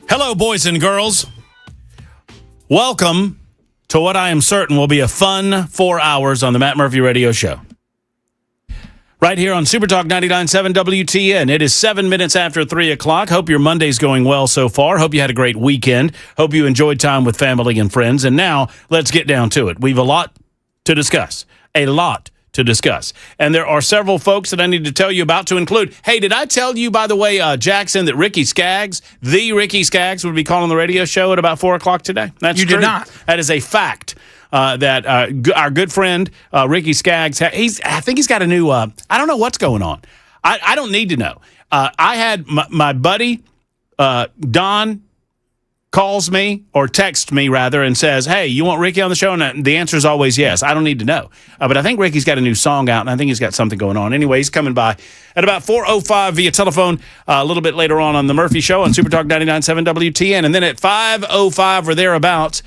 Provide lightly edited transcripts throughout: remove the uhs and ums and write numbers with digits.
Hello, boys and girls. Welcome to what I am certain will be a fun 4 hours on the Matt Murphy Radio Show. Right here on Super Talk 99.7 WTN. It is 7 minutes after 3 o'clock. Hope your Monday's going well so far. Hope you had a great weekend. Hope you enjoyed time with family and friends. And now, let's get down to it. We've a lot to discuss. A lot to discuss. And there are several folks that I need to tell you about, to include, hey, did I tell you, by the way, Jackson, that Ricky Skaggs, the Ricky Skaggs, would be calling the radio show at about 4 o'clock today? That's You true. did not. That is a fact. That our good friend Ricky Skaggs, I think he's got a new, I don't know what's going on. I don't need to know. I had my buddy, Don, calls me or texts me rather and says, hey, you want Ricky on the show? And the answer is always yes. I don't need to know. But I think Ricky's got a new song out, and I think he's got something going on. Anyway, he's coming by at about 4:05 via telephone a little bit later on the Murphy Show on Super Talk 99.7 WTN. And then at 5:05 or thereabouts,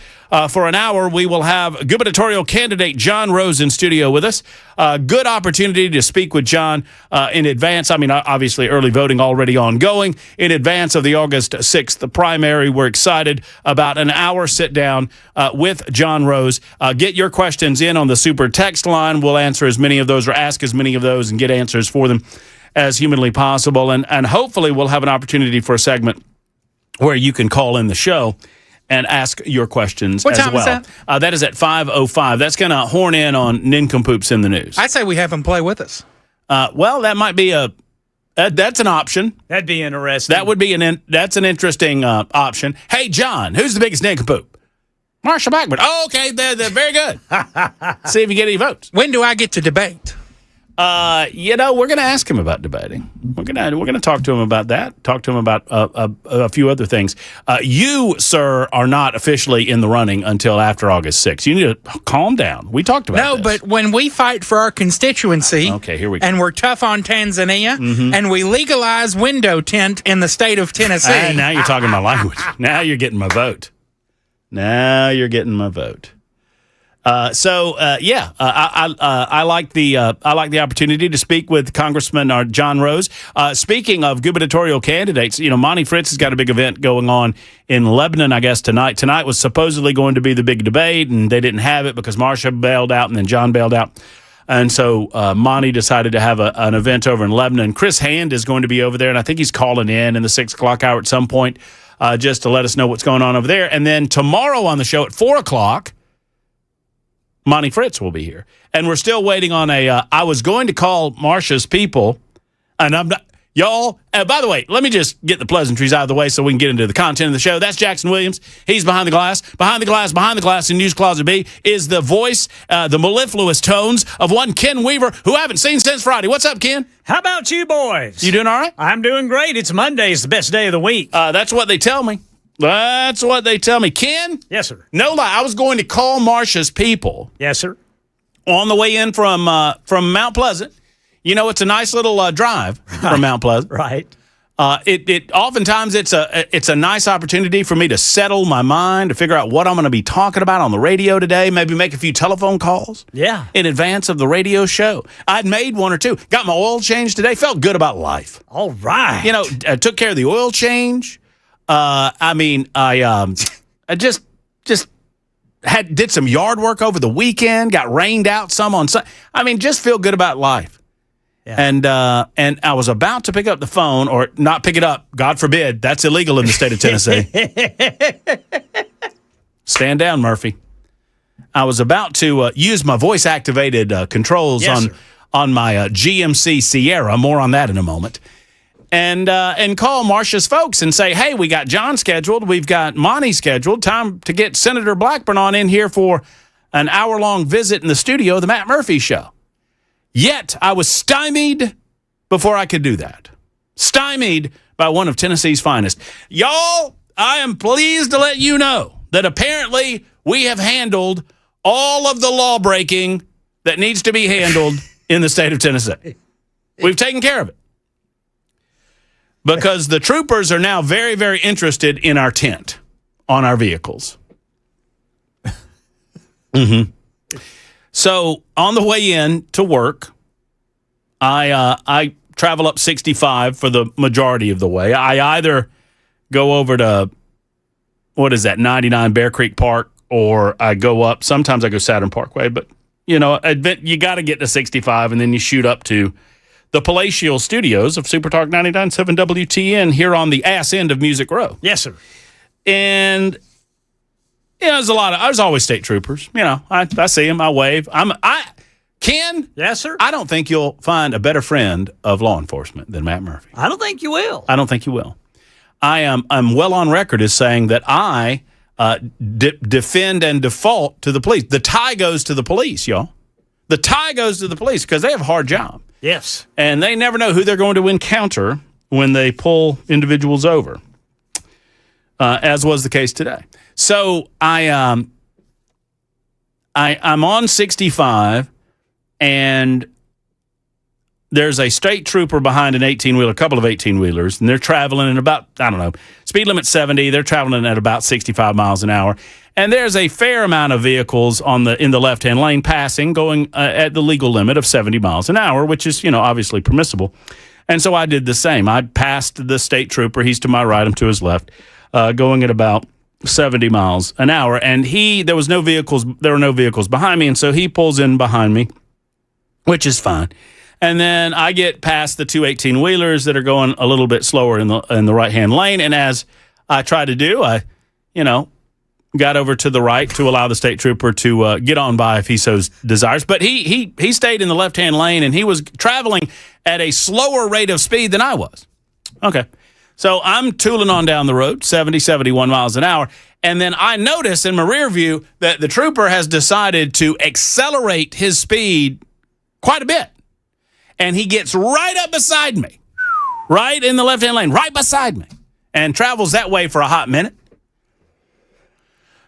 for an hour, we will have gubernatorial candidate John Rose in studio with us. Good opportunity to speak with John in advance. I mean, obviously, early voting already ongoing. In advance of the August 6th primary, we're excited about an hour sit-down with John Rose. Get your questions in on the Super Text line. We'll answer as many of those or ask as many of those and get answers for them as humanly possible. And hopefully, we'll have an opportunity for a segment where you can call in the show and ask your questions What as time well. is that? That is at 5:05. That's going to horn in on nincompoops in the news. I say we have him play with us. Well, that might be that's an option. That'd be interesting. That would be that's an interesting option. Hey, John, who's the biggest nincompoop? Marsha Blackburn. Oh, okay, they're very good. See if you get any votes. When do I get to debate? We're going to ask him about debating. We're going to talk to him about that. Talk to him about a few other things. You, sir, are not officially in the running until after August 6th. You need to calm down. We talked about this. But when we fight for our constituency, okay, here we go. And we're tough on Tanzania, and we legalize window tint in the state of Tennessee. Now you're talking my language. Now you're getting my vote. I like the opportunity to speak with Congressman John Rose. Speaking of gubernatorial candidates, Monty Fritz has got a big event going on in Lebanon, I guess, tonight. Tonight was supposedly going to be the big debate, and they didn't have it because Marsha bailed out and then John bailed out. And so Monty decided to have an event over in Lebanon. Chris Hand is going to be over there, and I think he's calling in the 6 o'clock hour at some point just to let us know what's going on over there. And then tomorrow on the show at 4 o'clock, Monty Fritz will be here. And we're still waiting on I was going to call Marsha's people, and I'm not, y'all. By the way, let me just get the pleasantries out of the way so we can get into the content of the show. That's Jackson Williams. He's behind the glass. Behind the glass in News Closet B is the voice, the mellifluous tones of one Ken Weaver, who I haven't seen since Friday. What's up, Ken? How about you boys? You doing all right? I'm doing great. It's Monday. It's the best day of the week. That's what they tell me. That's what they tell me. Ken? Yes, sir. No lie. I was going to call Marsha's people Yes, sir. on the way in from Mount Pleasant. It's a nice little drive from Mount Pleasant. Right. It oftentimes it's a nice opportunity for me to settle my mind, to figure out what I'm going to be talking about on the radio today, maybe make a few telephone calls. Yeah. In advance of the radio show. I'd made one or two. Got my oil changed today. Felt good about life. All right. I took care of the oil change. I just did some yard work over the weekend, got rained out some on Sunday. Just feel good about life. Yeah. And I was about to pick up the phone, or not pick it up. God forbid. That's illegal in the state of Tennessee. Stand down, Murphy. I was about to use my voice-activated controls on my GMC Sierra. More on that in a moment. And call Marsha's folks and say, hey, we got John scheduled. We've got Monty scheduled. Time to get Senator Blackburn on in here for an hour-long visit in the studio of the Matt Murphy Show. Yet, I was stymied before I could do that. Stymied by one of Tennessee's finest. Y'all, I am pleased to let you know that apparently we have handled all of the law-breaking that needs to be handled in the state of Tennessee. We've taken care of it. Because the troopers are now very, very interested in our tent on our vehicles. So on the way in to work, I travel up 65 for the majority of the way. I either go over to what is that, 99 Bear Creek Park, or I go up. Sometimes I go Saturn Parkway, but you got to get to 65, and then you shoot up to the palatial studios of Super Talk 99.7 WTN here on the ass end of Music Row. Yes, sir. And there's always state troopers. I see them, I wave. Ken. Yes, sir. I don't think you'll find a better friend of law enforcement than Matt Murphy. I don't think you will. I don't think you will. I'm well on record as saying that I defend and default to the police. The tie goes to the police, y'all. The tie goes to the police because they have a hard job. Yes. And they never know who they're going to encounter when they pull individuals over, as was the case today. So I'm on 65, and there's a state trooper behind an 18-wheeler, a couple of 18-wheelers, and they're traveling at about, speed limit 70. They're traveling at about 65 miles an hour. And there's a fair amount of vehicles in the left-hand lane passing, going at the legal limit of 70 miles an hour, which is, obviously permissible. And so I did the same. I passed the state trooper. He's to my right, I'm to his left, going at about 70 miles an hour. And there were no vehicles behind me, and so he pulls in behind me, which is fine. And then I get past the two 18-wheelers that are going a little bit slower in the right-hand lane. And as I try to do, I got over to the right to allow the state trooper to get on by if he so desires. But he stayed in the left-hand lane, and he was traveling at a slower rate of speed than I was. Okay. So I'm tooling on down the road, 70, 71 miles an hour. And then I notice in my rear view that the trooper has decided to accelerate his speed quite a bit. And he gets right up beside me, right in the left-hand lane, right beside me, and travels that way for a hot minute.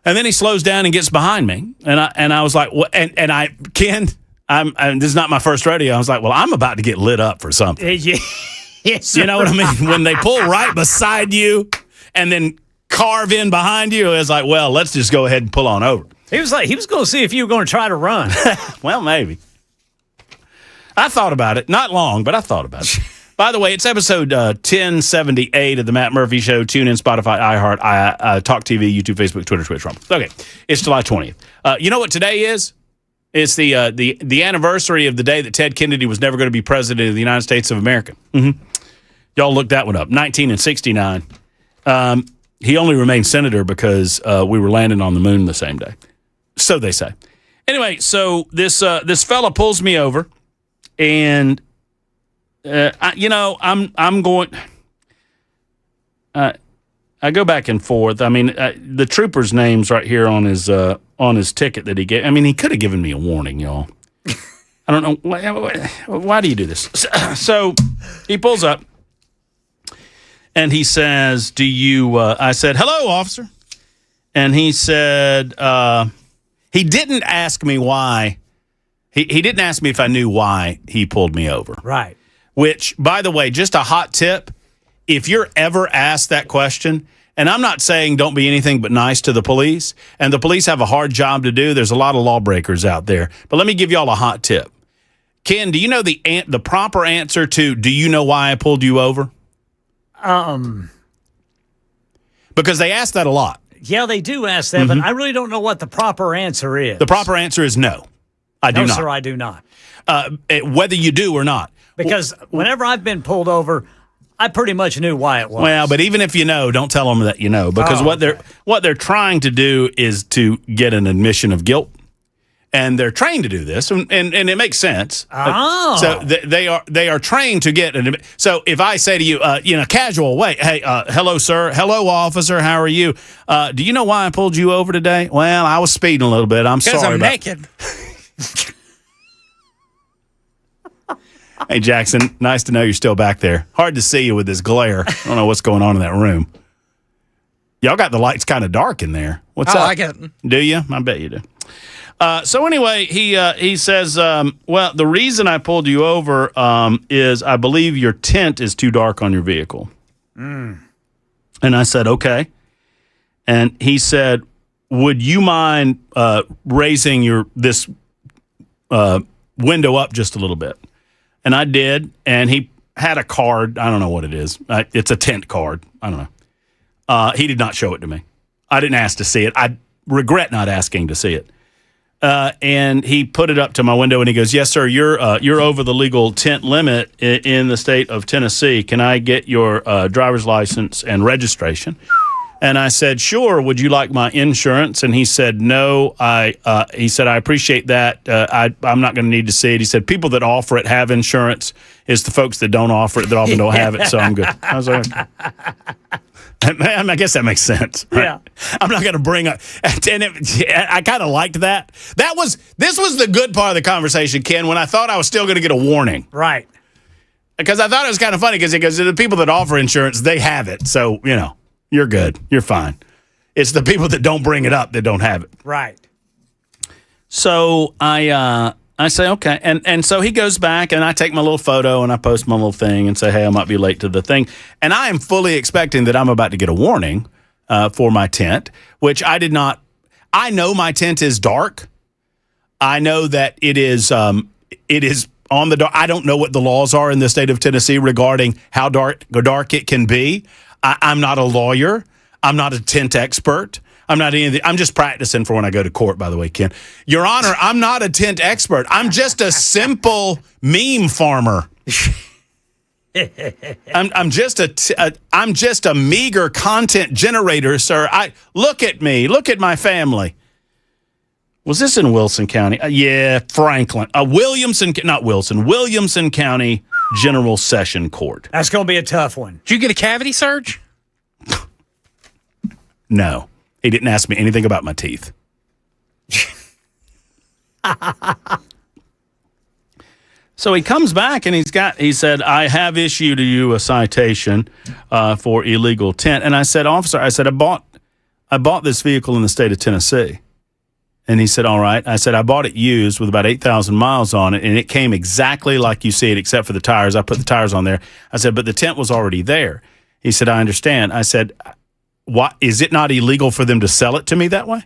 And then he slows down and gets behind me. And I was like, what? Ken, this is not my first rodeo. I was like, well, I'm about to get lit up for something. Yes, you know what I mean? When they pull right beside you and then carve in behind you, it's like, well, let's just go ahead and pull on over. He was going to see if you were going to try to run. Well, maybe. I thought about it. Not long, but I thought about it. By the way, it's episode 1078 of the Matt Murphy Show. Tune in, Spotify, iHeart, Talk TV, YouTube, Facebook, Twitter, Twitch, Rumble. Okay, it's July 20th. You know what today is? It's the anniversary of the day that Ted Kennedy was never going to be president of the United States of America. Mm-hmm. Y'all look that one up. 1969. He only remained senator because we were landing on the moon the same day. So they say. Anyway, so this fella pulls me over. And I'm going. I go back and forth. I mean, the trooper's name's right here on his ticket that he gave. I mean, he could have given me a warning, y'all. I don't know why do you do this. So he pulls up, and he says, "Do you?" I said, "Hello, officer," and he said, he didn't ask me why. He didn't ask me if I knew why he pulled me over. Right. Which, by the way, just a hot tip, if you're ever asked that question, and I'm not saying don't be anything but nice to the police, and the police have a hard job to do. There's a lot of lawbreakers out there. But let me give y'all a hot tip. Ken, do you know the proper answer to, do you know why I pulled you over? Because they ask that a lot. Yeah, they do ask that, but I really don't know what the proper answer is. The proper answer is no. I do not. No, sir, I do not. Whether you do or not. Because whenever I've been pulled over, I pretty much knew why it was. Well, but even if you know, don't tell them that you know. Because what they're trying to do is to get an admission of guilt. And they're trained to do this, and it makes sense. Oh. So they are trained to get an. So if I say to you, in a casual way, hey, hello, sir, hello, officer, how are you? Do you know why I pulled you over today? Well, I was speeding a little bit. I'm sorry. Because I'm naked. Hey, Jackson, nice to know you're still back there. Hard to see you with this glare. I don't know what's going on in that room. Y'all got the lights kind of dark in there. What's up? I like it. Do you? I bet you do. So anyway, he says, well, the reason I pulled you over is I believe your tint is too dark on your vehicle. And I said, okay. And he said, would you mind raising this window up just a little bit? And I did, and he had a card. I don't know what it is. It's a tint card. I don't know. He did not show it to me. I didn't ask to see it. I regret not asking to see it. And he put it up to my window and he goes, "Yes, sir, you're over the legal tent limit in the state of Tennessee. Can I get your driver's license and registration?" And I said, "Sure. Would you like my insurance?" And he said, "No." He said, "I appreciate that. I'm not going to need to see it." He said, "People that offer it have insurance. It's the folks that don't offer it that often don't have it. So I'm good." I was like, I guess that makes sense. Right? Yeah. I'm not going to bring up. And I kind of liked that. This was the good part of the conversation, Ken, when I thought I was still going to get a warning. Right. Because I thought it was kind of funny because he goes, the people that offer insurance, they have it. So, you're good. You're fine. It's the people that don't bring it up that don't have it. Right. So I say, okay. And so he goes back and I take my little photo and I post my little thing and say, hey, I might be late to the thing. And I am fully expecting that I'm about to get a warning for my tent, which I did not. I know my tent is dark. I know that it is on the dark. I don't know what the laws are in the state of Tennessee regarding how dark it can be. I'm not a lawyer. I'm not a tent expert. I'm not anything. I'm just practicing for when I go to court, by the way, Ken. Your Honor, I'm not a tent expert. I'm just a simple meme farmer. I'm just a meager content generator, sir. Look at me. Look at my family. Was this in Wilson County? Yeah, Franklin. Williamson County General Session Court. That's going to be a tough one. Did you get a cavity search? No. He didn't ask me anything about my teeth. So he comes back and he said, "I have issued you a citation for illegal tent." And I said, "Officer, I bought this vehicle in the state of Tennessee." And he said, "All right." I said, "I bought it used with about 8,000 miles on it, and it came exactly like you see it, except for the tires. I put the tires on there." I said, "But the tent was already there." He said, "I understand." I said, "What, is it not illegal for them to sell it to me that way?"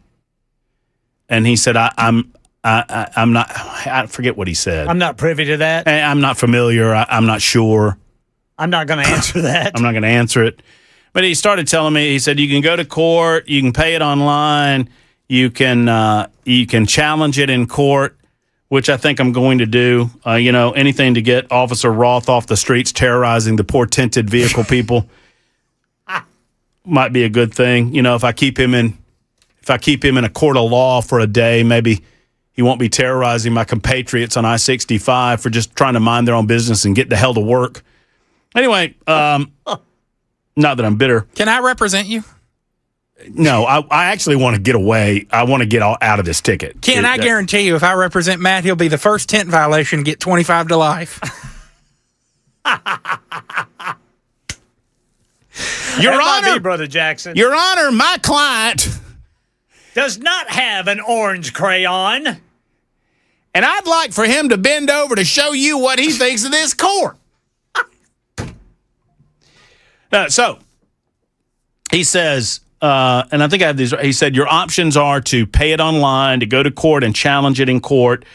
And he said, I'm not, I forget what he said. I'm not privy to that. I'm not familiar. I'm not sure. I'm not going to answer that. I'm not going to answer it. But he started telling me, he said, you can go to court, you can pay it online, you can challenge it in court, which I think I'm going to do. Anything to get Officer Roth off the streets terrorizing the poor tinted vehicle people might be a good thing. If I keep him in a court of law for a day, maybe he won't be terrorizing my compatriots on I-65 for just trying to mind their own business and get the hell to work. Anyway, not that I'm bitter. Can I represent you? No, I actually want to get away. I want to get out of this ticket. I guarantee you, if I represent Matt, he'll be the first tent violation to get 25 to life. Your Honor, Brother Jackson. Your Honor, my client does not have an orange crayon. And I'd like for him to bend over to show you what he thinks of this court. So he says, and I think I have these. He said, your options are to pay it online, to go to court and challenge it in court.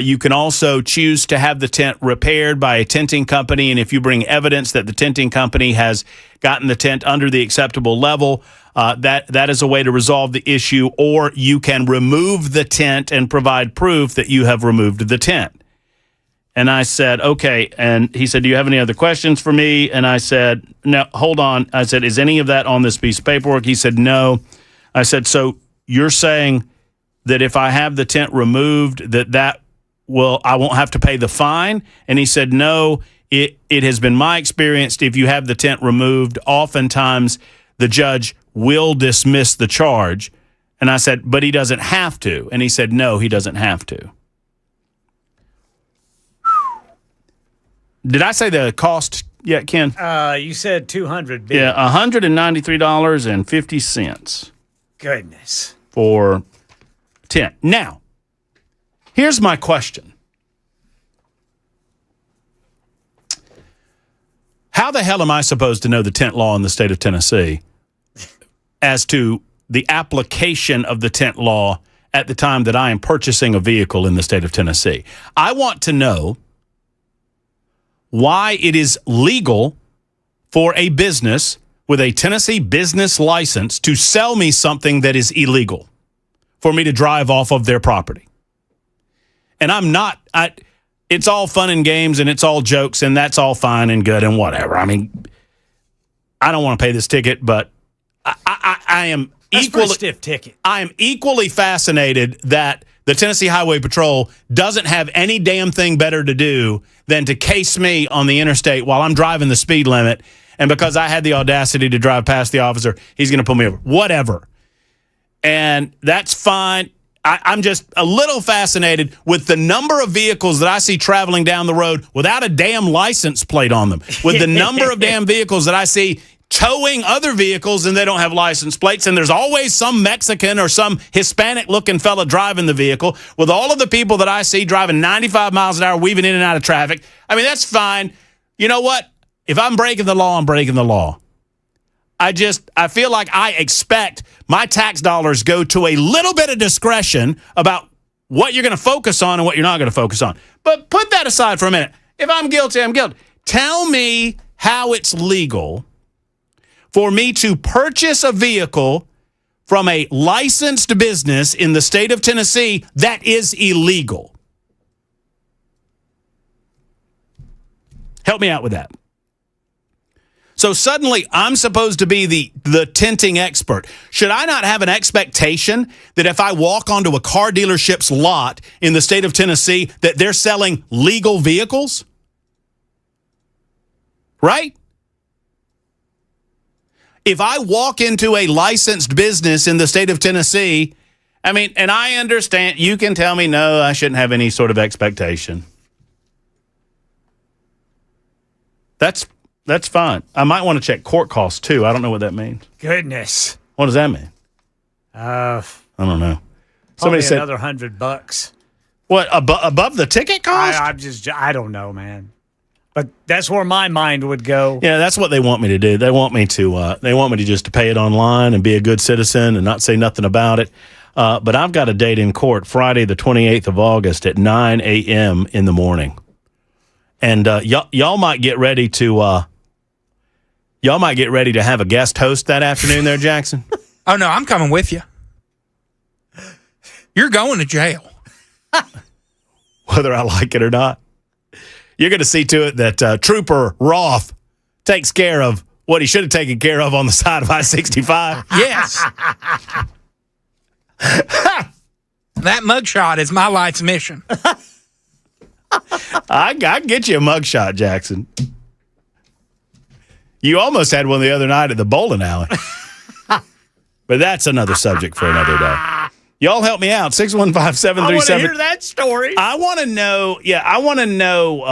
You can also choose to have the tent repaired by a tenting company, and if you bring evidence that the tenting company has gotten the tent under the acceptable level, that is a way to resolve the issue, or you can remove the tent and provide proof that you have removed the tent. And I said, okay. And he said, do you have any other questions for me? And I said, no, hold on. I said, is any of that on this piece of paperwork? He said, no. I said, so you're saying that if I have the tent removed, I won't have to pay the fine? And he said, no, it has been my experience, if you have the tent removed, oftentimes the judge will dismiss the charge. And I said, but he doesn't have to. And he said, no, he doesn't have to. Did I say the cost yet, Ken? You said $200. Yeah, $193.50. Goodness. For tent. Now, here's my question. How the hell am I supposed to know the tent law in the state of Tennessee as to the application of the tent law at the time that I am purchasing a vehicle in the state of Tennessee? I want to know why it is legal for a business with a Tennessee business license to sell me something that is illegal for me to drive off of their property. And it's all fun and games and it's all jokes and that's all fine and good and whatever. I mean, I don't want to pay this ticket, but I am That's a pretty stiff ticket. I am equally fascinated that the Tennessee Highway Patrol doesn't have any damn thing better to do than to case me on the interstate while I'm driving the speed limit. And because I had the audacity to drive past the officer, he's going to pull me over. Whatever. And that's fine. I'm just a little fascinated with the number of vehicles that I see traveling down the road without a damn license plate on them, with the number of damn vehicles that I see towing other vehicles and they don't have license plates, and there's always some Mexican or some Hispanic-looking fella driving the vehicle, with all of the people that I see driving 95 miles an hour, weaving in and out of traffic. I mean, that's fine. You know what? If I'm breaking the law, I'm breaking the law. I feel like I expect my tax dollars go to a little bit of discretion about what you're going to focus on and what you're not going to focus on. But put that aside for a minute. If I'm guilty, I'm guilty. Tell me how it's legal for me to purchase a vehicle from a licensed business in the state of Tennessee that is illegal. Help me out with that. So suddenly I'm supposed to be the tinting expert. Should I not have an expectation that if I walk onto a car dealership's lot in the state of Tennessee that they're selling legal vehicles? Right? If I walk into a licensed business in the state of Tennessee, I mean, and I understand, you can tell me, no, I shouldn't have any sort of expectation. That's fine. I might want to check court costs, too. I don't know what that means. Goodness. What does that mean? I don't know. Somebody said another $100. What, above the ticket cost? I don't know, man. But that's where my mind would go. Yeah, that's what they want me to do. They want me to just to pay it online and be a good citizen and not say nothing about it. But I've got a date in court Friday, the 28th of August at 9 a.m. in the morning. And y'all might get ready to have a guest host that afternoon there, Jackson. Oh, no, I'm coming with you. You're going to jail. Whether I like it or not. You're going to see to it that Trooper Roth takes care of what he should have taken care of on the side of I-65. Yes. That mugshot is my life's mission. I can get you a mugshot, Jackson. You almost had one the other night at the bowling alley. But that's another subject for another day. Y'all help me out. 615-737. I want to hear that story. I want to know. Yeah, I want to know.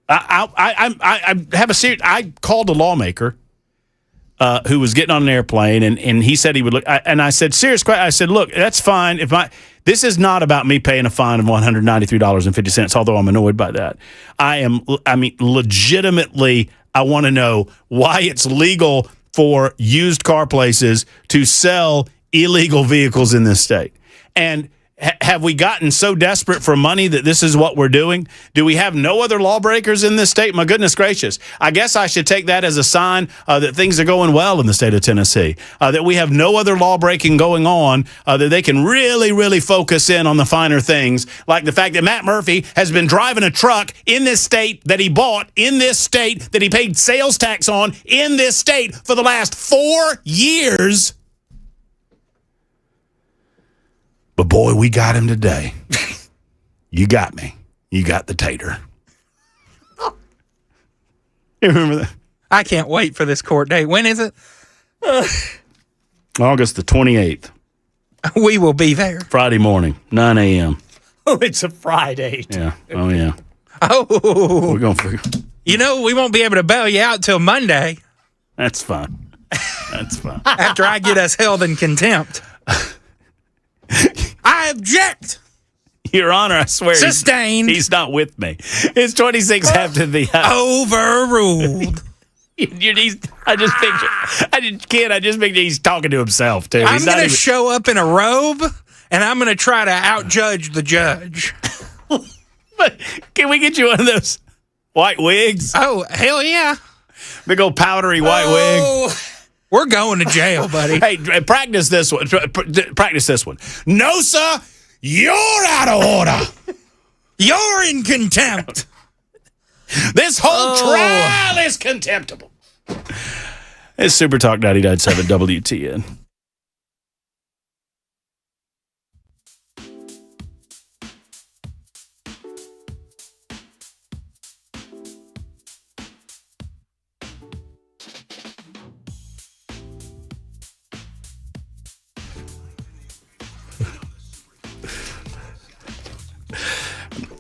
I have a serious. I called a lawmaker who was getting on an airplane, and he said he would look. And I said, serious question. I said, look, that's fine. This is not about me paying a fine of $193.50. Although I'm annoyed by that. Legitimately, I want to know why it's legal for used car places to sell illegal vehicles in this state. And have we gotten so desperate for money that this is what we're doing? Do we have no other lawbreakers in this state? My goodness gracious. I guess I should take that as a sign that things are going well in the state of Tennessee, that we have no other lawbreaking going on, that they can really, really focus in on the finer things, like the fact that Matt Murphy has been driving a truck in this state that he bought, in this state that he paid sales tax on, in this state for the last 4 years. But boy, we got him today. You got me. You got the tater. You remember that? I can't wait for this court date. When is it? August the 28th. We will be there. Friday morning, 9 a.m. Oh, it's a Friday. Yeah. Oh, yeah. Oh. We're going to figure. You know, we won't be able to bail you out till Monday. That's fine. That's fine. After I get us held in contempt. I object. Your Honor, I swear. Sustained. He's not with me. It's 26 after the... Overruled. I just picture he's talking to himself, too. I'm going to show up in a robe, and I'm going to try to outjudge the judge. But can we get you one of those white wigs? Oh, hell yeah. Big old powdery white wig. Oh, we're going to jail, buddy. Hey, practice this one. Practice this one. No, sir, you're out of order. You're in contempt. This whole trial is contemptible. It's Super Talk 99.7 WTN.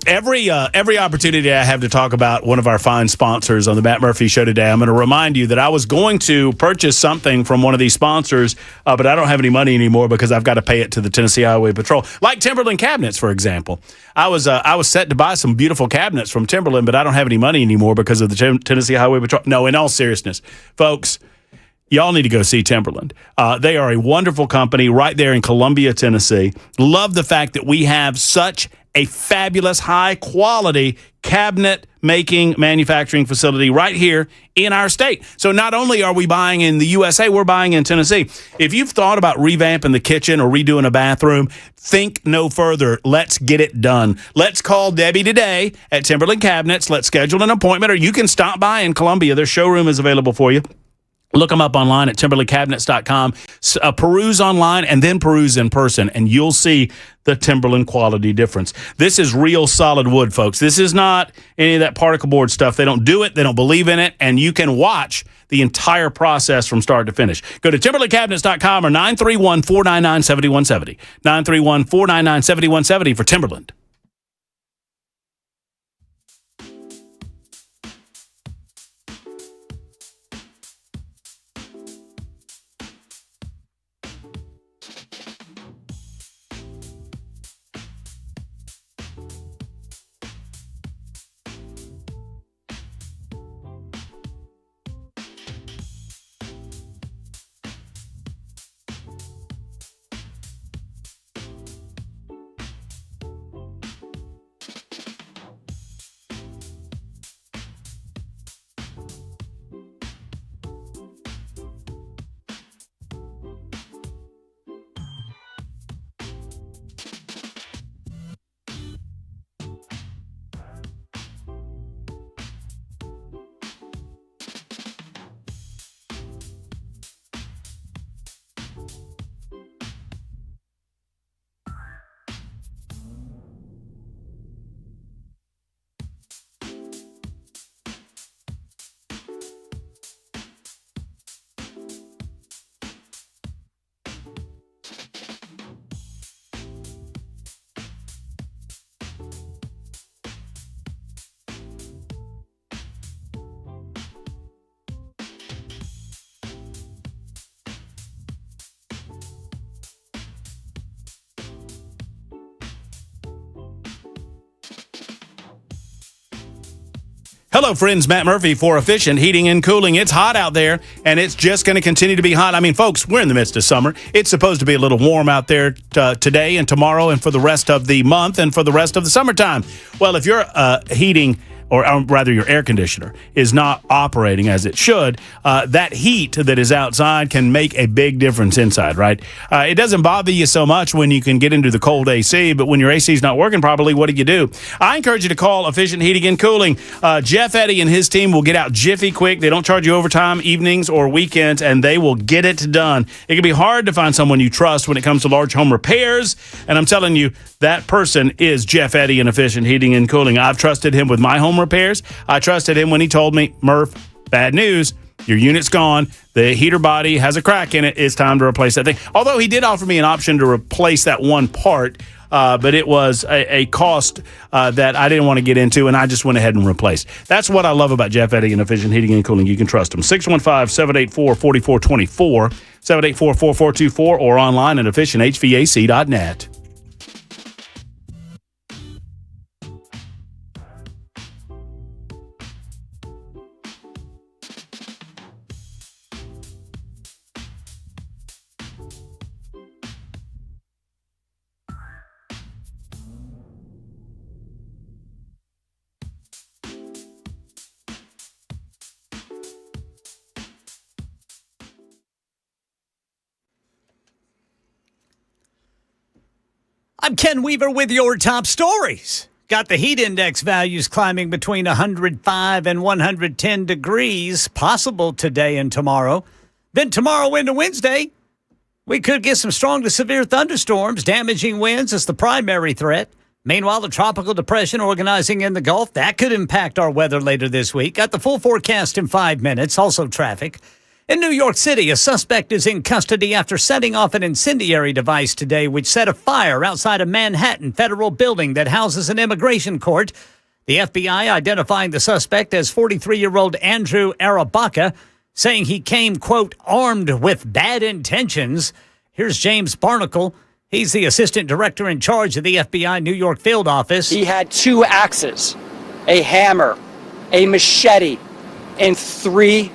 Every opportunity I have to talk about one of our fine sponsors on the Matt Murphy Show today, I'm going to remind you that I was going to purchase something from one of these sponsors, but I don't have any money anymore because I've got to pay it to the Tennessee Highway Patrol. Like Timberland Cabinets, for example. I was set to buy some beautiful cabinets from Timberland, but I don't have any money anymore because of the Tennessee Highway Patrol. No, in all seriousness, folks, y'all need to go see Timberland. They are a wonderful company right there in Columbia, Tennessee. Love the fact that we have such a fabulous, high-quality cabinet-making manufacturing facility right here in our state. So not only are we buying in the USA, we're buying in Tennessee. If you've thought about revamping the kitchen or redoing a bathroom, think no further. Let's get it done. Let's call Debbie today at Timberland Cabinets. Let's schedule an appointment, or you can stop by in Columbia. Their showroom is available for you. Look them up online at timberlandcabinets.com. Peruse online and then peruse in person, and you'll see the Timberland quality difference. This is real solid wood, folks. This is not any of that particle board stuff. They don't do it. They don't believe in it, and you can watch the entire process from start to finish. Go to timberlandcabinets.com or 931-499-7170. 931-499-7170 for Timberland. Hello, friends. Matt Murphy for Efficient Heating and Cooling. It's hot out there, and it's just going to continue to be hot. I mean, folks, we're in the midst of summer. It's supposed to be a little warm out there today and tomorrow and for the rest of the month and for the rest of the summertime. Well, if you're heating, or rather your air conditioner, is not operating as it should, that heat that is outside can make a big difference inside, right? It doesn't bother you so much when you can get into the cold AC, but when your AC is not working properly, what do? I encourage you to call Efficient Heating and Cooling. Jeff Eddy and his team will get out jiffy quick. They don't charge you overtime, evenings, or weekends, and they will get it done. It can be hard to find someone you trust when it comes to large home repairs, and I'm telling you, that person is Jeff Eddy in Efficient Heating and Cooling. I've trusted him with my home repairs. I trusted him when he told me, Murph, bad news, your unit's gone. The heater body has a crack in it. It's time to replace that thing. Although he did offer me an option to replace that one part, but it was a cost that I didn't want to get into, and I just went ahead and replaced. That's what I love about Jeff Eddy and Efficient Heating and Cooling. You can trust him. 615-784-4424, 784-4424, or online at efficienthvac.net. I'm Ken Weaver with your top stories. Got the heat index values climbing between 105 and 110 degrees, possible today and tomorrow. Then tomorrow into Wednesday, we could get some strong to severe thunderstorms. Damaging winds is the primary threat. Meanwhile, the tropical depression organizing in the Gulf, that could impact our weather later this week. Got the full forecast in 5 minutes. Also traffic. In New York City, a suspect is in custody after setting off an incendiary device today, which set a fire outside a Manhattan federal building that houses an immigration court. The FBI identifying the suspect as 43-year-old Andrew Arabaka, saying he came, quote, armed with bad intentions. Here's James Barnacle. He's the assistant director in charge of the FBI New York field office. He had 2 axes, a hammer, a machete, and 3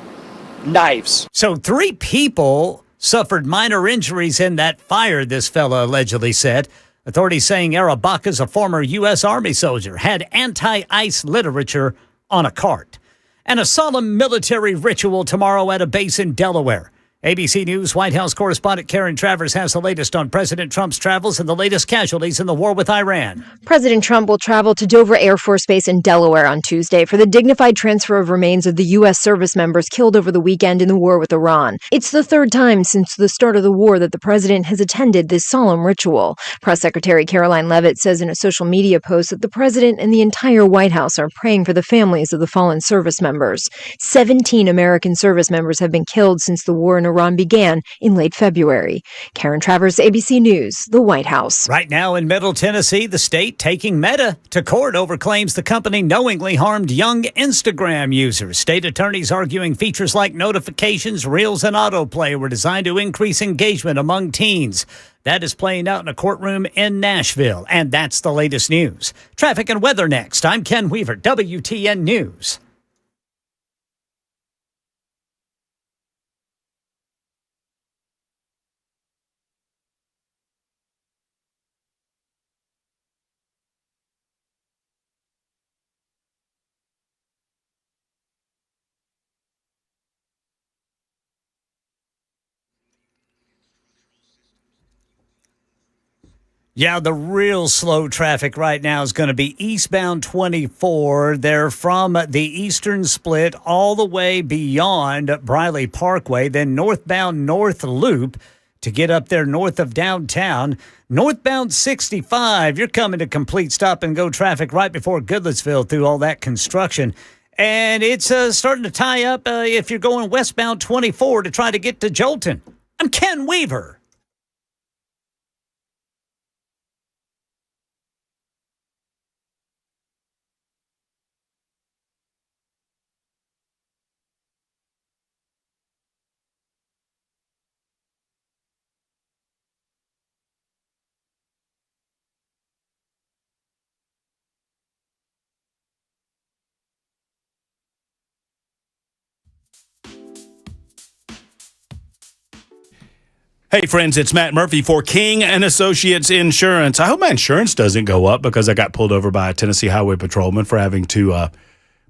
knives. So 3 people suffered minor injuries in that fire, this fella allegedly said. Authorities saying Arabaka's a former U.S. Army soldier, had anti-ICE literature on a cart. And a solemn military ritual tomorrow at a base in Delaware. ABC News White House correspondent Karen Travers has the latest on President Trump's travels and the latest casualties in the war with Iran. President Trump will travel to Dover Air Force Base in Delaware on Tuesday for the dignified transfer of remains of the U.S. service members killed over the weekend in the war with Iran. It's the 3rd time since the start of the war that the president has attended this solemn ritual. Press Secretary Caroline Leavitt says in a social media post that the president and the entire White House are praying for the families of the fallen service members. 17 American service members have been killed since the war in Iran began in late February. Karen Travers, ABC News, the White House. Right now in Middle Tennessee, the state taking Meta to court over claims the company knowingly harmed young Instagram users. State attorneys arguing features like notifications, reels, and autoplay were designed to increase engagement among teens. That is playing out in a courtroom in Nashville. And that's the latest news. Traffic and weather next. I'm Ken Weaver, WTN News. Yeah, the real slow traffic right now is going to be eastbound 24. They're from the eastern split all the way beyond Briley Parkway, then northbound North Loop to get up there north of downtown. Northbound 65, you're coming to complete stop-and-go traffic right before Goodlettsville through all that construction. And it's starting to tie up if you're going westbound 24 to try to get to Jolton. I'm Ken Weaver. Hey, friends, it's Matt Murphy for King and Associates Insurance. I hope my insurance doesn't go up because I got pulled over by a Tennessee highway patrolman for having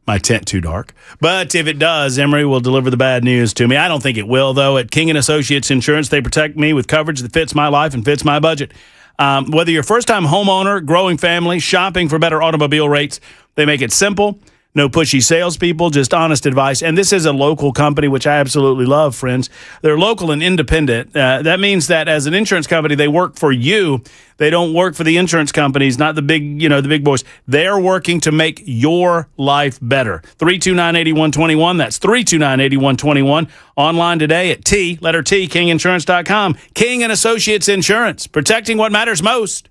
my tent too dark. But if it does, Emory will deliver the bad news to me. I don't think it will, though. At King and Associates Insurance, they protect me with coverage that fits my life and fits my budget. Whether you're a first-time homeowner, growing family, shopping for better automobile rates, they make it simple. No pushy salespeople, just honest advice. And this is a local company, which I absolutely love, friends. They're local and independent. That means that as an insurance company, they work for you. They don't work for the insurance companies, not the big boys. They're working to make your life better. 329-8121. That's 329-8121. Online today at kinginsurance.com. King and Associates Insurance, protecting what matters most.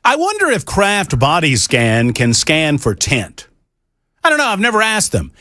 I wonder if Kraft Body Scan can scan for tint. I don't know. I've never asked them.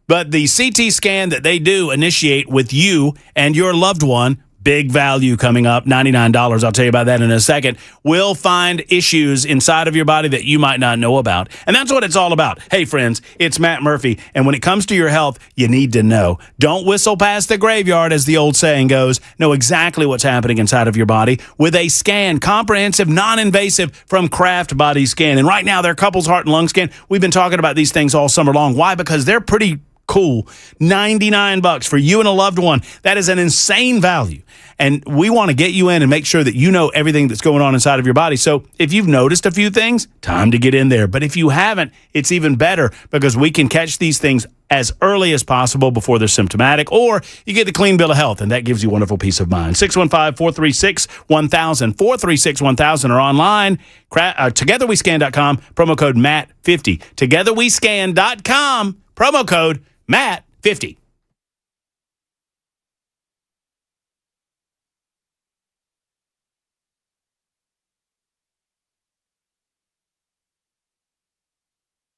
But the CT scan that they do initiate with you and your loved one, big value coming up, $99. I'll tell you about that in a second. Will find issues inside of your body that you might not know about. And that's what it's all about. Hey, friends, it's Matt Murphy. And when it comes to your health, you need to know. Don't whistle past the graveyard, as the old saying goes. Know exactly what's happening inside of your body with a scan, comprehensive, non-invasive from Kraft Body Scan. And right now, their couples heart and lung scan. We've been talking about these things all summer long. Why? Because they're pretty cool. $99 for you and a loved one. That is an insane value. And we want to get you in and make sure that you know everything that's going on inside of your body. So if you've noticed a few things, time to get in there. But if you haven't, it's even better because we can catch these things as early as possible before they're symptomatic, or you get the clean bill of health, and that gives you wonderful peace of mind. 615-436-1000, 436-1000, or online, togetherwescan.com, promo code MATT50. Togetherwescan.com, promo code MATT50.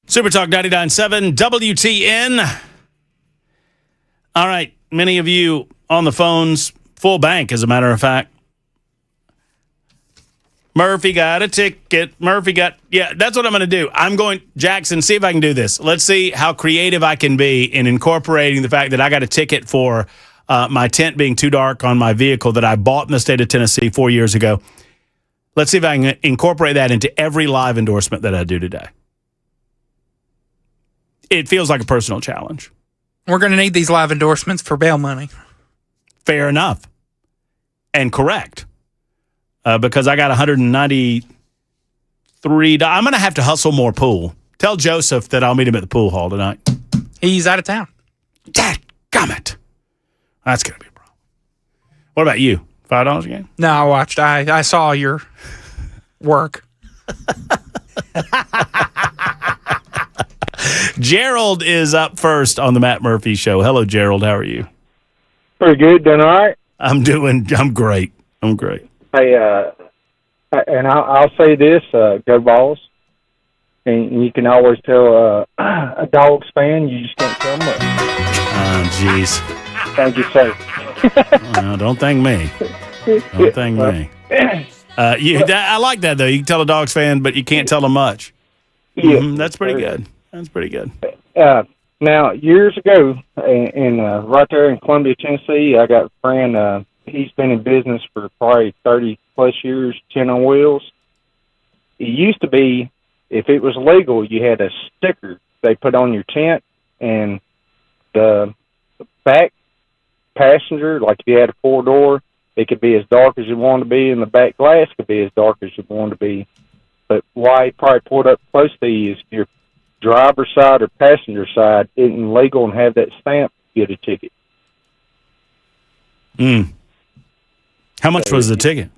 Super Talk 99.7 WTN. All right, many of you on the phones, full bank, as a matter of fact. Murphy got a ticket. Yeah, that's what I'm going to do. I'm going, Jackson, see if I can do this. Let's see how creative I can be in incorporating the fact that I got a ticket for my tent being too dark on my vehicle that I bought in the state of Tennessee 4 years ago. Let's see if I can incorporate that into every live endorsement that I do today. It feels like a personal challenge. We're going to need these live endorsements for bail money. Fair enough. And correct. Because I got $193. I'm going to have to hustle more pool. Tell Joseph that I'll meet him at the pool hall tonight. He's out of town. Dadgummit. That's going to be a problem. What about you? $5 a game? No, I watched. I saw your work. Gerald is up first on the Matt Murphy Show. Hello, Gerald. How are you? Pretty good. Doing all right? I'm great. I'm great. Hey, and I'll say this, go Balls. And you can always tell a Dogs fan, you just can't tell much. Oh, jeez. Thank you, sir. Oh, don't thank me. Don't thank me. I like that, though. You can tell a Dogs fan, but you can't tell them much. Yeah. That's pretty good. That's pretty good. Now, years ago, in right there in Columbia, Tennessee, I got a friend, he's been in business for probably 30-plus years, 10 on wheels. It used to be, if it was legal, you had a sticker they put on your tent, and the back passenger, like if you had a four-door, it could be as dark as you want to be, and the back glass could be as dark as you want to be. But why he probably pulled up close to you is your driver's side or passenger side isn't legal and have that stamp, you get a ticket. How much was the ticket?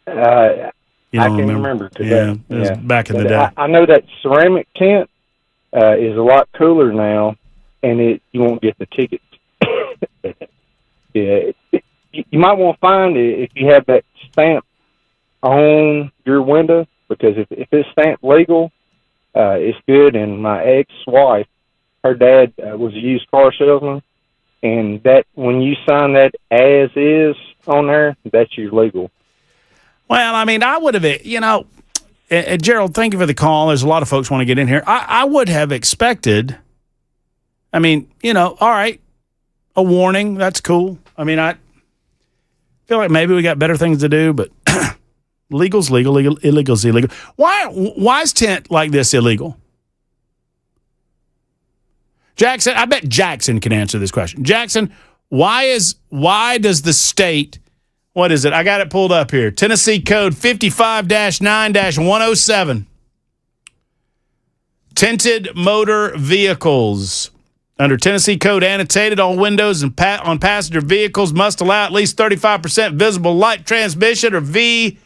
I can't remember today. Yeah, it was back in the day. I know that ceramic tent is a lot cooler now, and you won't get the tickets. Yeah, you might want to find it if you have that stamp on your window, because if it's stamped legal, it's good. And my ex-wife, her dad was a used car salesman, and that when you sign that as is on there, that's your legal. Well, I mean, I would have, Gerald, thank you for the call. There's a lot of folks want to get in here. I would have expected, all right, a warning. That's cool. I mean, I feel like maybe we got better things to do, but legal's legal, illegal's illegal. Why is tent like this illegal? Jackson, I bet Jackson can answer this question. Jackson, why does the state, what is it? I got it pulled up here. Tennessee Code 55-9-107. Tinted motor vehicles. Under Tennessee Code annotated, all windows and on passenger vehicles must allow at least 35% visible light transmission, or VLT,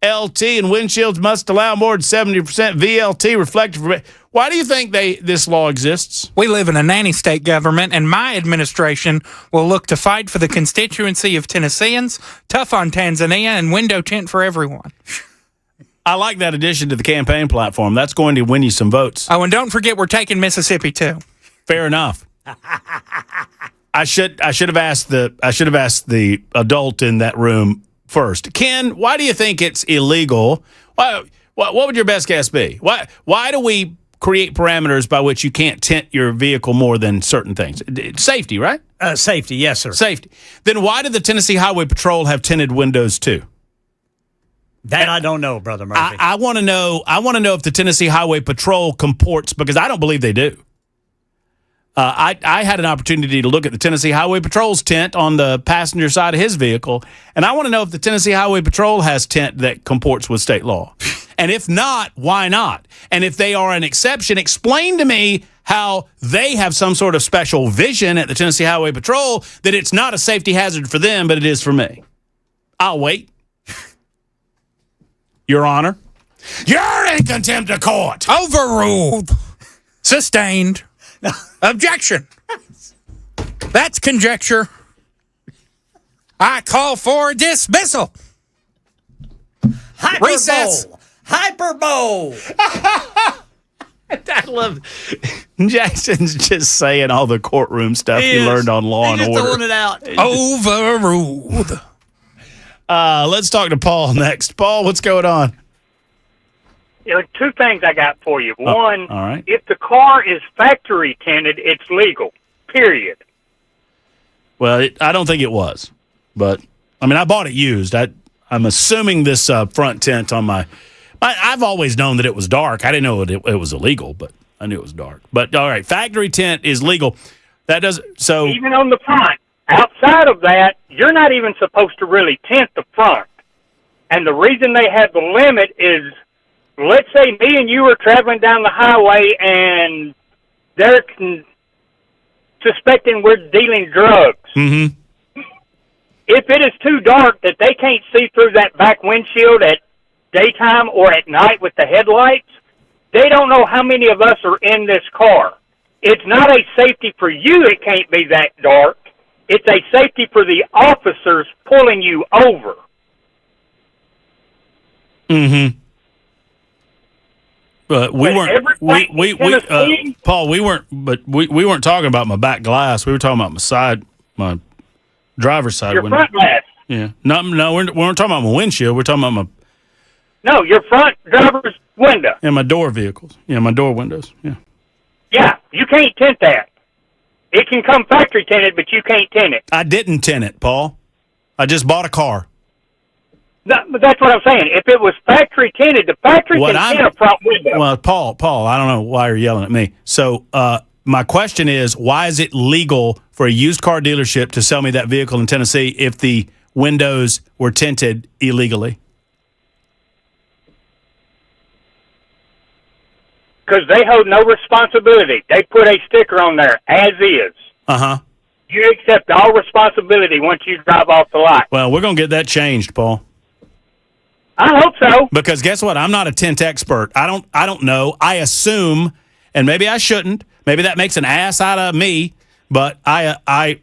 and windshields must allow more than 70% VLT reflective. Why do you think this law exists? We live in a nanny state government, and my administration will look to fight for the constituency of Tennesseans, tough on Tanzania, and window tint for everyone. I like that addition to the campaign platform. That's going to win you some votes. Oh, and don't forget we're taking Mississippi too. Fair enough. I should have asked the adult in that room first. Ken, why do you think it's illegal? What would your best guess be? Why do we create parameters by which you can't tint your vehicle more than certain things? Safety, right? Safety, yes, sir. Safety. Then why did the Tennessee Highway Patrol have tinted windows too? That I don't know, Brother Murphy. I want to know. I want to know if the Tennessee Highway Patrol comports, because I don't believe they do. I had an opportunity to look at the Tennessee Highway Patrol's tent on the passenger side of his vehicle, and I want to know if the Tennessee Highway Patrol has tent that comports with state law. And if not, why not? And if they are an exception, explain to me how they have some sort of special vision at the Tennessee Highway Patrol that it's not a safety hazard for them, but it is for me. I'll wait. Your Honor, you're in contempt of court. Overruled. Sustained. Objection. That's conjecture. I call for dismissal. Recess. Hyperbole. I love Jackson's just saying all the courtroom stuff he learned on Law and Order. Throwing it out. Overruled. Let's talk to Paul next. Paul, what's going on? Two things I got for you. One, all right. if the car is factory tinted, it's legal, period. Well, I don't think it was, but I mean, I bought it used. I'm assuming this front tint on I've always known that it was dark. I didn't know it was illegal, but I knew it was dark. But all right, factory tint is legal. That doesn't so Even on the front. Outside of that, you're not even supposed to really tint the front. And the reason they have the limit is, let's say me and you are traveling down the highway and they're suspecting we're dealing drugs. Mm-hmm. If it is too dark that they can't see through that back windshield at daytime or at night with the headlights, they don't know how many of us are in this car. It's not a safety for you, it can't be that dark. It's a safety for the officers pulling you over. Mm-hmm. But we weren't. Paul, we weren't. But we weren't talking about my back glass. We were talking about my driver's side your window. Front glass. Yeah. No, we weren't talking about my windshield. We're talking about No, your front driver's window. my door vehicles. Yeah, my door windows. Yeah. Yeah, you can't tint that. It can come factory tinted, but you can't tint it. I didn't tint it, Paul. I just bought a car. But that's what I'm saying. If it was factory tinted, the factory can tint a front window. Well, Paul, I don't know why you're yelling at me. So my question is, why is it legal for a used car dealership to sell me that vehicle in Tennessee if the windows were tinted illegally? Because they hold no responsibility. They put a sticker on there, as is. Uh-huh. You accept all responsibility once you drive off the lot. Well, we're going to get that changed, Paul. I hope so. Because guess what? I'm not a tint expert. I don't know. I assume, and maybe I shouldn't. Maybe that makes an ass out of me. But I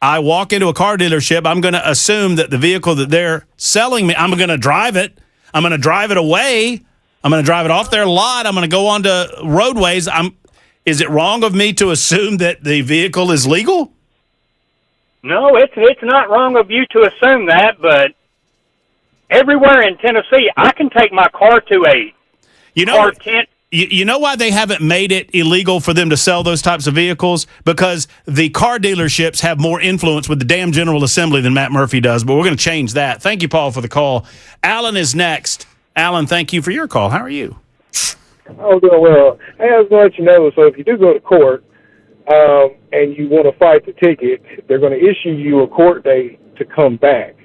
walk into a car dealership. I'm going to assume that the vehicle that they're selling me, I'm going to drive it. I'm going to drive it away. I'm going to drive it off their lot. I'm going to go onto roadways. Is it wrong of me to assume that the vehicle is legal? No, it's not wrong of you to assume that, but everywhere in Tennessee, I can take my car to a car tint. You know why they haven't made it illegal for them to sell those types of vehicles? Because the car dealerships have more influence with the damn General Assembly than Matt Murphy does, but we're going to change that. Thank you, Paul, for the call. Alan is next. Alan, thank you for your call. How are you? Oh, doing well. Hey, I was going to let you know, so if you do go to court and you want to fight the ticket, they're going to issue you a court date to come back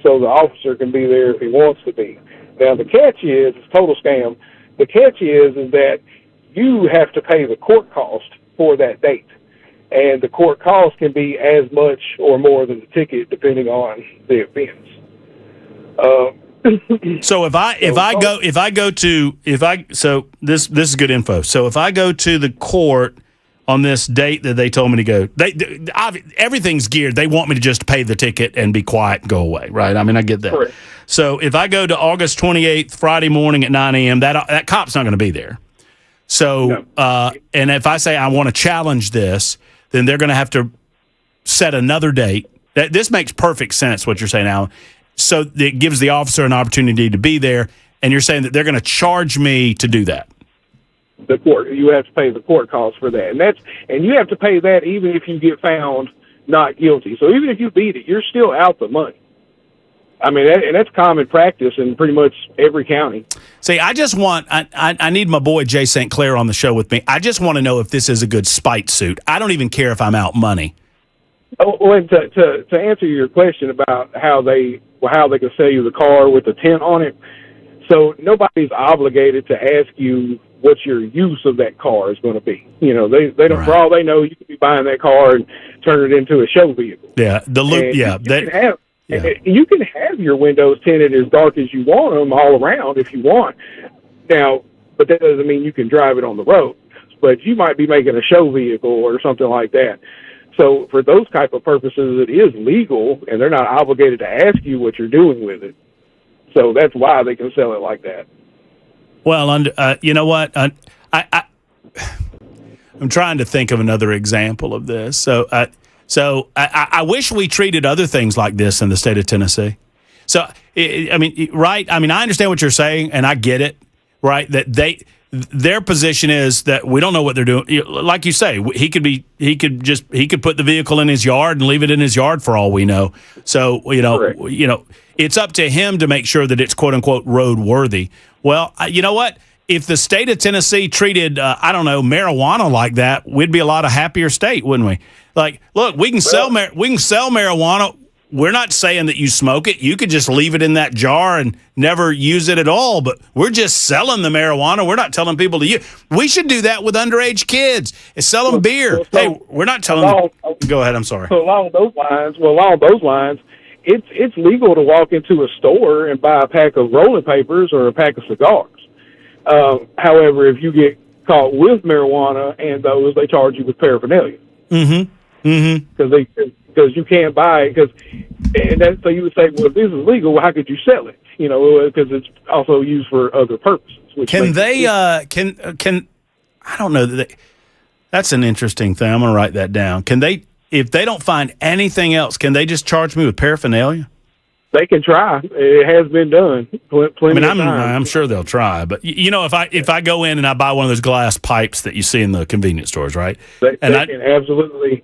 so the officer can be there if he wants to be. Now, the catch is, it's a total scam, the catch is that you have to pay the court cost for that date. And the court cost can be as much or more than the ticket depending on the offense. So this is good info. So if I go to the court on this date that they told me to go. Everything's geared. They want me to just pay the ticket and be quiet and go away, right? I mean, I get that. Correct. So if I go to August 28th, Friday morning at 9 a.m., that cop's not going to be there. So, and if I say I want to challenge this, then they're going to have to set another date. This makes perfect sense, what you're saying, Alan. So it gives the officer an opportunity to be there, and you're saying that they're going to charge me to do that. The court, you have to pay the court costs for that, and you have to pay that even if you get found not guilty. So even if you beat it, you're still out the money. I mean, and that's common practice in pretty much every county. See, I just want I need my boy Jay St. Clair on the show with me. I just want to know if this is a good spite suit. I don't even care if I'm out money. Oh, and to answer your question about how they can sell you the car with the tint on it, so nobody's obligated to ask you what your use of that car is going to be. You know, they don't. Right. For all they know, you could be buying that car and turn it into a show vehicle. Yeah, the loop. Yeah, you can have your windows tinted as dark as you want them all around if you want. Now, but that doesn't mean you can drive it on the road. But you might be making a show vehicle or something like that. So for those type of purposes, it is legal, and they're not obligated to ask you what you're doing with it. So that's why they can sell it like that. Well, you know what? I'm trying to think of another example of this. So I wish we treated other things like this in the state of Tennessee. So, I mean, right? I mean, I understand what you're saying, and I get it, right? That their position is that we don't know what they're doing. Like you say, he could put the vehicle in his yard and leave it in his yard for all we know. So, Correct. It's up to him to make sure that it's quote unquote roadworthy. Well, you know what? If the state of Tennessee treated, marijuana like that, we'd be a lot of happier state, wouldn't we? Like, look, we can sell marijuana. We're not saying that you smoke it. You could just leave it in that jar and never use it at all. But we're just selling the marijuana. We're not telling people to use. We should do that with underage kids. Sell them beer. Hey, we're not telling them. Go ahead. I'm sorry. So along those lines, it's legal to walk into a store and buy a pack of rolling papers or a pack of cigars. However, if you get caught with marijuana and those, they charge you with paraphernalia. Mm-hmm. Mm-hmm. Because you can't buy it. So you would say, well, if this is legal, well, how could you sell it? Because it's also used for other purposes. Can they? I don't know. That's an interesting thing. I'm going to write that down. Can they? If they don't find anything else, can they just charge me with paraphernalia? They can try. It has been done. I'm sure they'll try. But if I go in and I buy one of those glass pipes that you see in the convenience stores, right? They can absolutely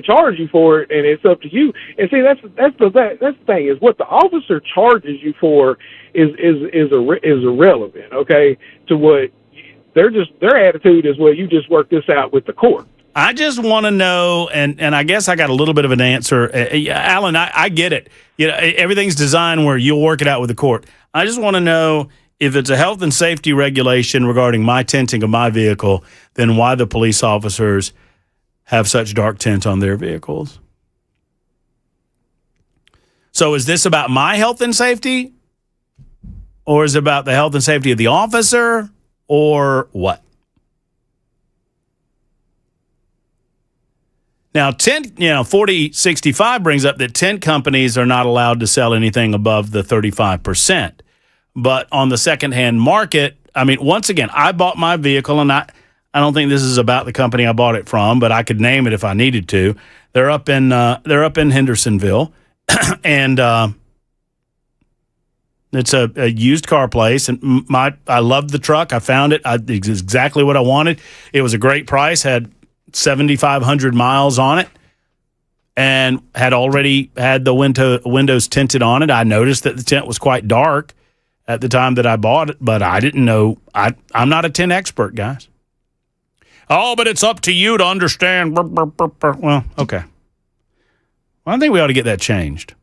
charge you for it, and it's up to you. And see, that's the thing is what the officer charges you for is irrelevant. Okay, to what their attitude is. Well, you just work this out with the court. I just want to know, and I guess I got a little bit of an answer. Alan, I get it. Everything's designed where you'll work it out with the court. I just want to know if it's a health and safety regulation regarding my tinting of my vehicle, then why the police officers have such dark tint on their vehicles. So is this about my health and safety? Or is it about the health and safety of the officer? Or what? Now, 4065 brings up that tent companies are not allowed to sell anything above the 35%. But on the secondhand market, I mean, once again, I bought my vehicle, and I don't think this is about the company I bought it from, but I could name it if I needed to. They're up in Hendersonville, and it's a used car place. And I loved the truck. I found it. It's exactly what I wanted. It was a great price. Had 7,500 miles on it, and had already had the windows tinted on it. I noticed that the tint was quite dark at the time that I bought it, but I didn't know. I'm not a tint expert, guys. Oh, but it's up to you to understand. Well, okay. Well, I think we ought to get that changed.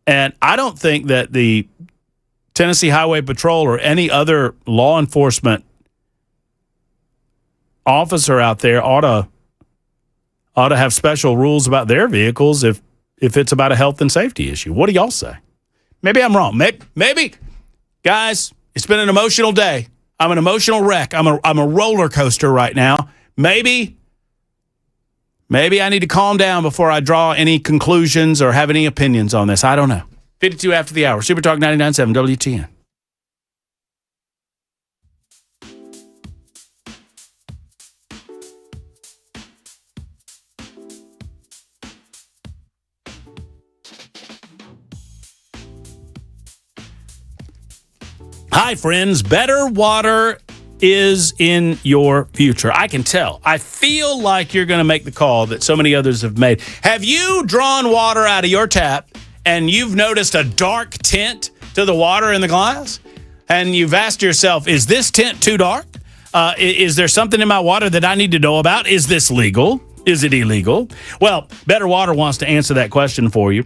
And I don't think that the Tennessee Highway Patrol or any other law enforcement officer out there ought to have special rules about their vehicles if it's about a health and safety issue. What do y'all say? Maybe I'm wrong. Maybe guys, it's been an emotional day. I'm an emotional wreck. I'm a roller coaster right now. maybe I need to calm down before I draw any conclusions or have any opinions on this. I don't know. 52 after the hour. Super Talk 99.7 WTN. Hi, friends. Better water is in your future. I can tell. I feel like you're going to make the call that so many others have made. Have you drawn water out of your tap and you've noticed a dark tint to the water in the glass? And you've asked yourself, is this tint too dark? Is there something in my water that I need to know about? Is this legal? Is it illegal? Well, Better Water wants to answer that question for you.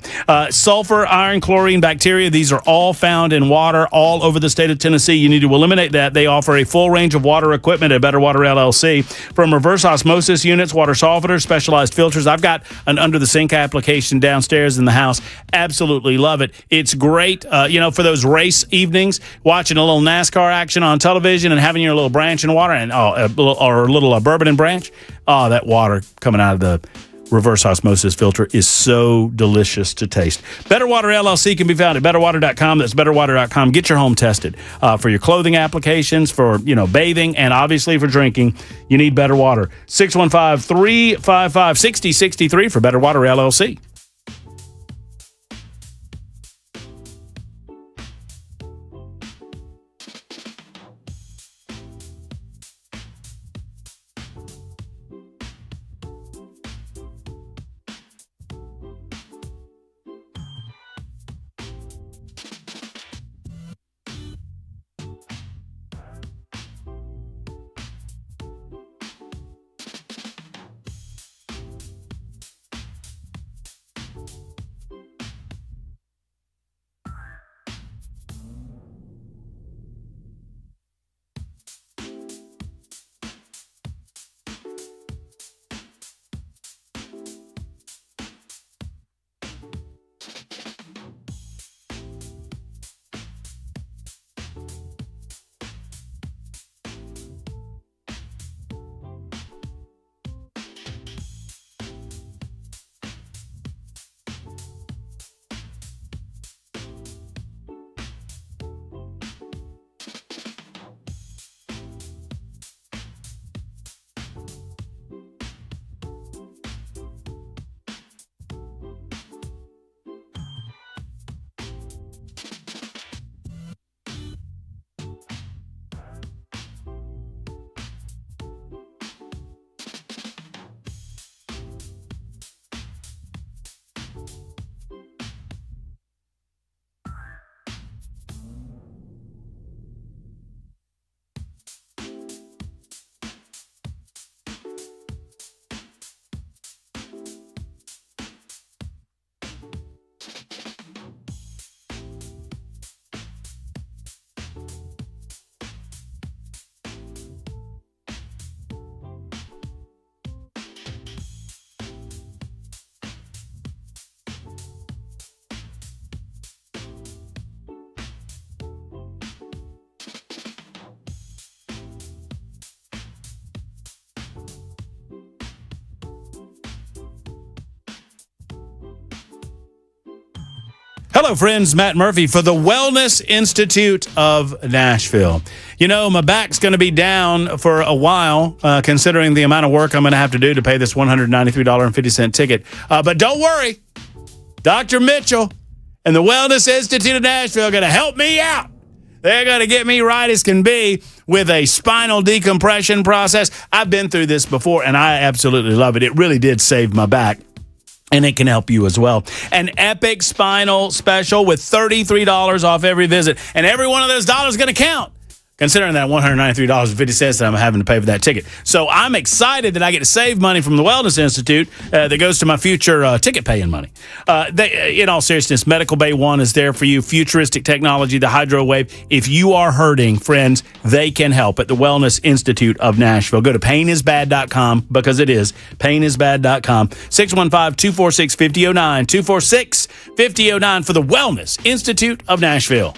Sulfur, iron, chlorine, bacteria, these are all found in water all over the state of Tennessee. You need to eliminate that. They offer a full range of water equipment at Better Water LLC. From reverse osmosis units, water softeners, specialized filters. I've got an under-the-sink application downstairs in the house. Absolutely love it. It's great, for those race evenings, watching a little NASCAR action on television and having your little branch in water or a little bourbon and branch. Oh, that water coming out of the reverse osmosis filter is so delicious to taste. Better Water LLC can be found at betterwater.com. That's betterwater.com. Get your home tested for your clothing applications, for bathing, and obviously for drinking. You need Better Water. 615-355-6063 for Better Water LLC. Hello, friends. Matt Murphy for the Wellness Institute of Nashville. My back's going to be down for a while, considering the amount of work I'm going to have to do to pay this $193.50 ticket. But don't worry. Dr. Mitchell and the Wellness Institute of Nashville are going to help me out. They're going to get me right as can be with a spinal decompression process. I've been through this before, and I absolutely love it. It really did save my back. And it can help you as well. An epic spinal special with $33 off every visit. And every one of those dollars is going to count, considering that $193.50 that I'm having to pay for that ticket. So I'm excited that I get to save money from the Wellness Institute that goes to my future ticket paying money. In all seriousness, Medical Bay One is there for you. Futuristic technology, the HydroWave. If you are hurting, friends, they can help at the Wellness Institute of Nashville. Go to painisbad.com, because it is painisbad.com. 615-246-5009. 246-5009 for the Wellness Institute of Nashville.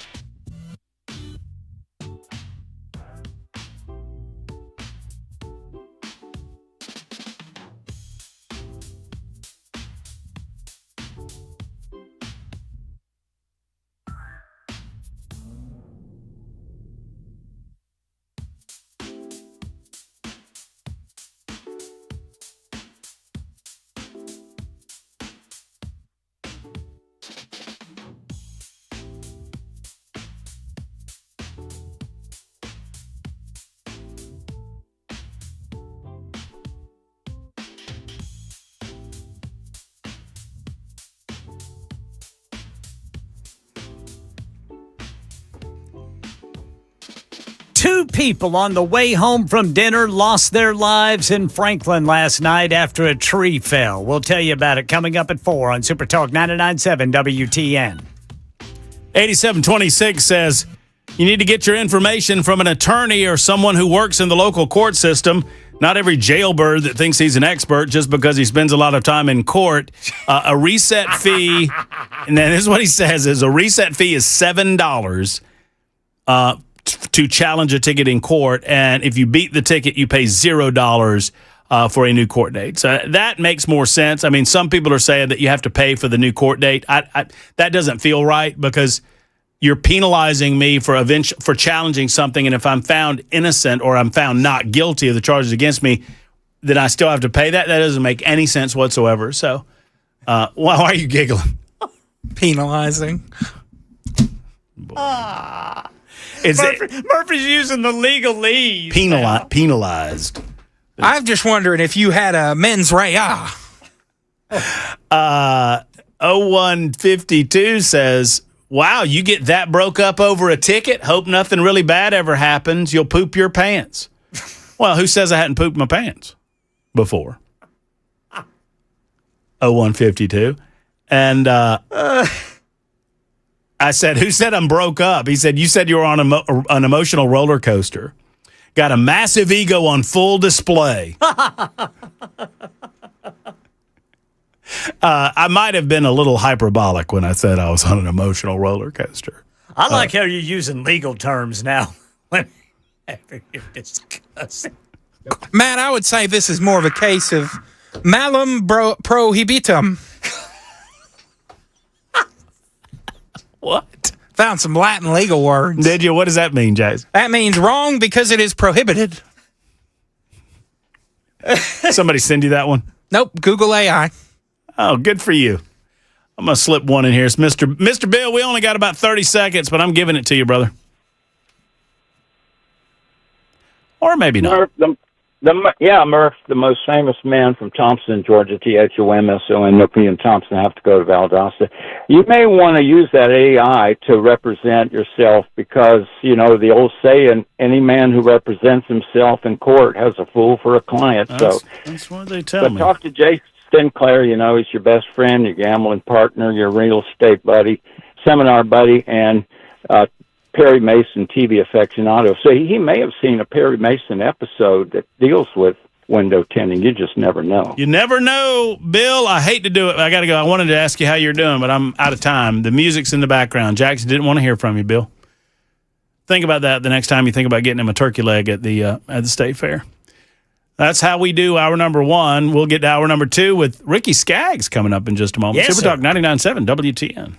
2 people on the way home from dinner lost their lives in Franklin last night after a tree fell. We'll tell you about it coming up at 4 on Super Talk 99.7 WTN. 8726 says, you need to get your information from an attorney or someone who works in the local court system. Not every jailbird that thinks he's an expert just because he spends a lot of time in court. A reset fee, and then this is what he says, is a reset fee is $7 to challenge a ticket in court. And if you beat the ticket, you pay $0 for a new court date. So that makes more sense. I mean, some people are saying that you have to pay for the new court date. That doesn't feel right because you're penalizing me for challenging something, and if I'm found innocent or I'm found not guilty of the charges against me, then I still have to pay that? That doesn't make any sense whatsoever. So why are you giggling? Penalizing. Murphy's using the legalese. Penalized. I'm just wondering if you had a mens rea. 0152 says, wow, you get that broke up over a ticket? Hope nothing really bad ever happens. You'll poop your pants. Well, who says I hadn't pooped my pants before? 0152. And I said, who said I'm broke up? He said, you said you were on an emotional roller coaster. Got a massive ego on full display. I might have been a little hyperbolic when I said I was on an emotional roller coaster. I like how you're using legal terms now whenever you're discussing. Matt, I would say this is more of a case of malum prohibitum. What? Found some Latin legal words. Did you? What does that mean, Jace? That means wrong because it is prohibited. Somebody send you that one? Nope, Google AI. Oh, good for you. I'm going to slip one in here. It's Mr. Bill, we only got about 30 seconds, but I'm giving it to you, brother. Or maybe not. Murph, the most famous man from Thompson, Georgia, THOMSON, Nookie and Thompson have to go to Valdosta. You may want to use that AI to represent yourself because, you know, the old saying, any man who represents himself in court has a fool for a client. That's what they tell me. Talk to Jay Sinclair, you know, he's your best friend, your gambling partner, your real estate buddy, seminar buddy, and Perry Mason, TV aficionado. So he may have seen a Perry Mason episode that deals with window tinting. You just never know. You never know, Bill. I hate to do it. I got to go. I wanted to ask you how you're doing, but I'm out of time. The music's in the background. Jackson didn't want to hear from you, Bill. Think about that the next time you think about getting him a turkey leg at the state fair. That's how we do hour number 1. We'll get to hour number 2 with Ricky Skaggs coming up in just a moment. Yes, Super Talk 99.7 WTN.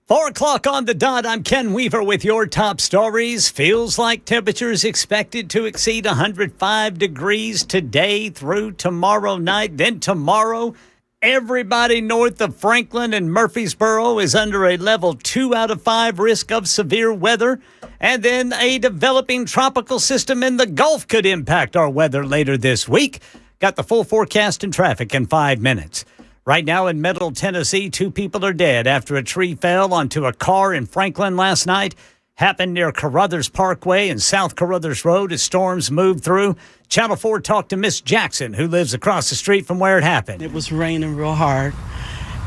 Four o'clock on the dot. I'm Ken Weaver with your top stories. Feels like temperatures expected to exceed 105 degrees today through tomorrow night. Then tomorrow, everybody north of Franklin and Murfreesboro is under a level 2 out of 5 risk of severe weather. And then a developing tropical system in the Gulf could impact our weather later this week. Got the full forecast and traffic in 5 minutes. Right now in Middle Tennessee, 2 people are dead after a tree fell onto a car in Franklin last night. Happened near Carruthers Parkway and South Carruthers Road as storms moved through. Channel 4 talked to Miss Jackson, who lives across the street from where it happened. It was raining real hard.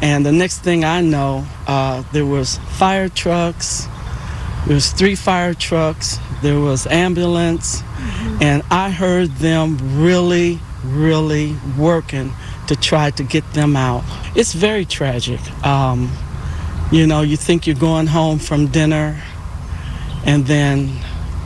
And the next thing I know, there was fire trucks. There was 3 fire trucks. There was ambulance. And I heard them really working to try to get them out. It's very tragic. You know, you think you're going home from dinner and then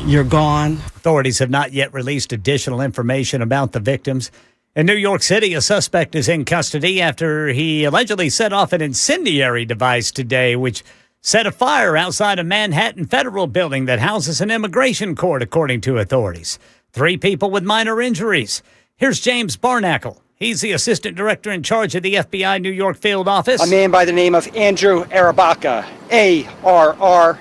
you're gone. Authorities have not yet released additional information about the victims. In New York City, a suspect is in custody after he allegedly set off an incendiary device today, which set a fire outside a Manhattan federal building that houses an immigration court, according to authorities. 3 people with minor injuries. Here's James Barnacle He's the assistant director in charge of the FBI New York field office. A man by the name of Andrew Arabaca, Arrabaca,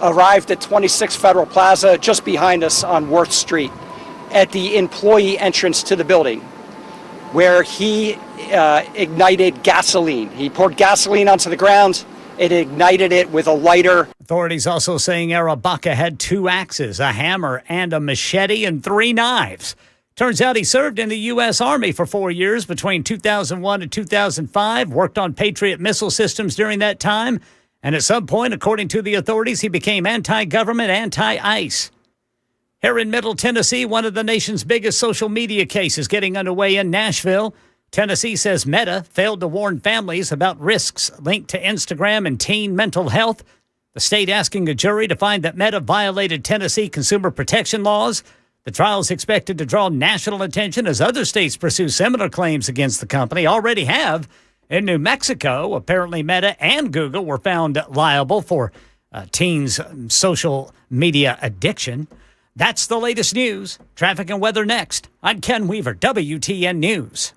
arrived at 26 Federal Plaza, just behind us on Worth Street, at the employee entrance to the building, where he ignited gasoline. He poured gasoline onto the ground. It ignited it with a lighter. Authorities also saying Arabaca had 2 axes, a hammer, and a machete, and 3 knives. Turns out he served in the U.S. Army for 4 years between 2001 and 2005, worked on Patriot missile systems during that time, and at some point, according to the authorities, he became anti-government, anti-ICE. Here in Middle Tennessee, one of the nation's biggest social media cases getting underway in Nashville. Tennessee says Meta failed to warn families about risks linked to Instagram and teen mental health. The state asking a jury to find that Meta violated Tennessee consumer protection laws. The trial is expected to draw national attention as other states pursue similar claims against the company, already have. In New Mexico, apparently Meta and Google were found liable for teens' social media addiction. That's the latest news. Traffic and weather next. I'm Ken Weaver, WTN News.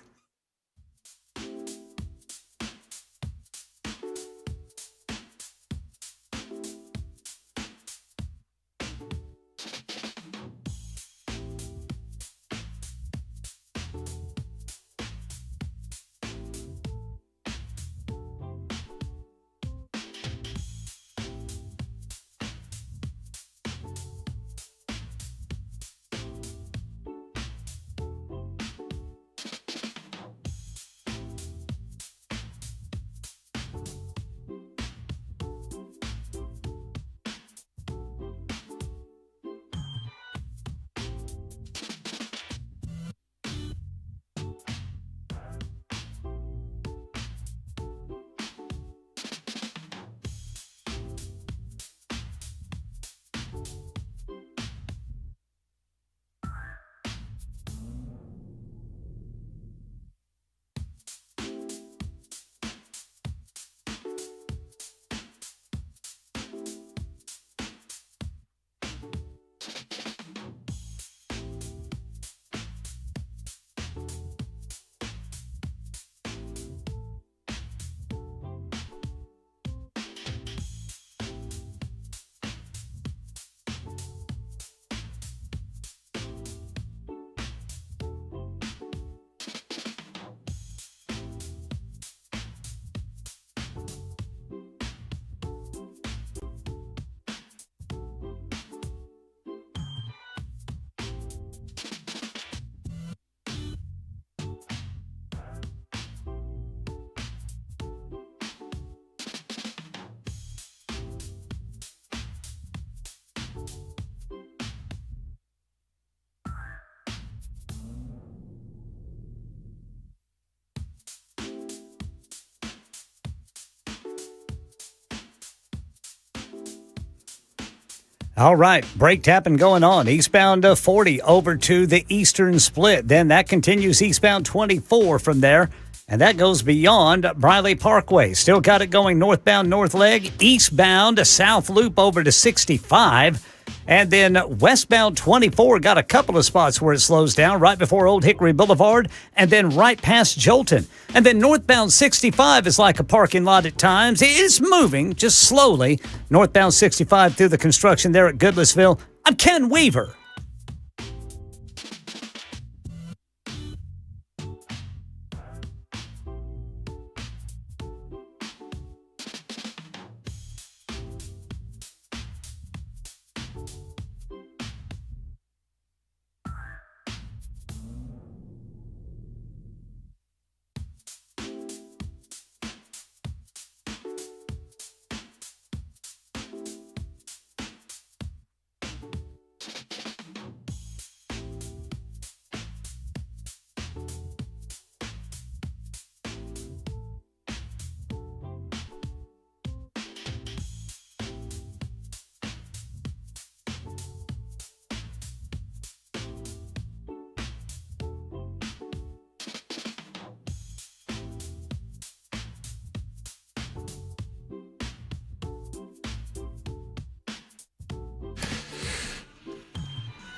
All right, brake tapping going on. Eastbound 40 over to the Eastern Split. Then that continues eastbound 24 from there. And that goes beyond Briley Parkway. Still got it going northbound North Leg. Eastbound South Loop over to 65. And then westbound 24 got a couple of spots where it slows down right before Old Hickory Boulevard and then right past Jolton. And then northbound 65 is like a parking lot at times. It's moving just slowly. Northbound 65 through the construction there at Goodlettsville. I'm Ken Weaver.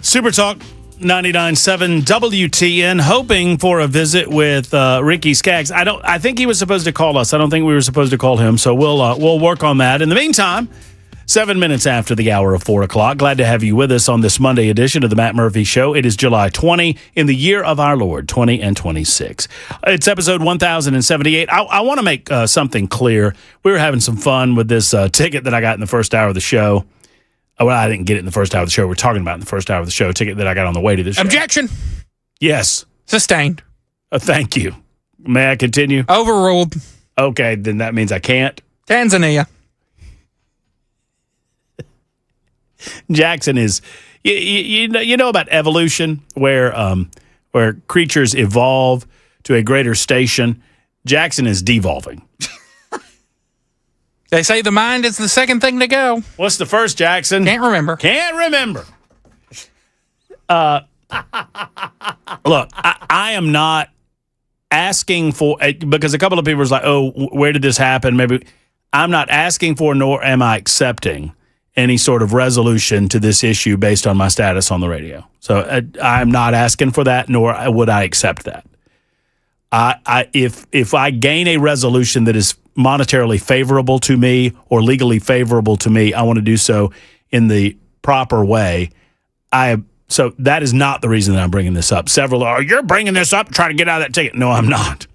Super Talk, 99.7 WTN, hoping for a visit with Ricky Skaggs. I think he was supposed to call us. I don't think we were supposed to call him. So we'll work on that. In the meantime, 7 minutes after the hour of 4 o'clock. Glad to have you with us on this Monday edition of the Matt Murphy Show. It is July 20 in the year of our Lord, 20 and 26. It's episode 1078. I want to make something clear. We were having some fun with this ticket that I got in the first hour of the show. Well, I didn't get it in the first hour of the show. We're talking about it in the first hour of the show. Ticket that I got on the way to the show. Objection. Yes. Sustained. Thank you. May I continue? Overruled. Okay, then that means I can't. Tanzania. Jackson is, you know about evolution, where creatures evolve to a greater station. Jackson is devolving. They say the mind is the second thing to go. What's the first, Jackson? Can't remember. Can't remember. Look, I am not asking for, because a couple of people was like, oh, where did this happen? Maybe I'm not asking for, nor am I accepting any sort of resolution to this issue based on my status on the radio. So I'm not asking for that, nor would I accept that. If I gain a resolution that is monetarily favorable to me or legally favorable to me, I want to do so in the proper way. So that is not the reason that I'm bringing this up. Several are, you're bringing this up to try to get out of that ticket. No, I'm not.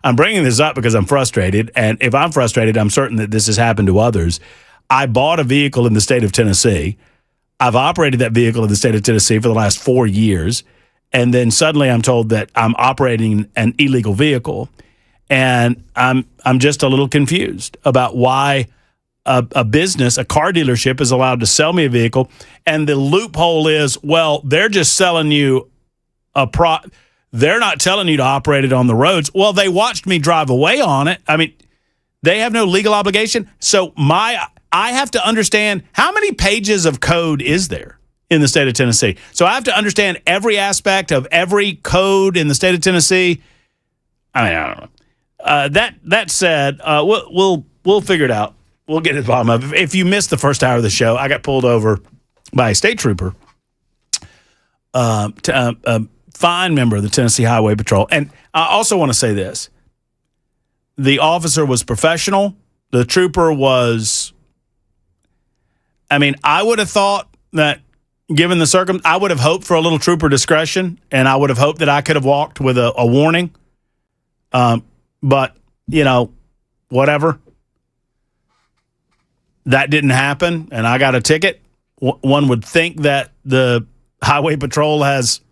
I'm bringing this up because I'm frustrated, and if I'm frustrated, I'm certain that this has happened to others. I bought a vehicle in the state of Tennessee. I've operated that vehicle in the state of Tennessee for the last 4 years, and then suddenly I'm told that I'm operating an illegal vehicle, and I'm just a little confused about why a business, a car dealership, is allowed to sell me a vehicle, and the loophole is, well, they're just selling you they're not telling you to operate it on the roads. Well, they watched me drive away on it. I mean, they have no legal obligation. So I have to understand how many pages of code is there in the state of Tennessee. So I have to understand every aspect of every code in the state of Tennessee. I mean, I don't know. That said, we'll figure it out. We'll get to the bottom of it. If you missed the first hour of the show, I got pulled over by a state trooper, fine member of the Tennessee Highway Patrol. And I also want to say this. The officer was professional. The trooper was, I mean, I would have thought that given the I would have hoped for a little trooper discretion, and I would have hoped that I could have walked with a warning. But, whatever. That didn't happen, and I got a ticket. One would think that the Highway Patrol has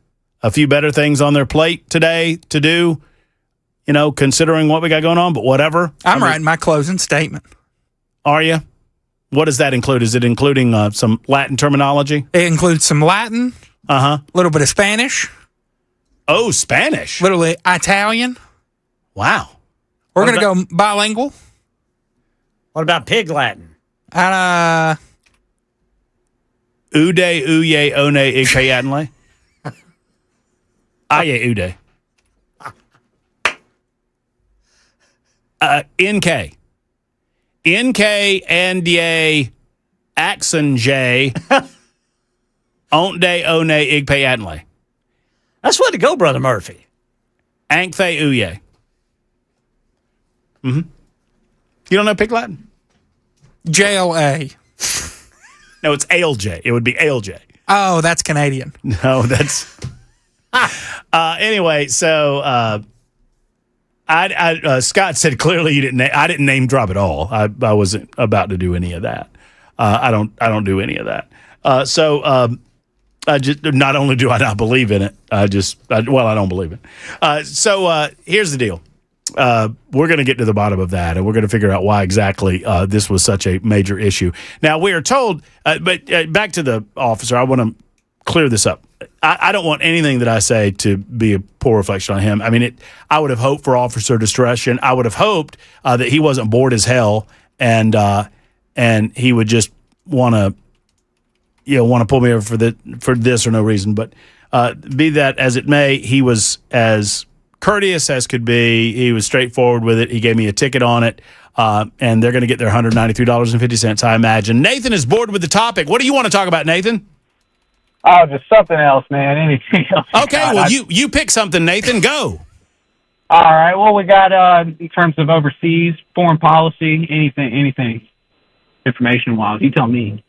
a few better things on their plate today to do, considering what we got going on, but whatever. I'm writing my closing statement. Are you? What does that include? Is it including some Latin terminology? It includes some Latin. Uh-huh. A little bit of Spanish. Oh, Spanish. A little bit Italian. Wow. We're going to go bilingual. What about Pig Latin? Ude, uye, one, igpayatanle. Aye, ude. NK. NK and ye axon J. Onde, one, igpayatanle. That's way to go, Brother Murphy. Ankthe, uye. Mm-hmm. You don't know Pig Latin? JLA. No, it's ALJ. It would be ALJ. Oh, that's Canadian. No, that's... anyway, so Scott said clearly you didn't. I didn't name drop at all. I wasn't about to do any of that. I don't do any of that. I just not only do I not believe in it, I don't believe it. So here's the deal. We're going to get to the bottom of that, and we're going to figure out why exactly this was such a major issue. Now, we are told, but back to the officer, I want to clear this up. I don't want anything that I say to be a poor reflection on him. I mean, I would have hoped for officer discretion. I would have hoped that he wasn't bored as hell, and he would just want to pull me over for this or no reason. But be that as it may, he was as courteous as could be. He was straightforward with it. He gave me a ticket on it, and they're going to get their $193.50, I imagine. Nathan is bored with the topic. What do you want to talk about, Nathan? Oh, just something else, man. Anything else? Okay, well, you pick something, Nathan. Go. All right. Well, we got in terms of overseas foreign policy, anything information-wise. You tell me.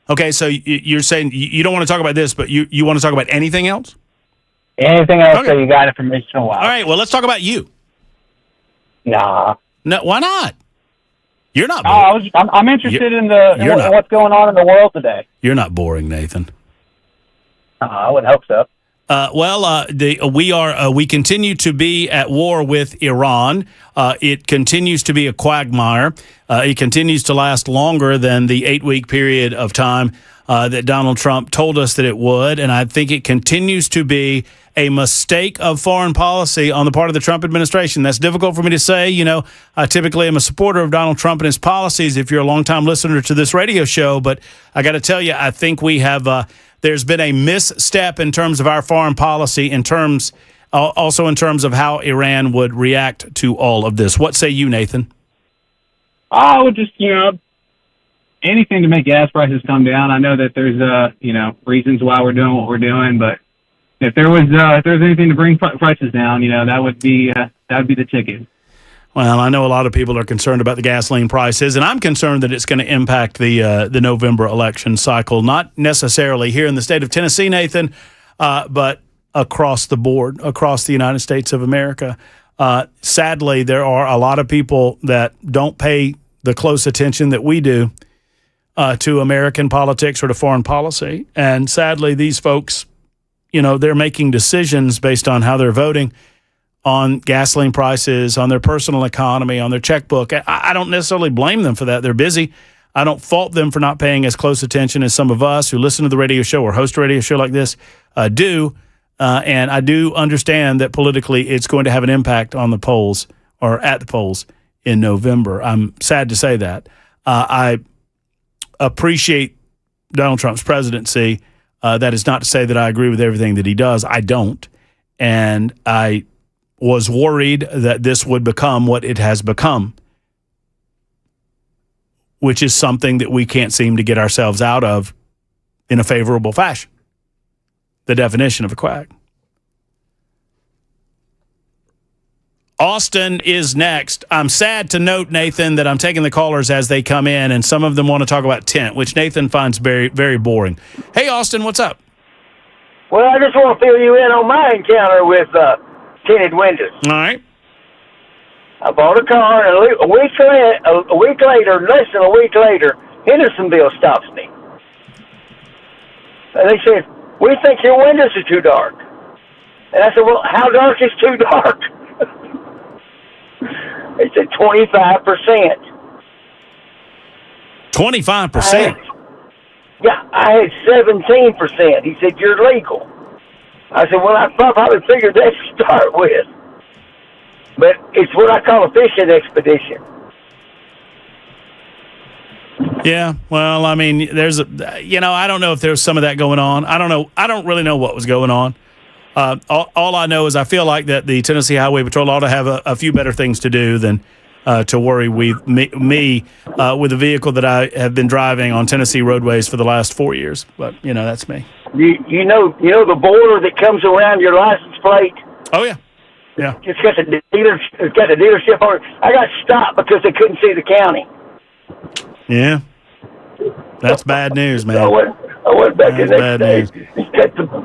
Okay, so you're saying you don't want to talk about this, but you want to talk about anything else? Anything else Okay. that you got information-wise? All right, well, let's talk about you. Nah. No, why not? You're not Oh, boring. I'm interested in you're not- what's going on in the world today. You're not boring, Nathan. I would hope so. We continue to be at war with Iran. It continues to be a quagmire. It continues to last longer than the 8-week period of time that Donald Trump told us that it would. And I think it continues to be a mistake of foreign policy on the part of the Trump administration. That's difficult for me to say. You know, I typically am a supporter of Donald Trump and his policies if you're a longtime listener to this radio show. But I got to tell you, I think we have there's been a misstep in terms of our foreign policy, also in terms of how Iran would react to all of this. What say you, Nathan? I would just, anything to make gas prices come down. I know that there's, reasons why we're doing what we're doing, but if there was anything to bring prices down, that would be the ticket. Well, I know a lot of people are concerned about the gasoline prices, and I'm concerned that it's going to impact the November election cycle, not necessarily here in the state of Tennessee, Nathan, but across the board, across the United States of America. Sadly, there are a lot of people that don't pay the close attention that we do to American politics or to foreign policy. And sadly, these folks, they're making decisions based on how they're voting on gasoline prices, on their personal economy, on their checkbook. I don't necessarily blame them for that. They're busy. I don't fault them for not paying as close attention as some of us who listen to the radio show or host a radio show like this do. And I do understand that politically it's going to have an impact on the polls or at the polls in November. I'm sad to say that. I appreciate Donald Trump's presidency. That is not to say that I agree with everything that he does. I don't. And I was worried that this would become what it has become, which is something that we can't seem to get ourselves out of in a favorable fashion. The definition of a quack. Austin is next. I'm sad to note, Nathan, that I'm taking the callers as they come in, and some of them want to talk about tint, which Nathan finds very, very boring. Hey, Austin, what's up? Well, I just want to fill you in on my encounter with tinted windows. All right. I bought a car, and a week later, less than a week later, Hendersonville stops me. And they said, "We think your windows are too dark." And I said, "Well, how dark is too dark?" They said 25%. 25%? Yeah, I had 17%. He said, "You're legal." I said, "Well, I probably figured that to start with. But it's what I call a fishing expedition." Yeah, well, I mean, there's I don't know if there's some of that going on. I don't know. I don't really know what was going on. All I know is I feel like that the Tennessee Highway Patrol ought to have a few better things to do than to worry me with a vehicle that I have been driving on Tennessee roadways for the last 4 years. But, that's me. You know the border that comes around your license plate? Oh, yeah. Yeah. It's got the dealership on it. I got stopped because they couldn't see the county. Yeah. That's bad news, man. So I went back the That's next day and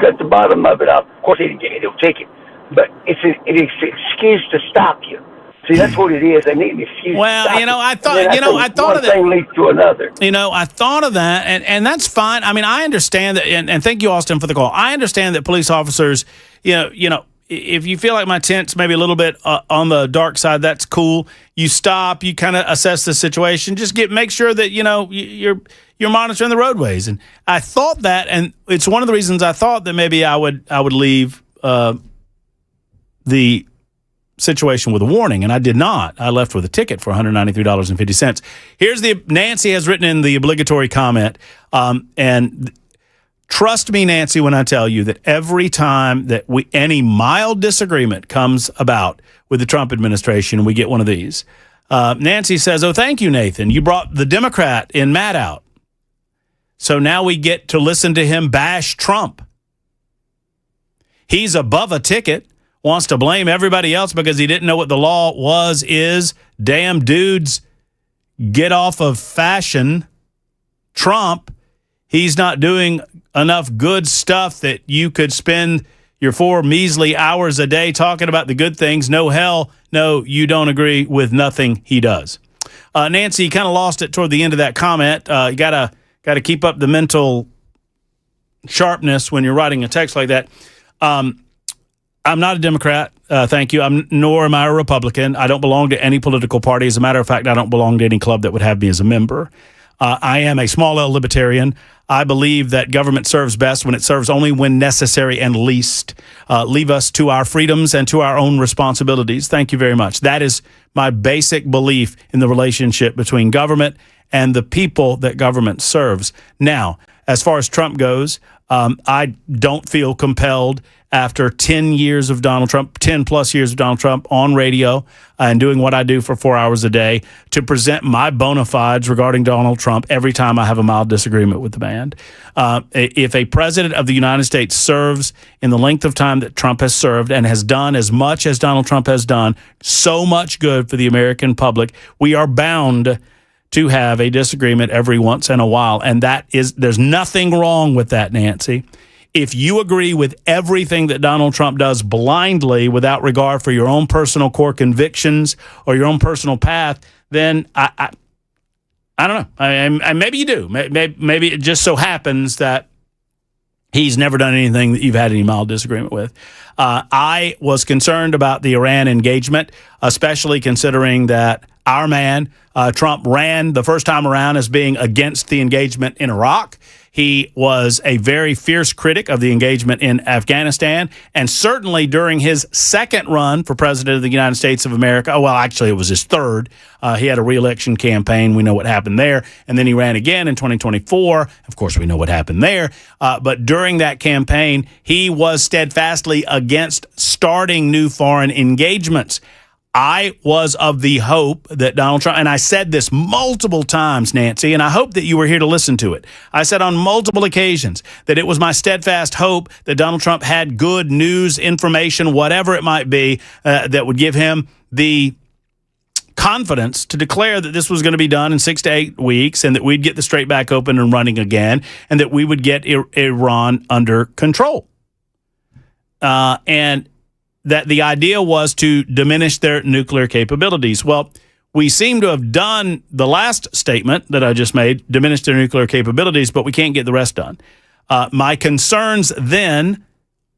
cut the bottom of it off. Of course, he didn't get me no ticket, but it's an excuse to stop you. See, that's what it is. They need an excuse. Well, to stop I thought, I thought of that. One thing leads to another. I thought of that, and that's fine. I mean, I understand that, and thank you, Austin, for the call. I understand that police officers, if you feel like my tint's maybe a little bit on the dark side, that's cool. You stop, you kind of assess the situation. Just make sure that you're monitoring the roadways. And I thought that, and it's one of the reasons I thought that maybe I would leave the situation with a warning, and I did not. I left with a ticket for $193.50. Here's Nancy has written in the obligatory comment, and trust me, Nancy, when I tell you that every time that any mild disagreement comes about with the Trump administration, we get one of these. Nancy says, "Oh, thank you, Nathan. You brought the Democrat in Matt out. So now we get to listen to him bash Trump. He's above a ticket, wants to blame everybody else because he didn't know what the law is. Damn dudes, get off of fashion. Trump, he's not doing enough good stuff that you could spend your 4 measly hours a day talking about the good things. No, hell, no, you don't agree with nothing he does. Nancy, you kind of lost it toward the end of that comment. You gotta keep up the mental sharpness when you're writing a text like that. I'm not a Democrat, thank you. Nor am I a Republican. I don't belong to any political party. As a matter of fact, I don't belong to any club that would have me as a member. I am a small L libertarian. I believe that government serves best when it serves only when necessary and least. Leave us to our freedoms and to our own responsibilities. Thank you very much. That is my basic belief in the relationship between government and the people that government serves. Now, as far as Trump goes, I don't feel compelled after 10 years of Donald Trump, 10 plus years of Donald Trump on radio and doing what I do for 4 hours a day to present my bona fides regarding Donald Trump every time I have a mild disagreement with the man. If a president of the United States serves in the length of time that Trump has served and has done as much as Donald Trump has done, so much good for the American public, we are bound to have a disagreement every once in a while. And there's nothing wrong with that, Nancy. If you agree with everything that Donald Trump does blindly without regard for your own personal core convictions or your own personal path, then I don't know. Maybe you do. Maybe it just so happens that he's never done anything that you've had any mild disagreement with. I was concerned about the Iran engagement, especially considering that our man, Trump, ran the first time around as being against the engagement in Iraq. He was a very fierce critic of the engagement in Afghanistan, and certainly during his second run for president of the United States of America, well, actually it was his third, he had a re-election campaign. We know what happened there, and then he ran again in 2024. Of course, we know what happened there, but during that campaign, he was steadfastly against starting new foreign engagements. I was of the hope that Donald Trump, and I said this multiple times, Nancy, and I hope that you were here to listen to it. I said on multiple occasions that it was my steadfast hope that Donald Trump had good news, information, whatever it might be, that would give him the confidence to declare that this was going to be done in 6 to 8 weeks and that we'd get the Strait back open and running again and that we would get Iran under control. And that the idea was to diminish their nuclear capabilities. Well, we seem to have done the last statement that I just made, diminish their nuclear capabilities, but we can't get the rest done. My concerns then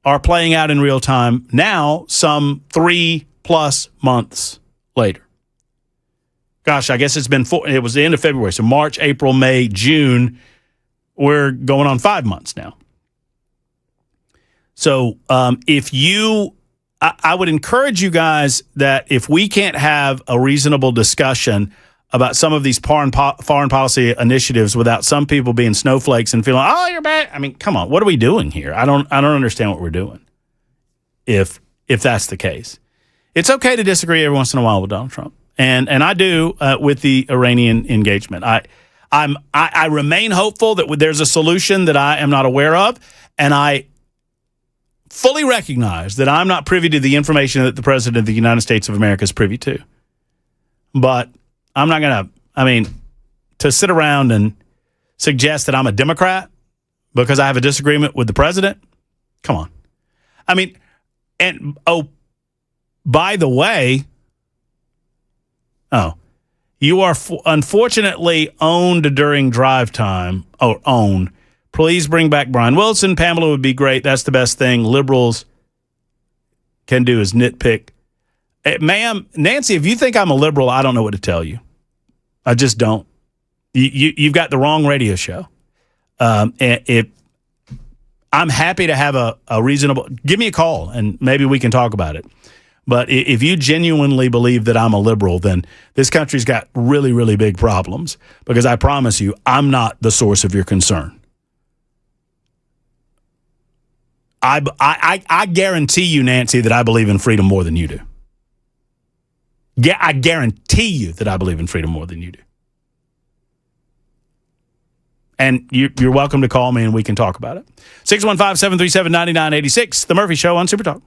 are playing out in real time now, some 3+ months later. Gosh, I guess it was the end of February, so March, April, May, June. We're going on 5 months now. So I would encourage you guys that if we can't have a reasonable discussion about some of these foreign policy initiatives without some people being snowflakes and feeling, oh, you're bad. I mean, come on, what are we doing here? I don't understand what we're doing. If that's the case, it's okay to disagree every once in a while with Donald Trump, and I do with the Iranian engagement. I remain hopeful that there's a solution that I am not aware of, and I fully recognize that I'm not privy to the information that the President of the United States of America is privy to. But I'm not going to sit around and suggest that I'm a Democrat because I have a disagreement with the President. Come on. I mean, and, oh, by the way, you are unfortunately owned during drive time, or own. Please bring back Brian Wilson. Pamela would be great. That's the best thing liberals can do is nitpick. Ma'am, Nancy, if you think I'm a liberal, I don't know what to tell you. I just don't. You've got the wrong radio show. I'm happy to have a reasonable, give me a call and maybe we can talk about it. But if you genuinely believe that I'm a liberal, then this country's got really, really big problems because I promise you, I'm not the source of your concern. I guarantee you, Nancy, that I believe in freedom more than you do. Yeah, I guarantee you that I believe in freedom more than you do. And you're welcome to call me and we can talk about it. 615-737-9986, The Murphy Show on Super Talk.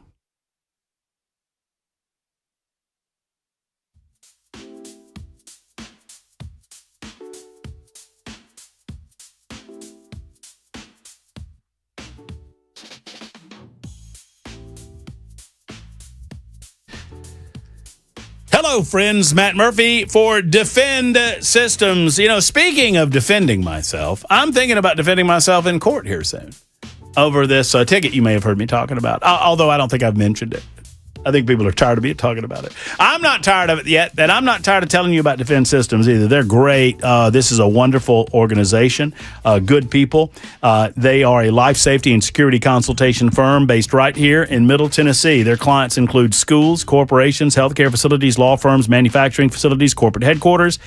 Hello, friends. Matt Murphy for Defend Systems. You know, speaking of defending myself, I'm thinking about defending myself in court here soon over this ticket you may have heard me talking about, although I don't think I've mentioned it. I think people are tired of me talking about it. I'm not tired of it yet, and I'm not tired of telling you about Defend Systems either. They're great. This is a wonderful organization, good people. They are a life safety and security consultation firm based right here in Middle Tennessee. Their clients include schools, corporations, healthcare facilities, law firms, manufacturing facilities, corporate headquarters,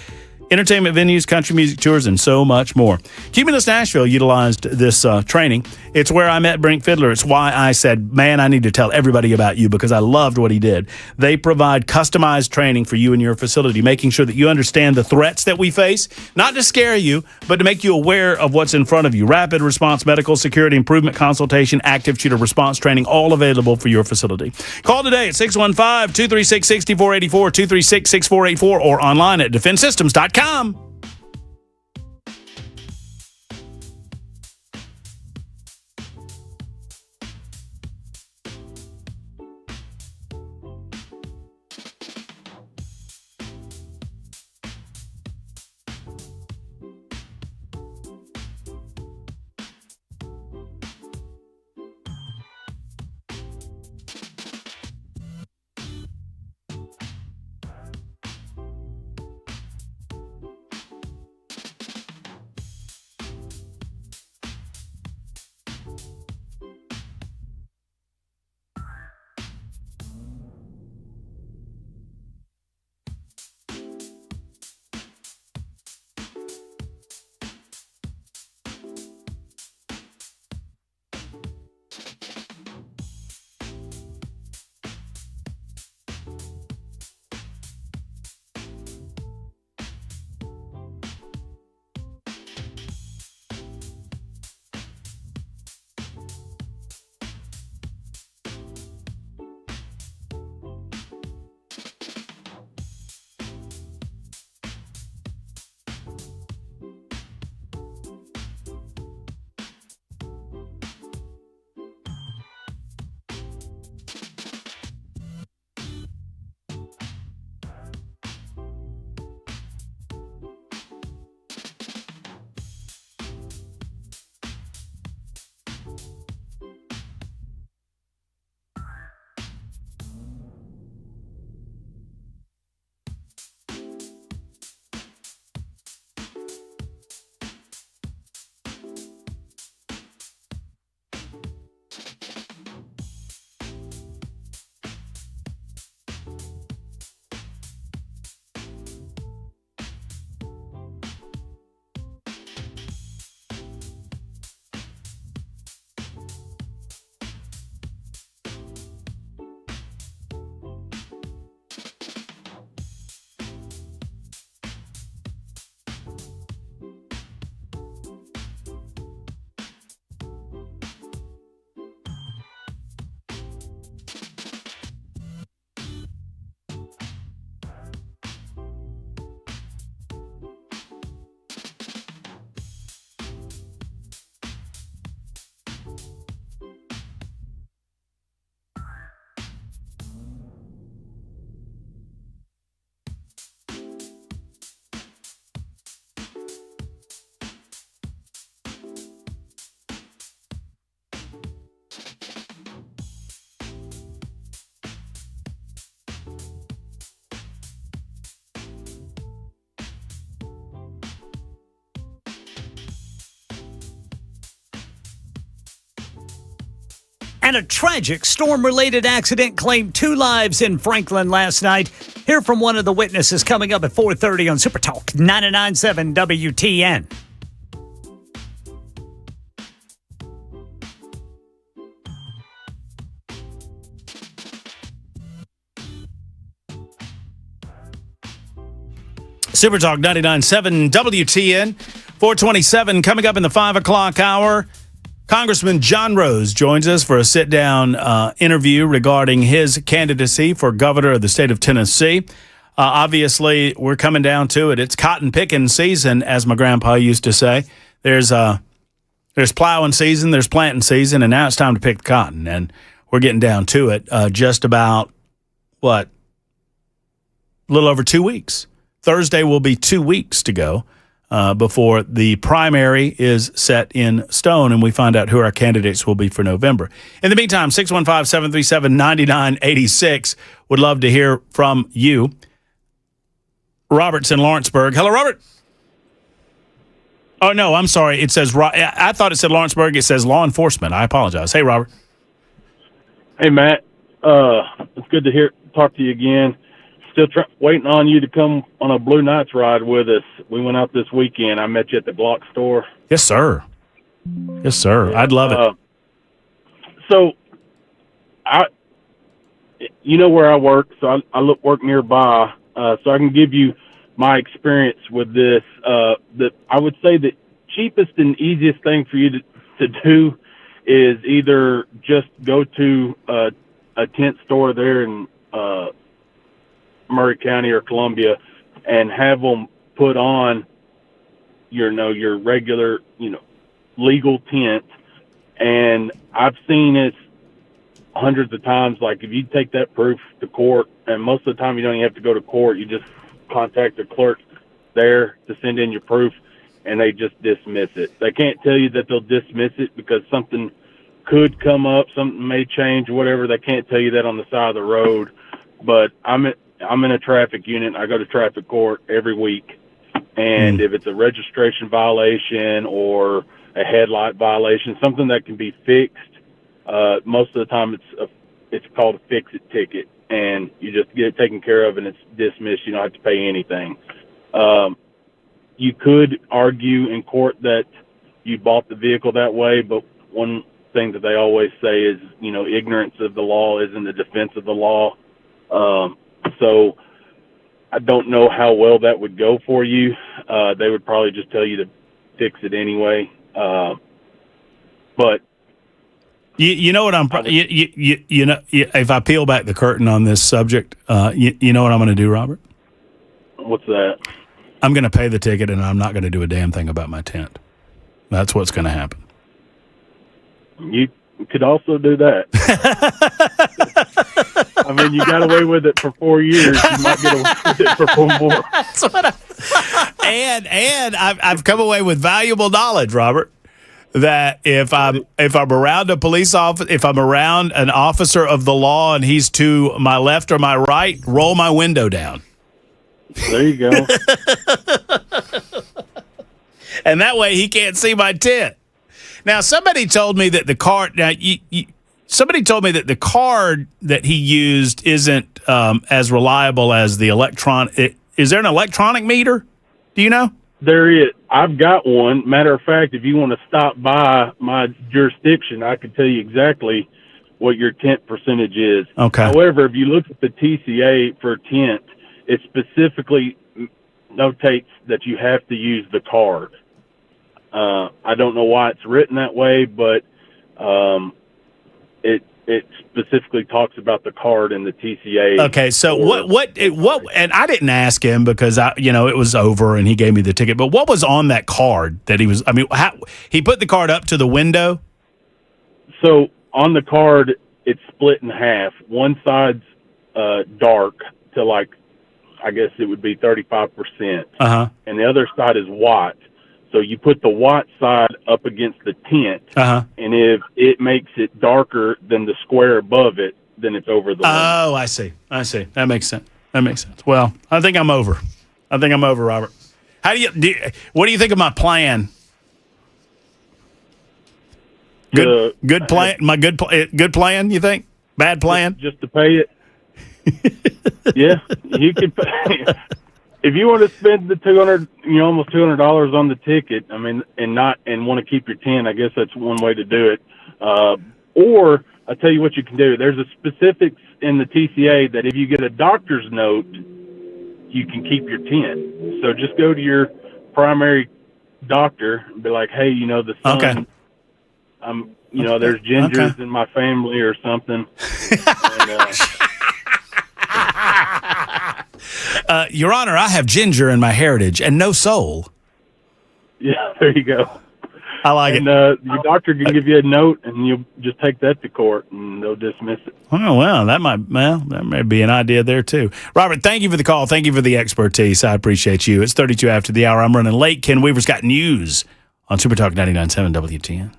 entertainment venues, country music tours, and so much more. Cumulus Nashville utilized this training. It's where I met Brink Fiddler. It's why I said, man, I need to tell everybody about you because I loved what he did. They provide customized training for you and your facility, making sure that you understand the threats that we face, not to scare you, but to make you aware of what's in front of you. Rapid response, medical security, improvement consultation, active shooter response training, all available for your facility. Call today at 615-236-6484, 236-6484, or online at defendsystems.com. And a tragic storm-related accident claimed 2 lives in Franklin last night. Hear from one of the witnesses coming up at 4:30 on Super Talk 99.7 WTN. Super Talk 99.7 WTN. 427 coming up in the 5 o'clock hour. Congressman John Rose joins us for a sit-down interview regarding his candidacy for governor of the state of Tennessee. Obviously, we're coming down to it. It's cotton picking season, as my grandpa used to say. There's plowing season, there's planting season, and now it's time to pick the cotton. And we're getting down to it just about, a little over 2 weeks. Thursday will be 2 weeks to go before the primary is set in stone and we find out who our candidates will be for November. In the meantime, 615-737-9986. Would love to hear from you. Robert's in Lawrenceburg. Hello, Robert. Oh, no, I'm sorry. It says, I thought it said Lawrenceburg. It says law enforcement. I apologize. Hey, Robert. Hey, Matt. It's good to talk to you again. Still waiting on you to come on a Blue Nights ride with us. We went out this weekend. I met you at the Glock store. Yes, sir. Yes, sir. I'd love it. So, you know where I work, so I work nearby, so I can give you my experience with this. That I would say the cheapest and easiest thing for you to do is either just go to a tent store there in Murray County or Columbia and have them put on your regular, legal tent. And I've seen it hundreds of times. Like if you take that proof to court, and most of the time you don't even have to go to court, you just contact the clerk there to send in your proof and they just dismiss it. They can't tell you that they'll dismiss it because something could come up, something may change, whatever. They can't tell you that on the side of the road. But I'm in a traffic unit. I go to traffic court every week. And if it's a registration violation or a headlight violation, something that can be fixed, most of the time it's called a fix-it ticket. And you just get it taken care of and it's dismissed. You don't have to pay anything. You could argue in court that you bought the vehicle that way, but one thing that they always say is, ignorance of the law isn't a defense of the law. So I don't know how well that would go for you. They would probably just tell you to fix it anyway. But you know what if I peel back the curtain on this subject, you know what I'm going to do, Robert? What's that? I'm going to pay the ticket and I'm not going to do a damn thing about my tent. That's what's going to happen. You could also do that. I mean, you got away with it for 4 years. You might get away with it for 4 more. That's what and I've come away with valuable knowledge, Robert, that if I'm around a police officer, if I'm around an officer of the law and he's to my left or my right, roll my window down. There you go. And that way he can't see my tent. Now, somebody told me that the card. Now, somebody told me that the card that he used isn't as reliable as the electronic. Is there an electronic meter? Do you know? There is. I've got one. Matter of fact, if you want to stop by my jurisdiction, I can tell you exactly what your tent percentage is. Okay. However, if you look at the TCA for tent, it specifically notates that you have to use the card. I don't know why it's written that way, but it specifically talks about the card in the TCA. Okay, so what? And I didn't ask him because it was over and he gave me the ticket. But what was on that card that he was? I mean, he put the card up to the window. So on the card, it's split in half. One side's dark to I guess it would be 35%, and the other side is white. So you put the white side up against the tent, and if it makes it darker than the square above it, then it's over the window. Oh, I see. That makes sense. Well, I think I'm over. Robert. What do you think of my plan? Good plan. My good plan. You think? Bad plan? Just to pay it. Yeah, you could pay. If you want to spend the almost $200 on the ticket, I mean, and want to keep your tent, I guess that's one way to do it. Or I'll tell you what you can do. There's a specifics in the TCA that if you get a doctor's note, you can keep your tent. So just go to your primary doctor and be like, hey, the son, Okay. there's gingers in my family or something. And, Your Honor, I have ginger in my heritage and no soul. yeah, there you go. I like And it. your doctor can give you a note, and you'll just take that to court, and they'll dismiss it. Oh, well, that may be an idea there, too. Robert, thank you for the call. Thank you for the expertise. I appreciate you. It's 32 after the hour. I'm running late. Ken Weaver's got news on Super Talk 99.7 WTN.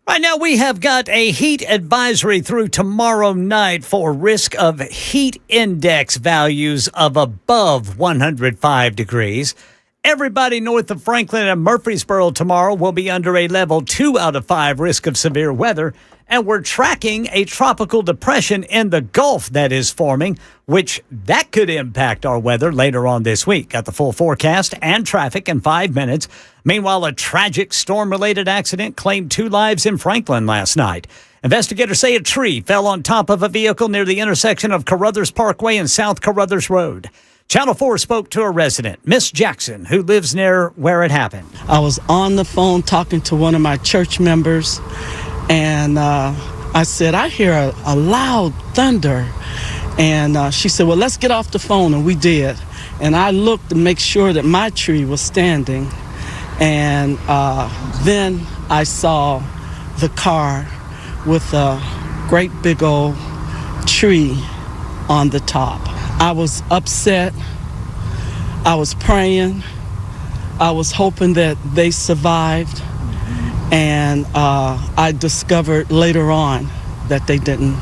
Right now, we have got a heat advisory through tomorrow night for risk of heat index values of above 105 degrees. Everybody north of Franklin and Murfreesboro tomorrow will be under a level 2 out of 5 risk of severe weather. And we're tracking a tropical depression in the Gulf that is forming, which that could impact our weather later on this week. Got the full forecast and traffic in 5 minutes. Meanwhile, a tragic storm-related accident claimed 2 lives in Franklin last night. Investigators say a tree fell on top of a vehicle near the intersection of Carruthers Parkway and South Carruthers Road. Channel 4 spoke to a resident, Miss Jackson, who lives near where it happened. I was on the phone talking to one of my church members, and I said, I hear a loud thunder. And she said, well, let's get off the phone, and we did. And I looked to make sure that my tree was standing. And then I saw the car with a great big old tree on the top. I was upset. I was praying. I was hoping that they survived. And I discovered later on that they didn't.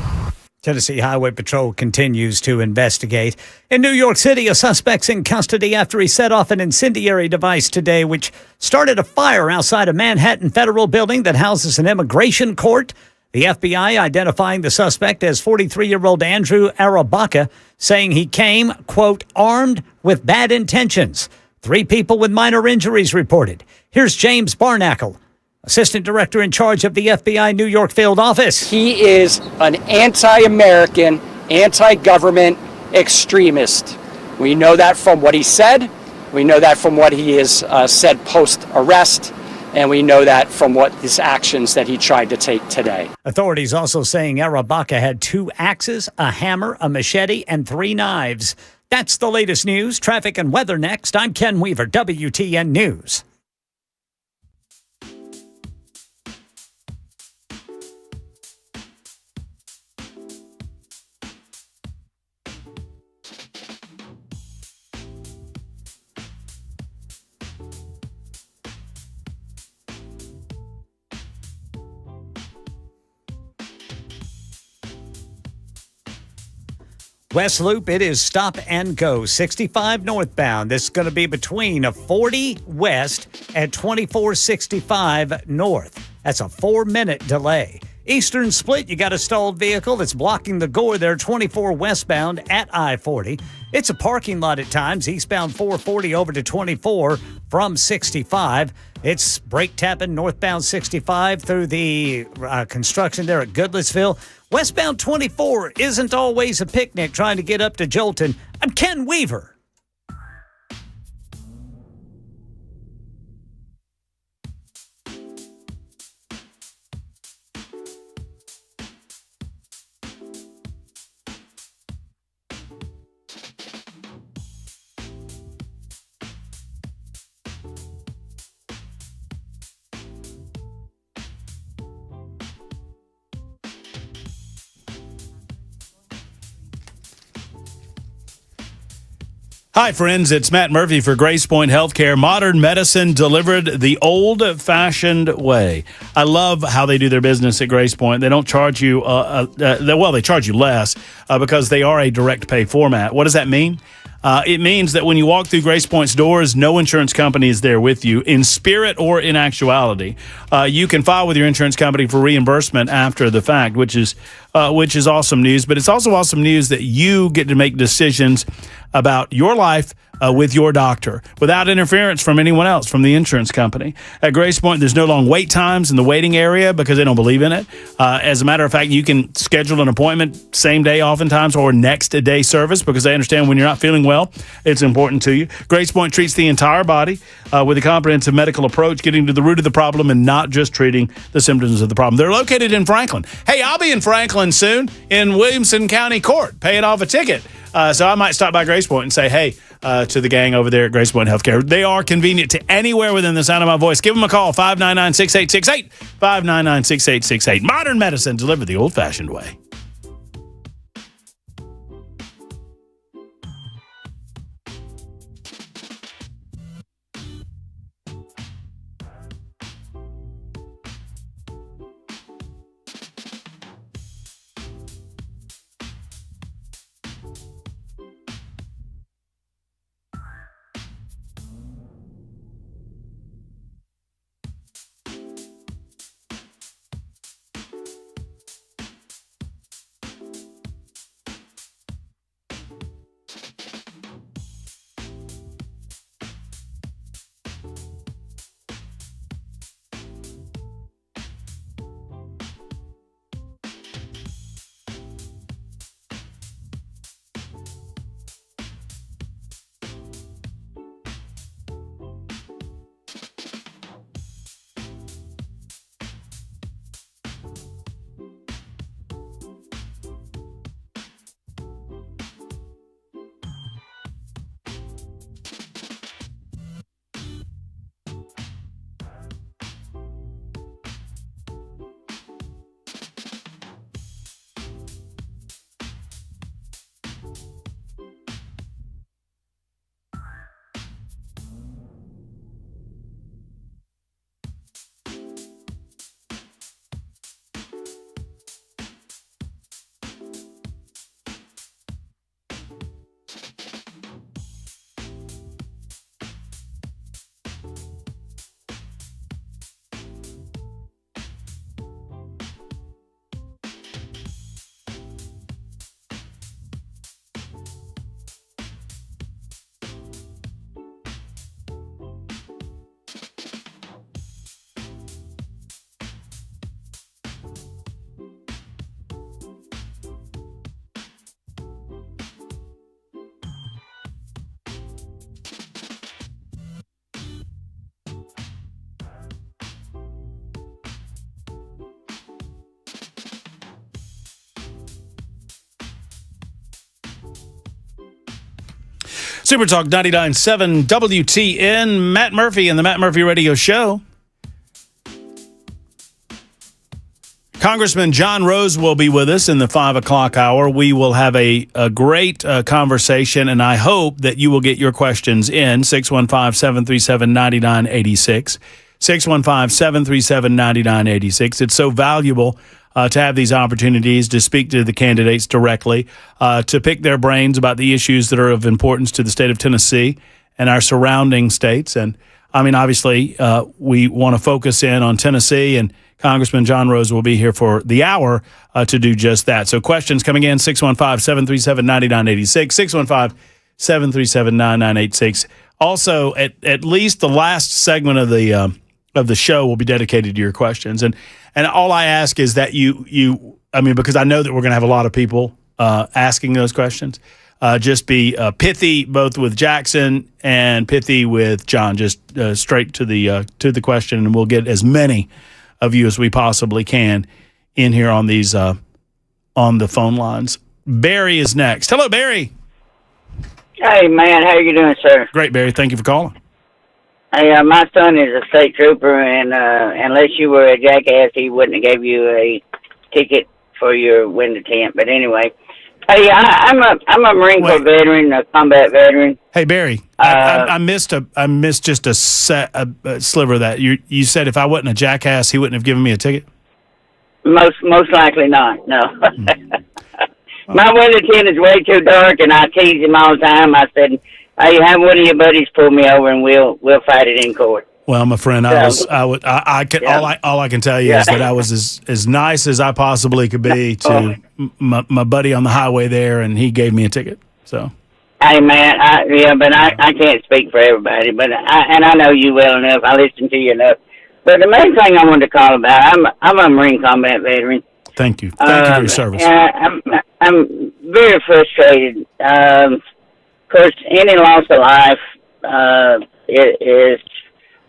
Tennessee Highway Patrol continues to investigate. In New York City, a suspect's in custody after he set off an incendiary device today, which started a fire outside a Manhattan federal building that houses an immigration court. The FBI identifying the suspect as 43-year-old Andrew Arabaka, saying he came, quote, armed with bad intentions. 3 people with minor injuries reported. Here's James Barnacle, Assistant Director in charge of the FBI New York Field Office. He is an anti-American, anti-government extremist. We know that from what he said. We know that from what he has said post-arrest. And we know that from what his actions that he tried to take today. Authorities also saying Arabaka had 2 axes, a hammer, a machete, and 3 knives. That's the latest news. Traffic and weather next. I'm Ken Weaver, WTN News. West Loop, it is stop and go. 65 northbound. This is going to be between a 40 west and 2465 north. That's a 4-minute delay. Eastern Split, you got a stalled vehicle that's blocking the Gore there, 24 westbound at I-40. It's a parking lot at times, eastbound 440 over to 24 from 65. It's brake tapping northbound 65 through the construction there at Goodlettsville. Westbound 24 isn't always a picnic trying to get up to Jolton. I'm Ken Weaver. Hi, friends. It's Matt Murphy for Grace Point Healthcare. Modern medicine delivered the old-fashioned way. I love how they do their business at Grace Point. They don't charge you, they charge you less because they are a direct pay format. What does that mean? It means that when you walk through Grace Point's doors, no insurance company is there with you, in spirit or in actuality. You can file with your insurance company for reimbursement after the fact, which is awesome news. But it's also awesome news that you get to make decisions about your life with your doctor without interference from anyone else, from the insurance company. At Grace Point, there's no long wait times in the waiting area because they don't believe in it. As a matter of fact, you can schedule an appointment same day oftentimes or next day service because they understand when you're not feeling well, it's important to you. Grace Point treats the entire body with a comprehensive medical approach, getting to the root of the problem and not just treating the symptoms of the problem. They're located in Franklin. Hey, I'll be in Franklin soon in Williamson County Court paying off a ticket. So I might stop by Grace Point and say, hey, to the gang over there at Grace Point Healthcare. They are convenient to anywhere within the sound of my voice. Give them a call, 599-6868, 599-6868. Modern medicine delivered the old-fashioned way. Super Talk 99.7 WTN, Matt Murphy and the Matt Murphy Radio Show. Congressman John Rose will be with us in the 5 o'clock hour. We will have a great conversation, and I hope that you will get your questions in, 615-737-9986. 615-737-9986. It's so valuable to have these opportunities to speak to the candidates directly, to pick their brains about the issues that are of importance to the state of Tennessee and our surrounding states. And, I mean, obviously, we want to focus in on Tennessee, and Congressman John Rose will be here for the hour to do just that. So questions coming in, 615-737-9986, 615-737-9986. Also, at least the last segment of the show will be dedicated to your questions. And all I ask is that you I mean, because I know that we're going to have a lot of people asking those questions, just be pithy both with Jackson and pithy with John, just straight to the question, and we'll get as many of you as we possibly can in here on these on the phone lines. Barry is next. Hello, Barry. Hey, man, how you doing, sir? Great, Barry. Thank you for calling. Hey, my son is a state trooper, and unless you were a jackass, he wouldn't have gave you a ticket for your window tint. But anyway, hey, I'm a Marine Corps veteran, a combat veteran. Hey, Barry, I missed just a sliver of that. You said if I wasn't a jackass, he wouldn't have given me a ticket? Most likely not, no. My window tint is way too dark, and I tease him all the time. I said, hey, have one of your buddies pull me over, and we'll fight it in court. Well, my friend, all I can tell you is that I was as nice as I possibly could be to my buddy on the highway there, and he gave me a ticket. So, Hey, man, I can't speak for everybody, but I know you well enough. I listen to you enough. But the main thing I wanted to call about, I'm a Marine combat veteran. Thank you. Thank you for your service. I'm very frustrated. Of course, any loss of life is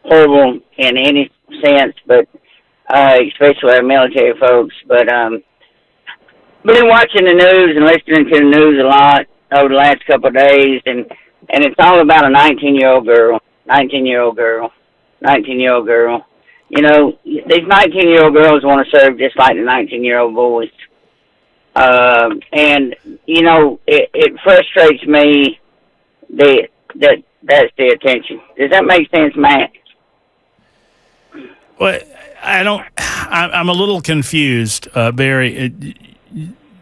horrible in any sense, but especially our military folks. But been watching the news and listening to the news a lot over the last couple of days, and it's all about a 19-year-old girl. You know, these 19-year-old girls want to serve just like the 19-year-old boys. And, you know, it frustrates me that that's the attention. Does that make sense, Matt? Well, I'm a little confused, Barry.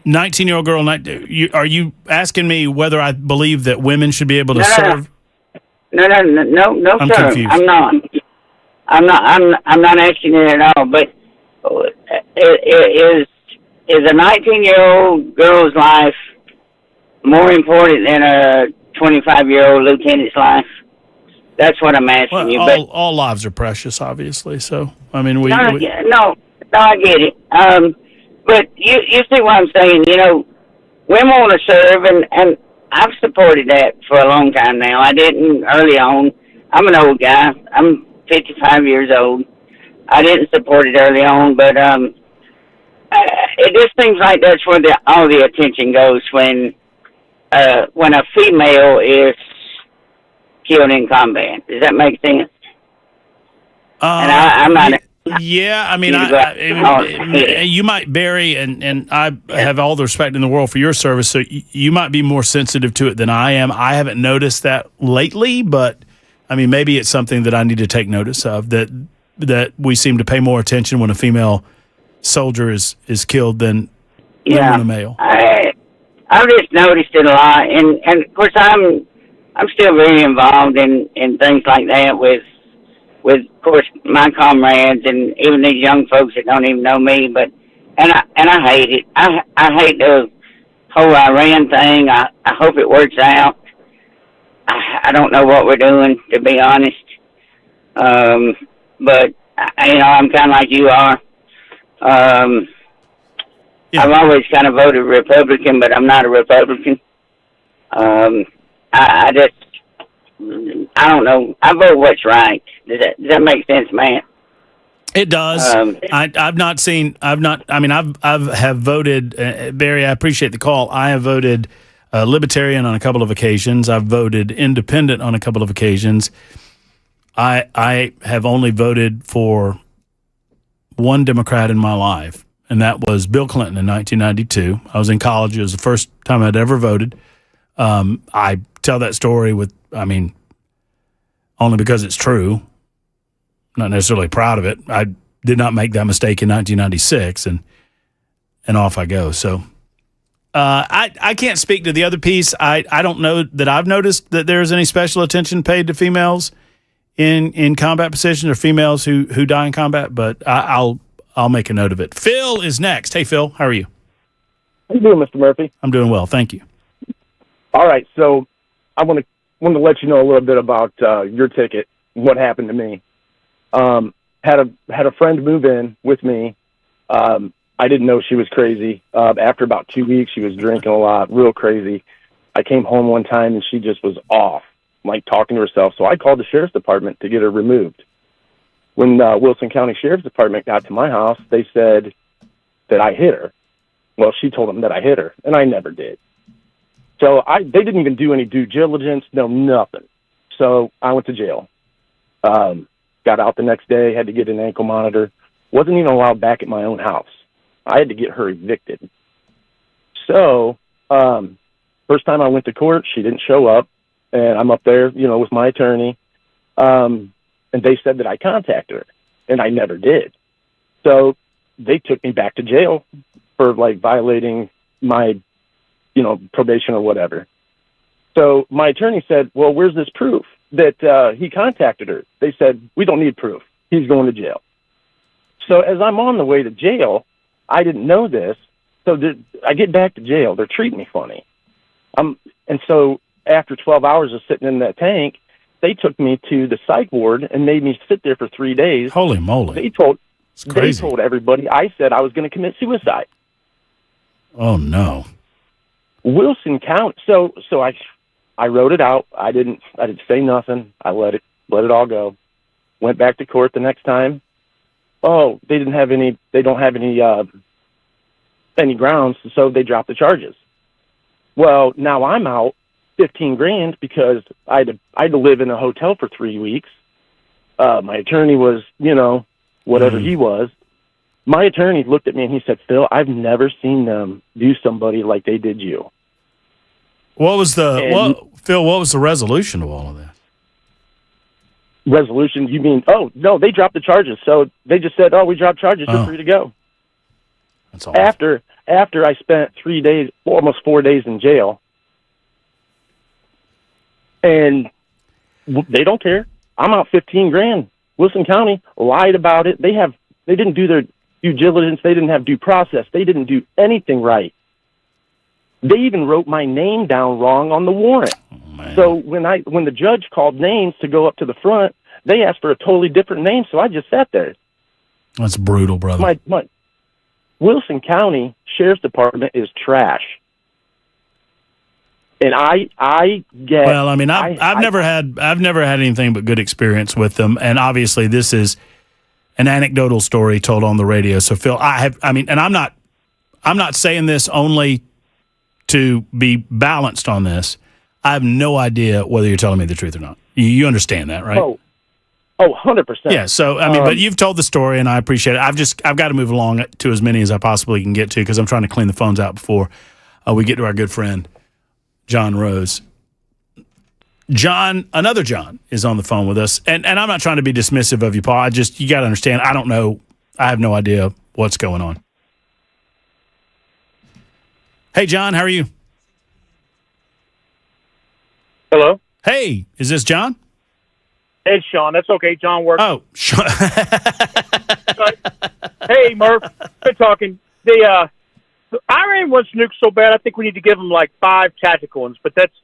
19-year-old girl, are you asking me whether I believe that women should be able to serve? No, I'm sir. confused. I'm not asking you at all. But is a 19-year-old girl's life more important than a 25-year-old lieutenant's life? That's what I'm asking you. All lives are precious, obviously. So, I mean, I get it. But you see what I'm saying? You know, women want to serve, and I've supported that for a long time now. I didn't early on. I'm an old guy. I'm 55 years old. I didn't support it early on, but it just seems like that's where all the attention goes when a female is killed in combat. Does that make sense? And I'm not. Yeah, I mean, you might, Barry, and I have all the respect in the world for your service, so you might be more sensitive to it than I am. I haven't noticed that lately, but, I mean, maybe it's something that I need to take notice of, that we seem to pay more attention when a female soldier is killed than when a male. I've just noticed it a lot, and of course, I'm still very involved in things like that with of course my comrades and even these young folks that don't even know me. But I hate it. I hate the whole Iran thing. I hope it works out. I don't know what we're doing, to be honest. But you know, I'm kind of like you are. I've always kind of voted Republican, but I'm not a Republican. I don't know. I vote what's right. Does that make sense, man? It does. I have voted, Barry, I appreciate the call. I have voted Libertarian on a couple of occasions. I've voted Independent on a couple of occasions. I have only voted for one Democrat in my life, and that was Bill Clinton in 1992. I was in college. It was the first time I'd ever voted. I tell that story only because it's true. Not necessarily proud of it. I did not make that mistake in 1996, and off I go. So I can't speak to the other piece. I don't know that I've noticed that there's any special attention paid to females in combat positions or females who die in combat, but I'll make a note of it. Phil is next. Hey, Phil, how are you? How you doing, Mr. Murphy? I'm doing well, thank you. All right, so I want to let you know a little bit about your ticket, what happened to me. Had a friend move in with me. I didn't know she was crazy. After about 2 weeks, she was drinking a lot, real crazy. I came home one time and she just was off, like talking to herself. So I called the sheriff's department to get her removed. When Wilson County Sheriff's Department got to my house, they said that I hit her. Well, she told them that I hit her, and I never did. So they didn't even do any due diligence, no nothing. So I went to jail. Got out the next day, had to get an ankle monitor. Wasn't even allowed back at my own house. I had to get her evicted. So first time I went to court, she didn't show up, and I'm up there, with my attorney, and they said that I contacted her, and I never did. So they took me back to jail for violating my probation or whatever. So my attorney said, well, where's this proof that he contacted her? They said, we don't need proof. He's going to jail. So as I'm on the way to jail, I didn't know this. So I get back to jail. They're treating me funny. And so after 12 hours of sitting in that tank, they took me to the psych ward and made me sit there for 3 days. Holy moly. They told everybody I said I was going to commit suicide. Oh, no. Wilson County. So I wrote it out. I didn't say nothing. I let it all go. Went back to court the next time. Oh, they don't have any grounds, so they dropped the charges. Well, now I'm out $15,000 because I had to live in a hotel for 3 weeks. My attorney was, whatever he was. My attorney looked at me and he said, "Phil, I've never seen them do somebody like they did you." What was Phil, what was the resolution of all of that? Resolution? You mean, oh, no, they dropped the charges. So they just said, "Oh, we dropped charges. You're free to go." That's all. After I spent 3 days, almost 4 days in jail, and they don't care. I'm out $15,000. Wilson County lied about it. They didn't do their due diligence. They didn't have due process. They didn't do anything right. They even wrote my name down wrong on the warrant. So when the judge called names to go up to the front, they asked for a totally different name. So I just sat there. That's brutal, brother. My Wilson County Sheriff's Department is trash. And I get. Well, I mean, I've never had anything but good experience with them, and obviously this is an anecdotal story told on the radio. So Phil, and I'm not saying this only to be balanced on this. I have no idea whether you're telling me the truth or not. You understand that, right? Oh, 100%. Yeah. So but you've told the story, and I appreciate it. I've got to move along to as many as I possibly can get to because I'm trying to clean the phones out before we get to our good friend John Rose. Another John is on the phone with us, and I'm not trying to be dismissive of you, Paul. You got to understand. I don't know. I have no idea what's going on. Hey, John, how are you? Hello. Hey, is this John? It's Sean. That's okay. John works. Oh, Sean. Hey, Murph. Good talking. The Iran wants nukes so bad, I think we need to give them like 5 tactical ones. But that's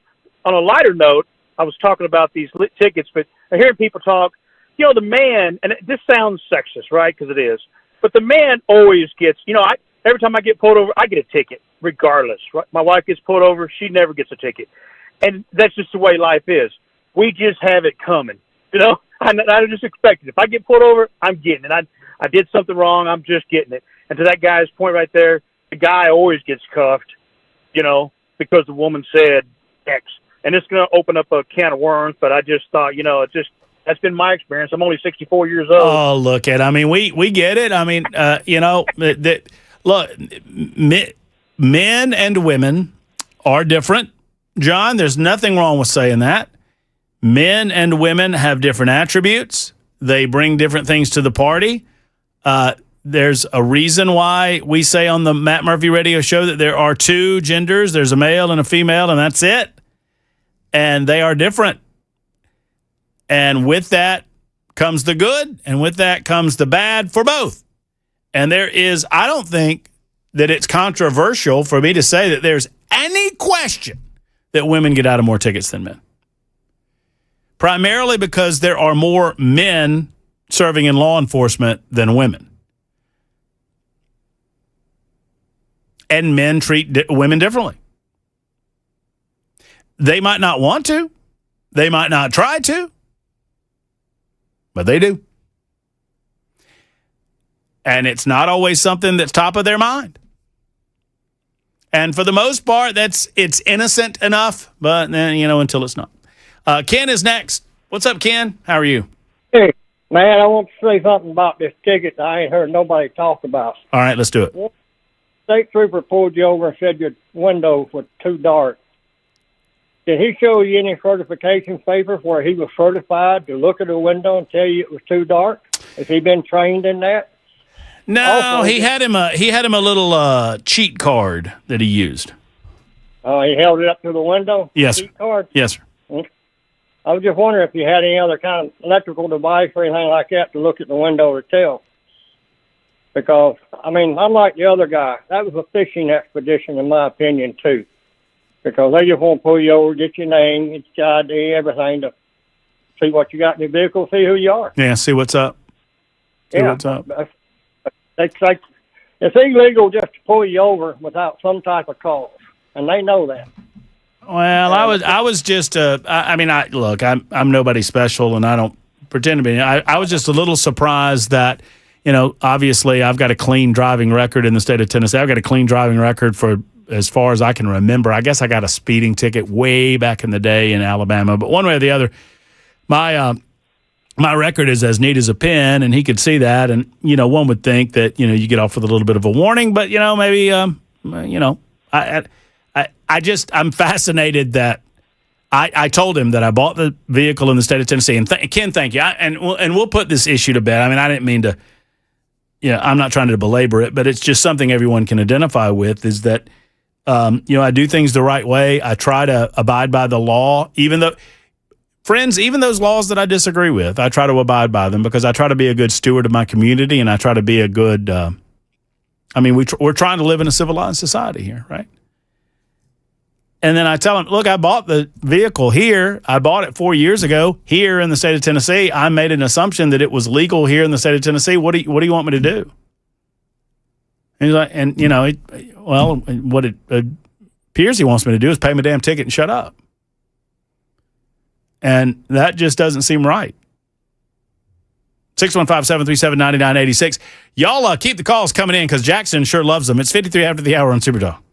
on a lighter note. I was talking about these lit tickets, but I'm hearing people talk. The man, and this sounds sexist, right? Because it is. But the man always gets. Every time I get pulled over, I get a ticket, regardless. Right? My wife gets pulled over; she never gets a ticket, and that's just the way life is. We just have it coming. I just expect it. If I get pulled over, I'm getting it. I did something wrong, I'm just getting it. And to that guy's point right there, the guy always gets cuffed, because the woman said X. And it's going to open up a can of worms, but I just thought, that's been my experience. I'm only 64 years old. Oh, look we get it. I mean, look, men and women are different. John, there's nothing wrong with saying that. Men and women have different attributes. They bring different things to the party. There's a reason why we say on the Matt Murphy radio show that there are 2 genders. There's a male and a female, and that's it. And they are different. And with that comes the good, and with that comes the bad for both. And I don't think that it's controversial for me to say that there's any question that women get out of more tickets than men. Primarily because there are more men serving in law enforcement than women. And men treat women differently. They might not want to. They might not try to. But they do. And it's not always something that's top of their mind. And for the most part, it's innocent enough, but then, until it's not. Ken is next. What's up, Ken? How are you? Hey, man, I want to say something about this ticket that I ain't heard nobody talk about. All right, let's do it. State trooper pulled you over and said your windows were too dark. Did he show you any certification papers where he was certified to look at a window and tell you it was too dark? Has he been trained in that? No, also, he had him a little cheat card that he used. Oh, he held it up to the window? Yes, cheat card? Yes, sir. I was just wondering if you had any other kind of electrical device or anything like that to look at the window to tell. Because, unlike the other guy, that was a fishing expedition, in my opinion, too. because they just want to pull you over, get your name, get your ID, everything to see what you got in your vehicle, see who you are. Yeah, see what's up. See what's up. It's illegal just to pull you over without some type of cause, and they know that. Well, I was just look, I'm nobody special, and I don't pretend to be. I was just a little surprised that, obviously I've got a clean driving record in the state of Tennessee. I've got a clean driving record for as far as I can remember. I guess I got a speeding ticket way back in the day in Alabama, but one way or the other, my record is as neat as a pin, and he could see that. And, one would think that, you get off with a little bit of a warning, but, maybe, I'm fascinated that I told him that I bought the vehicle in the state of Tennessee. And Ken, thank you. And we'll put this issue to bed. I mean, I didn't mean to, I'm not trying to belabor it, but it's just something everyone can identify with is that, I do things the right way. I try to abide by the law, even those laws that I disagree with, I try to abide by them because I try to be a good steward of my community, and I try to be a good, we're trying to live in a civilized society here, right? And then I tell him, look, I bought the vehicle here. I bought it 4 years ago here in the state of Tennessee. I made an assumption that it was legal here in the state of Tennessee. What do you want me to do? And he's like, what it appears he wants me to do is pay my damn ticket and shut up. And that just doesn't seem right. 615-737-9986. Y'all keep the calls coming in because Jackson sure loves them. It's 53 after the hour on Super Talk.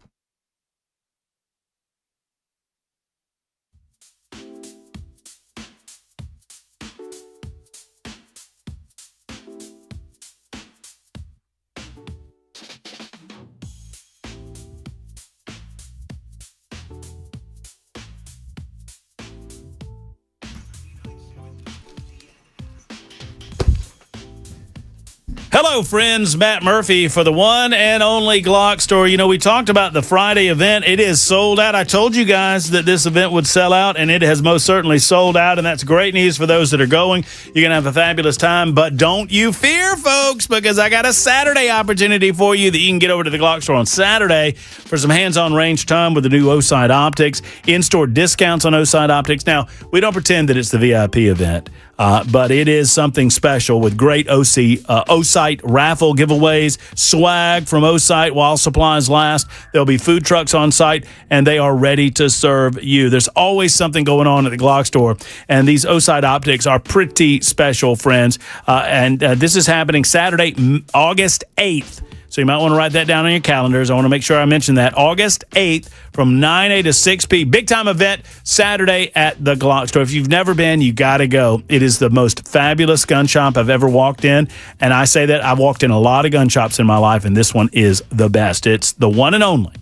Hello, friends. Matt Murphy for the one and only Glock Store. We talked about the Friday event. It is sold out. I told you guys that this event would sell out, and it has most certainly sold out, and that's great news for those that are going. You're going to have a fabulous time, but don't you fear, folks, because I got a Saturday opportunity for you that you can get over to the Glock Store on Saturday for some hands-on range time with the new O-Sight optics, in-store discounts on O-Sight optics. Now, we don't pretend that it's the VIP event. But it is something special with great O-Sight raffle giveaways, swag from O-Sight while supplies last. There'll be food trucks on site, and they are ready to serve you. There's always something going on at the Glock Store, and these O-Sight optics are pretty special, friends. And this is happening Saturday, August 8th. So you might want to write that down on your calendars. I want to make sure I mention that. August 8th from 9A to 6P. Big time event Saturday at the Glock Store. If you've never been, you got to go. It is the most fabulous gun shop I've ever walked in. And I say that I've walked in a lot of gun shops in my life, and this one is the best. It's the one and only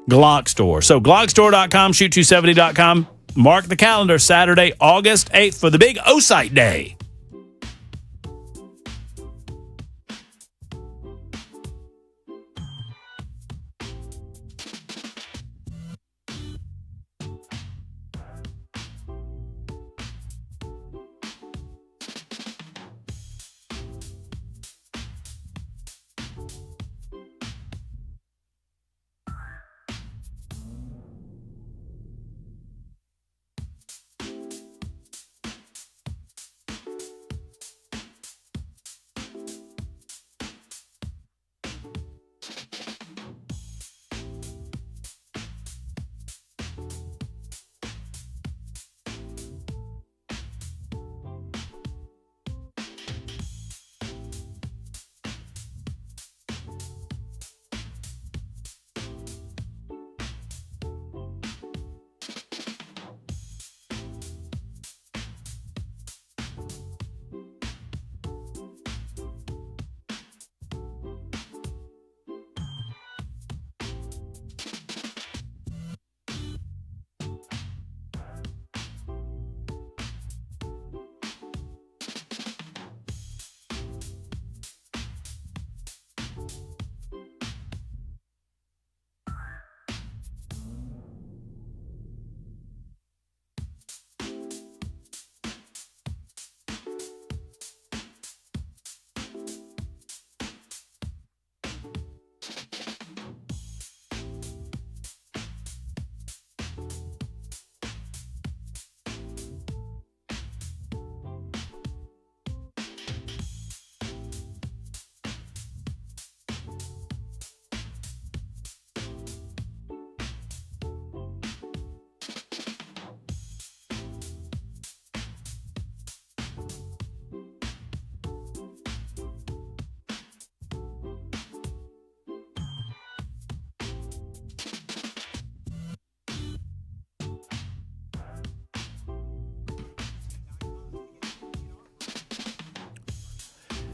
Glock Store. So GlockStore.com, Shoot270.com. Mark the calendar, Saturday, August 8th for the big O-Sight Day.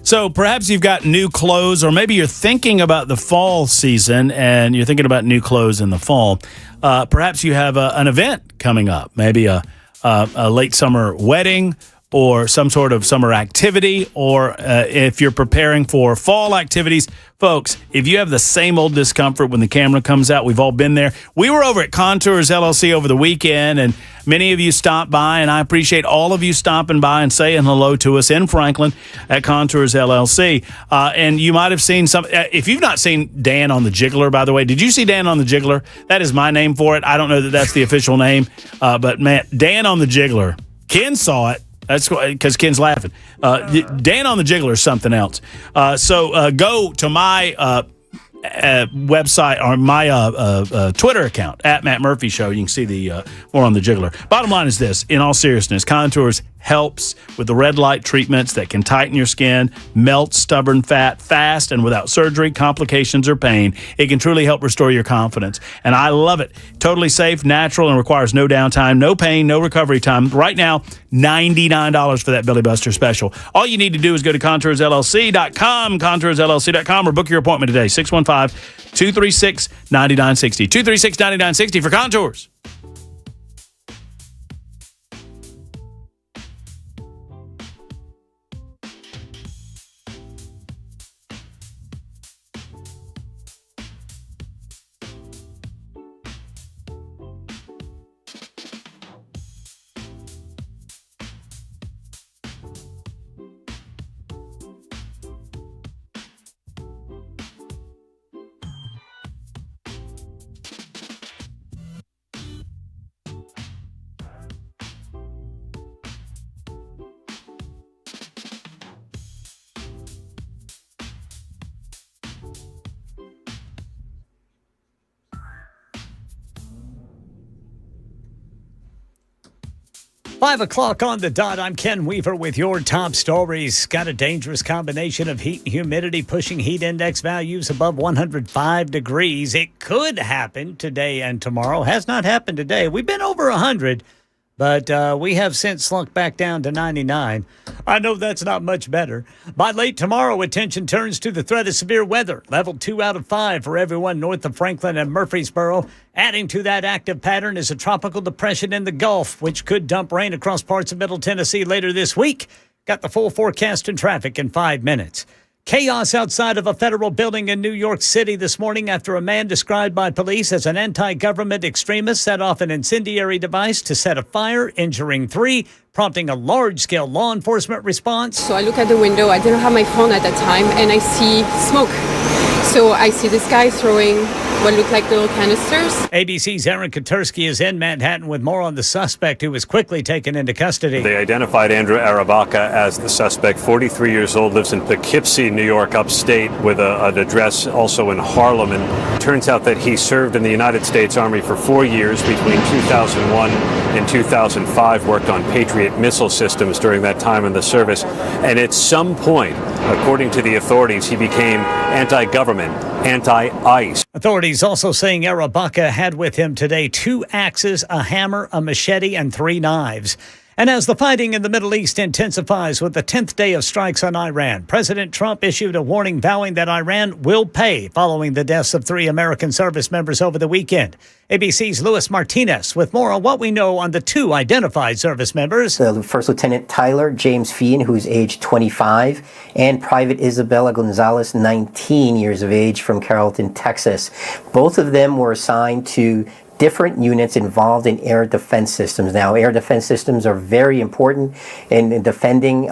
So perhaps you've got new clothes, or maybe you're thinking about the fall season and you're thinking about new clothes in the fall. Perhaps you have an event coming up, maybe a late summer wedding or some sort of summer activity, or if you're preparing for fall activities. Folks, if you have the same old discomfort when the camera comes out, we've all been there. We were over at Contours LLC over the weekend, and many of you stopped by, and I appreciate all of you stopping by and saying hello to us in Franklin at Contours LLC. And you might have seen some, if you've not seen Dan on the Jiggler, by the way, did you see Dan on the Jiggler? That is my name for it. I don't know that that's the official name, but man, Dan on the Jiggler. Ken saw it. That's because Ken's laughing. Dan on the Jiggler is something else. So go to my website or my Twitter account at Matt Murphy Show. You can see the more on the Jiggler. Bottom line is this: in all seriousness, Contours helps with the red light treatments that can tighten your skin, melt stubborn fat fast and without surgery, complications, or pain. It can truly help restore your confidence. And I love it. Totally safe, natural, and requires no downtime, no pain, no recovery time. Right now, $99 for that Billy Buster special. All you need to do is go to ContoursLLC.com, ContoursLLC.com, or book your appointment today, 615-236-9960. 236-9960 for Contours. Five o'clock on the dot. I'm Ken Weaver with your top stories. Got a dangerous combination of heat and humidity pushing heat index values above 105 degrees. It could happen today and tomorrow. Has not happened today. We've been over 100, but we have since slunk back down to 99. I know that's not much better. By late tomorrow, attention turns to the threat of severe weather. Level 2 out of 5 for everyone north of Franklin and Murfreesboro. Adding to that active pattern is a tropical depression in the Gulf, which could dump rain across parts of Middle Tennessee later this week. Got the full forecast and traffic in 5 minutes. Chaos outside of a federal building in New York City this morning after a man described by police as an anti-government extremist set off an incendiary device to set a fire, injuring 3, prompting a large-scale law enforcement response. So I look at the window. I didn't have my phone at that time, and I see smoke. So I see this guy throwing what looked like little canisters. ABC's Aaron Katursky is in Manhattan with more on the suspect who was quickly taken into custody. They identified Andrew Arabaca as the suspect, 43 years old, lives in Poughkeepsie, New York, upstate, with an address also in Harlem. And turns out that he served in the United States Army for 4 years between 2001 and 2005, worked on Patriot missile systems during that time in the service. And at some point, according to the authorities, he became anti-government, anti-ICE. Authorities also saying Arabaca had with him today 2 axes, a hammer, a machete, and 3 knives. And as the fighting in the Middle East intensifies with the 10th day of strikes on Iran, President Trump issued a warning vowing that Iran will pay following the deaths of 3 American service members over the weekend. ABC's Luis Martinez with more on what we know on the 2 identified service members. First Lieutenant Tyler James Feehan, who's age 25, and Private Isabella Gonzalez, 19 years of age, from Carrollton, Texas. Both of them were assigned to different units involved in air defense systems. Now, air defense systems are very important in defending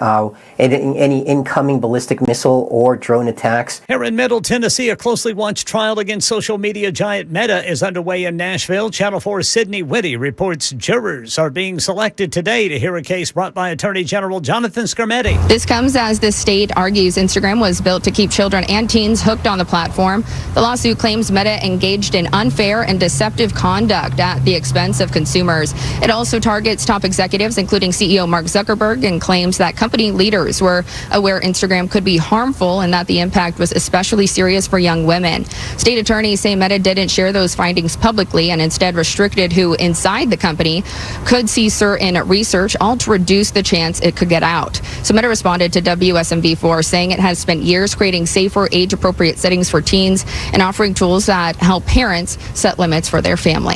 any incoming ballistic missile or drone attacks. Here in Middle Tennessee, a closely watched trial against social media giant Meta is underway in Nashville. Channel 4's Sydney Whitty reports jurors are being selected today to hear a case brought by Attorney General Jonathan Skrmetti. This comes as the state argues Instagram was built to keep children and teens hooked on the platform. The lawsuit claims Meta engaged in unfair and deceptive content conduct at the expense of consumers. It also targets top executives, including CEO Mark Zuckerberg, and claims that company leaders were aware Instagram could be harmful and that the impact was especially serious for young women. State attorneys say Meta didn't share those findings publicly and instead restricted who inside the company could see certain research, all to reduce the chance it could get out. So Meta responded to WSMV4 saying it has spent years creating safer, age-appropriate settings for teens and offering tools that help parents set limits for their family.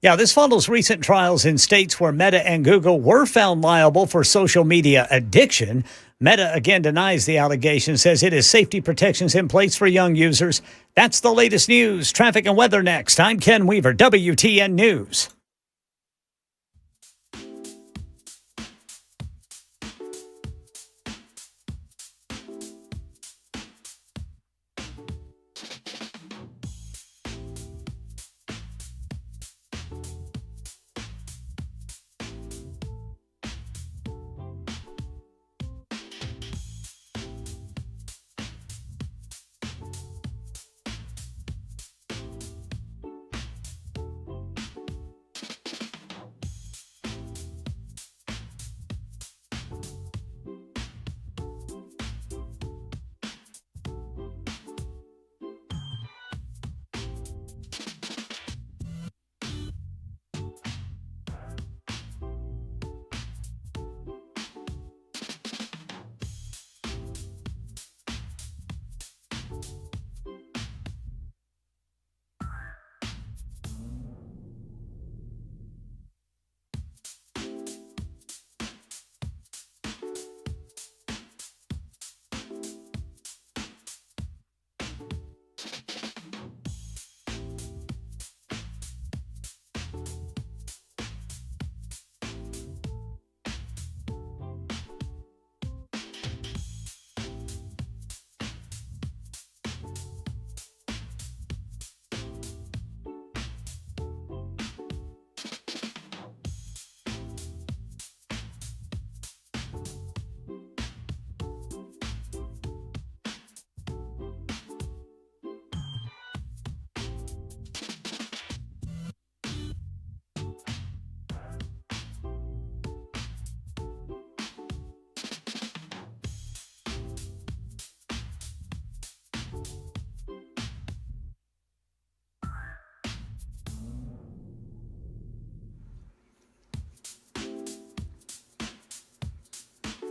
Yeah, this follows recent trials in states where Meta and Google were found liable for social media addiction. Meta again denies the allegation, says it has safety protections in place for young users. That's the latest news. Traffic and weather next. I'm Ken Weaver, WTN News.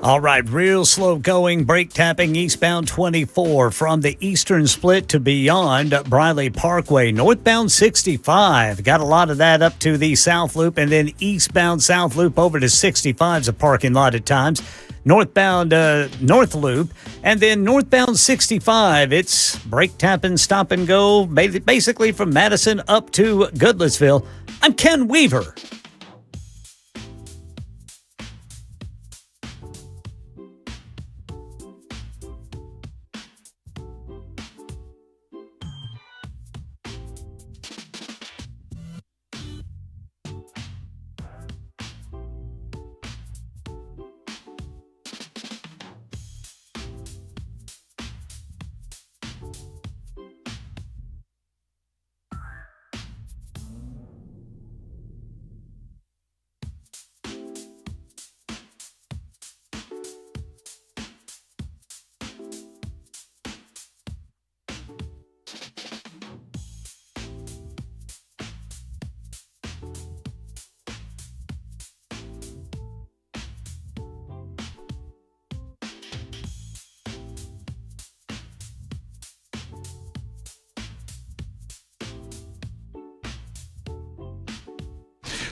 All right, real slow going, brake tapping eastbound 24 from the eastern split to beyond Briley Parkway. Northbound 65, got a lot of that up to the South Loop, and then eastbound South Loop over to 65 is a parking lot at times. Northbound North Loop, and then northbound 65, it's brake tapping, stop and go, basically from Madison up to Goodlettsville. I'm Ken Weaver.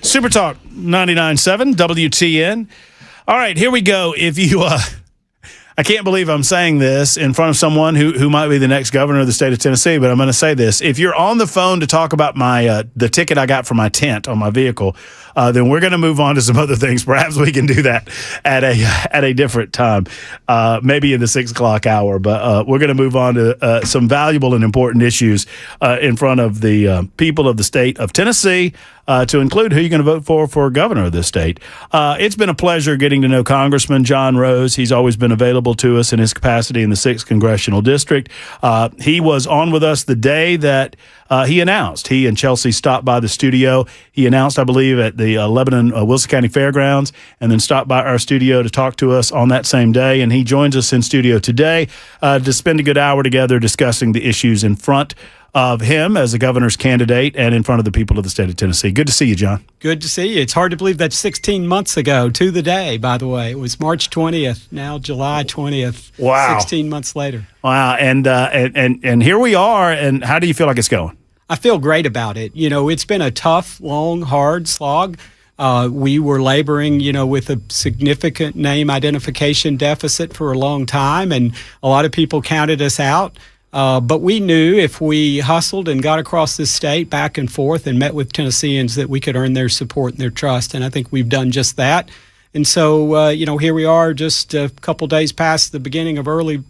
Super Talk 99.7 WTN. All right, here we go. If you, I can't believe I'm saying this in front of someone who might be the next governor of the state of Tennessee, but I'm going to say this. If you're on the phone to talk about my the ticket I got for my tent on my vehicle, then we're going to move on to some other things. Perhaps we can do that at a different time, maybe in the 6 o'clock hour. But we're going to move on to some valuable and important issues in front of the people of the state of Tennessee. to include who you're going to vote for governor of this state. It's been a pleasure getting to know Congressman John Rose. He's always been available to us in his capacity in the 6th Congressional District. He was on with us the day that he announced. He and Chelsea stopped by the studio. He announced, I believe, at the Lebanon Wilson County Fairgrounds, and then stopped by our studio to talk to us on that same day. And he joins us in studio today to spend a good hour together discussing the issues in front of him as a governor's candidate and in front of the people of the state of Tennessee. Good to see you, John. Good to see you. It's hard to believe that's 16 months ago to the day, by the way. It was March 20th, now July 20th. Wow. 16 months later. Wow. And here we are. And how do you feel like it's going? I feel great about it. You know, it's been a tough, long, hard slog. We were laboring, with a significant name identification deficit for a long time, and a lot of people counted us out. But we knew if we hustled and got across this state back and forth and met with Tennesseans that we could earn their support and their trust, and I think we've done just that. And so, here we are just a couple days past the beginning of early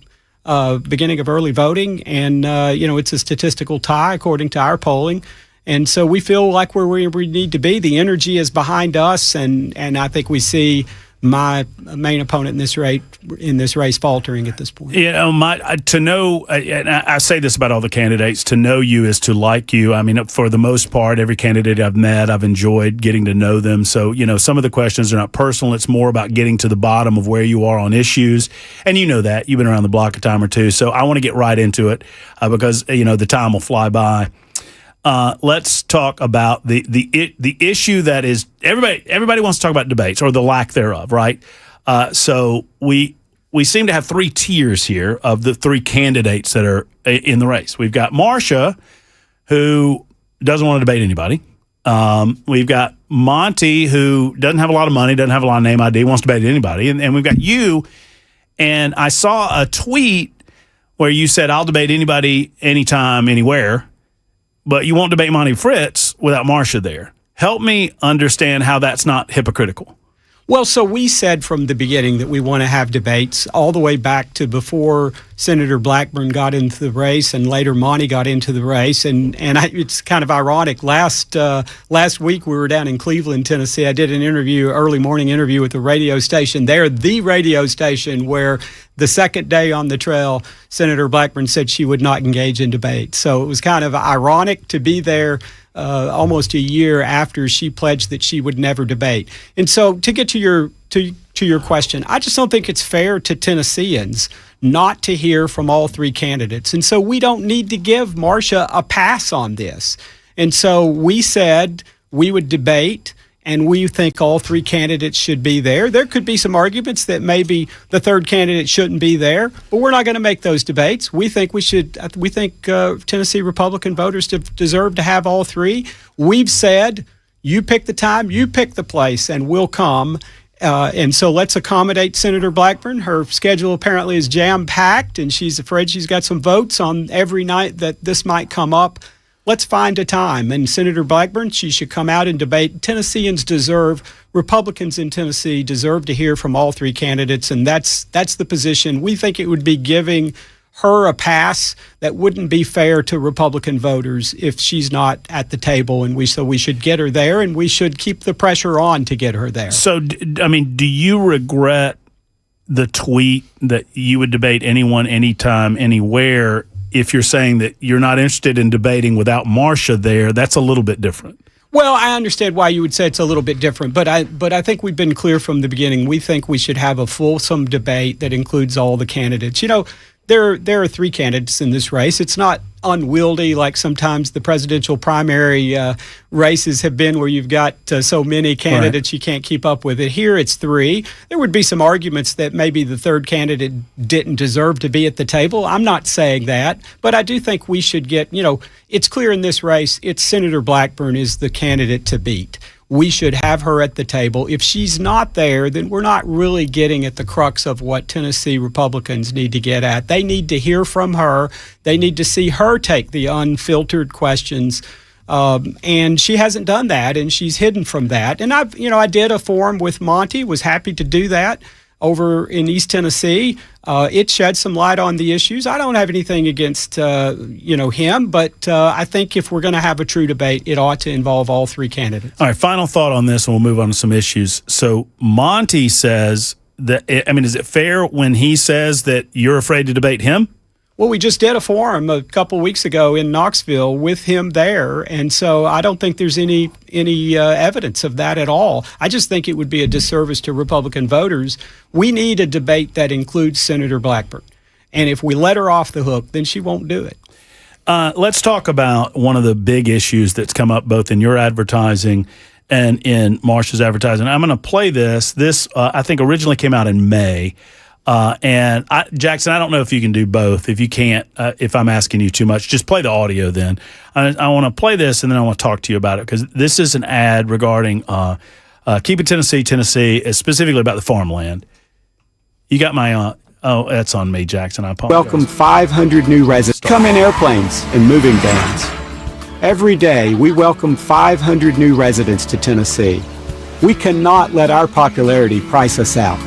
voting, and, it's a statistical tie according to our polling. And so we feel like we're where we need to be. The energy is behind us, and I think we see my main opponent in this race faltering at this point. To know, and I say this about all the candidates, to know you is to like you. I mean, for the most part, every candidate I've met, I've enjoyed getting to know them. So, some of the questions are not personal. It's more about getting to the bottom of where you are on issues. And you know that. You've been around the block a time or two. So I want to get right into it because, the time will fly by. Let's talk about the issue that is everybody wants to talk about debates or the lack thereof, right? So we seem to have three tiers here of the three candidates that are in the race. We've got Marsha, who doesn't want to debate anybody. We've got Monty, who doesn't have a lot of money, doesn't have a lot of name ID, wants to debate anybody, and we've got you. And I saw a tweet where you said, "I'll debate anybody, anytime, anywhere." But you won't debate Monty Fritz without Marsha there. Help me understand how that's not hypocritical. Well, so we said from the beginning that we want to have debates all the way back to before Senator Blackburn got into the race and later Monty got into the race. It's kind of ironic. Last week we were down in Cleveland, Tennessee. I did an early morning interview with the radio station there, the radio station where the second day on the trail, Senator Blackburn said she would not engage in debate. So it was kind of ironic to be there almost a year after she pledged that she would never debate. And so to get to your question, I just don't think it's fair to Tennesseans not to hear from all three candidates. And so we don't need to give Marsha a pass on this. And so we said we would debate, and we think all three candidates should be there. There could be some arguments that maybe the third candidate shouldn't be there, but we're not going to make those debates. We think we should. We think Tennessee Republican voters deserve to have all three. We've said, you pick the time, you pick the place, and we'll come. And so let's accommodate Senator Blackburn. Her schedule apparently is jam-packed, and she's afraid she's got some votes on every night that this might come up. Let's find a time. And Senator Blackburn, she should come out and debate. Tennesseans Republicans in Tennessee deserve to hear from all three candidates, and that's the position. We think it would be giving her a pass that wouldn't be fair to Republican voters if she's not at the table, and we should get her there, and we should keep the pressure on to get her there. So, do you regret the tweet that you would debate anyone, anytime, anywhere? If you're saying that you're not interested in debating without Marsha there, that's a little bit different. Well, I understand why you would say it's a little bit different, but I think we've been clear from the beginning. We think we should have a fulsome debate that includes all the candidates. There are three candidates in this race. It's not unwieldy like sometimes the presidential primary races have been, where you've got so many candidates you can't keep up with it. Here it's three. There would be some arguments that maybe the third candidate didn't deserve to be at the table. I'm not saying that, but I do think we should get, it's clear in this race, it's Senator Blackburn is the candidate to beat. We should have her at the table. If she's not there, then we're not really getting at the crux of what Tennessee Republicans need to get at. They need to hear from her. They need to see her take the unfiltered questions. And she hasn't done that, and she's hidden from that. And I did a forum with Monty, was happy to do that. over in East Tennessee. It shed some light on the issues. I don't have anything against him, but I think if we're going to have a true debate, it ought to involve all three candidates. All right, final thought on this, and we'll move on to some issues. So Monty says that, is it fair when he says that you're afraid to debate him? Well, we just did a forum a couple weeks ago in Knoxville with him there, and so I don't think there's any evidence of that at all. I just think it would be a disservice to Republican voters. We need a debate that includes Senator Blackburn, and if we let her off the hook, then she won't do it. Let's talk about one of the big issues that's come up both in your advertising and in Marsha's advertising. I'm going to play this. This, I think, originally came out in May. Jackson, I don't know if you can do both. If you can't, if I'm asking you too much, just play the audio then. I want to play this, and then I want to talk to you about it, because this is an ad regarding Keep It Tennessee, specifically about the farmland. You got my... oh, that's on me, Jackson. I apologize. Welcome 500 new residents. Come in airplanes and moving vans. Every day, we welcome 500 new residents to Tennessee. We cannot let our popularity price us out.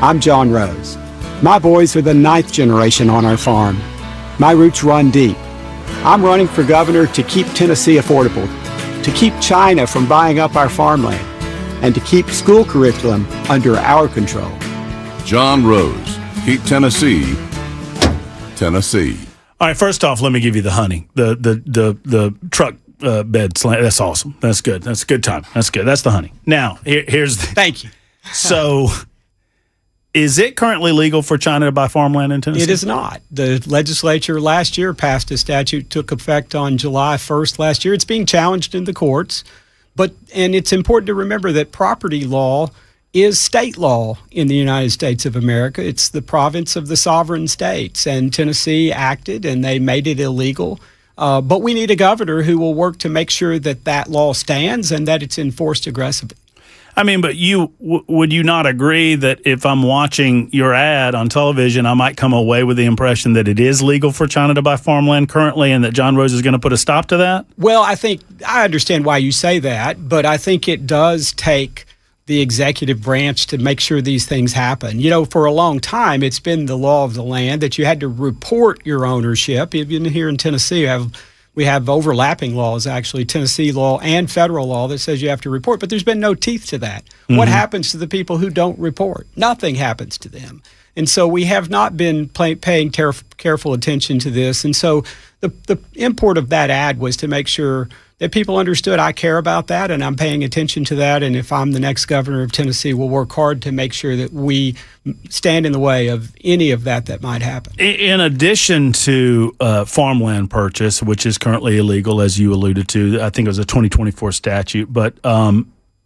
I'm John Rose. My boys are the 9th generation on our farm. My roots run deep. I'm running for governor to keep Tennessee affordable, to keep China from buying up our farmland, and to keep school curriculum under our control. John Rose. Keep Tennessee. All right, first off, let me give you the honey, the truck bed slant. That's awesome. That's good. That's a good time. That's good. That's the honey. Now, here's the... Thank you. So... Is it currently legal for China to buy farmland in Tennessee? It is not. The legislature last year passed a statute, took effect on July 1st last year. It's being challenged in the courts. And it's important to remember that property law is state law in the United States of America. It's the province of the sovereign states. And Tennessee acted, and they made it illegal. But we need a governor who will work to make sure that that law stands and that it's enforced aggressively. But would you not agree that if I'm watching your ad on television, I might come away with the impression that it is legal for China to buy farmland currently and that John Rose is going to put a stop to that? Well, I understand why you say that, but I think it does take the executive branch to make sure these things happen. For a long time, it's been the law of the land that you had to report your ownership. Even here in Tennessee, we have overlapping laws, actually, Tennessee law and federal law that says you have to report, but there's been no teeth to that. Mm-hmm. What happens to the people who don't report? Nothing happens to them. And so we have not been paying careful attention to this. And so the import of that ad was to make sure that people understood I care about that and I'm paying attention to that. And if I'm the next governor of Tennessee, we'll work hard to make sure that we stand in the way of any of that might happen. In addition to farmland purchase, which is currently illegal, as you alluded to, I think it was a 2024 statute, but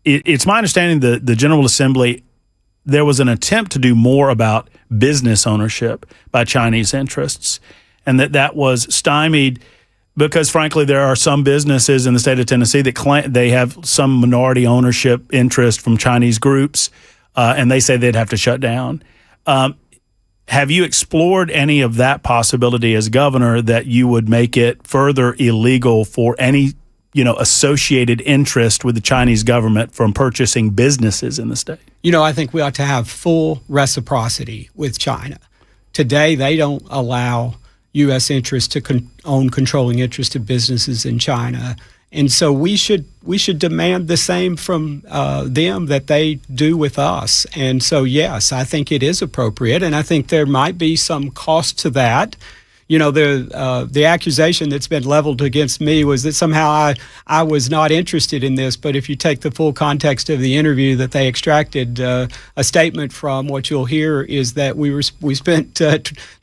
it's my understanding that the General Assembly, there was an attempt to do more about business ownership by Chinese interests, and that was stymied because, frankly, there are some businesses in the state of Tennessee that claim they have some minority ownership interest from Chinese groups, and they say they'd have to shut down. Have you explored any of that possibility as governor, that you would make it further illegal for any associated interest with the Chinese government from purchasing businesses in the state? I think we ought to have full reciprocity with China. Today, they don't allow U.S. interests to own controlling interest of businesses in China. And so we should demand the same from them that they do with us. And so, yes, I think it is appropriate, and I think there might be some cost to that. The accusation that's been leveled against me was that somehow I was not interested in this. But if you take the full context of the interview that they extracted a statement from, what you'll hear is that we spent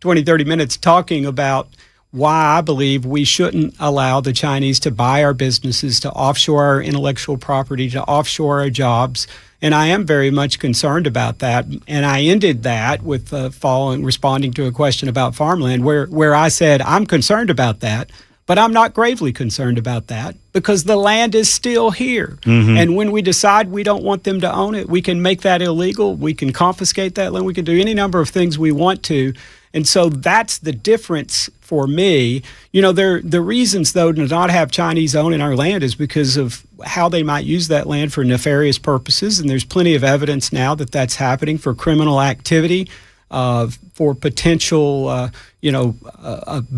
20, 30 minutes talking about why I believe we shouldn't allow the Chinese to buy our businesses, to offshore our intellectual property, to offshore our jobs. And I am very much concerned about that. And I ended that with responding to a question about farmland, where I said, I'm concerned about that, But I'm not gravely concerned about that because the land is still here. And when we decide we don't want them to own it, we can make that illegal. We can confiscate that land. We can do any number of things we want to. And so that's the difference for me. You know, the reasons, though, to not have Chinese owning our land is because of how they might use that land for nefarious purposes. And there's plenty of evidence now that that's happening for criminal activity, for potential,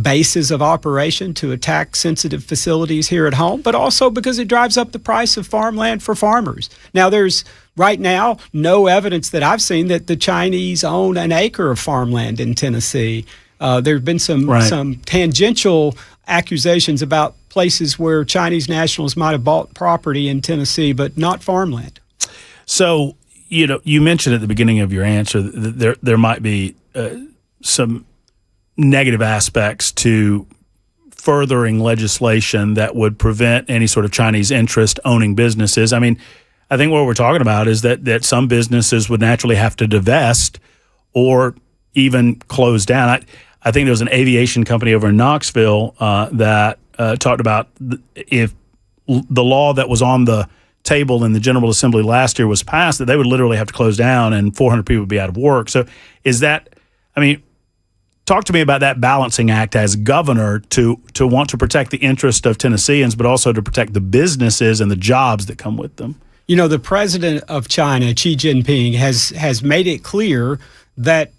bases of operation to attack sensitive facilities here at home, but also because it drives up the price of farmland for farmers. Now, there's right now no evidence that I've seen that the Chinese own an acre of farmland in Tennessee. There have been some tangential accusations about places where Chinese nationals might have bought property in Tennessee, but not farmland. So, you know, you mentioned at the beginning of your answer that there might be some negative aspects to furthering legislation that would prevent any sort of Chinese interest owning businesses. I mean, I think what we're talking about is that some businesses would naturally have to divest or even close down. I think there was an aviation company over in Knoxville that talked about if the law that was on the table in the General Assembly last year was passed, that they would literally have to close down and 400 people would be out of work. So is that, I mean, talk to me about that balancing act as governor to want to protect the interest of Tennesseans, but also to protect the businesses and the jobs that come with them. You know, the president of China, Xi Jinping, has made it clear that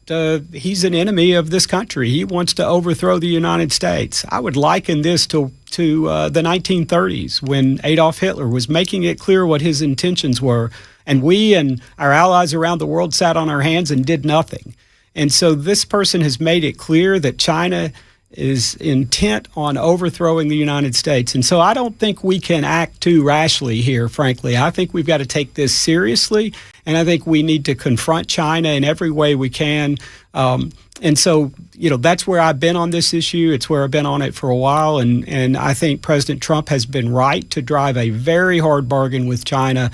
he's an enemy of this country. He wants to overthrow the United States. I would liken this to the 1930s when Adolf Hitler was making it clear what his intentions were, and we and our allies around the world sat on our hands and did nothing. And so this person has made it clear that China is intent on overthrowing the United States. And so I don't think we can act too rashly here, frankly. I think we've got to take this seriously, and I think we need to confront China in every way we can. And so, you know, that's where I've been on this issue. It's where I've been on it for a while. And I think President Trump has been right to drive a very hard bargain with China,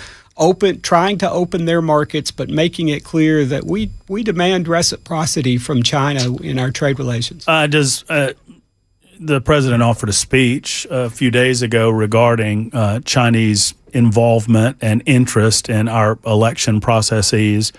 trying to open their markets, but making it clear that we demand reciprocity from China in our trade relations. The president offered a speech a few days ago regarding Chinese involvement and interest in our election processes.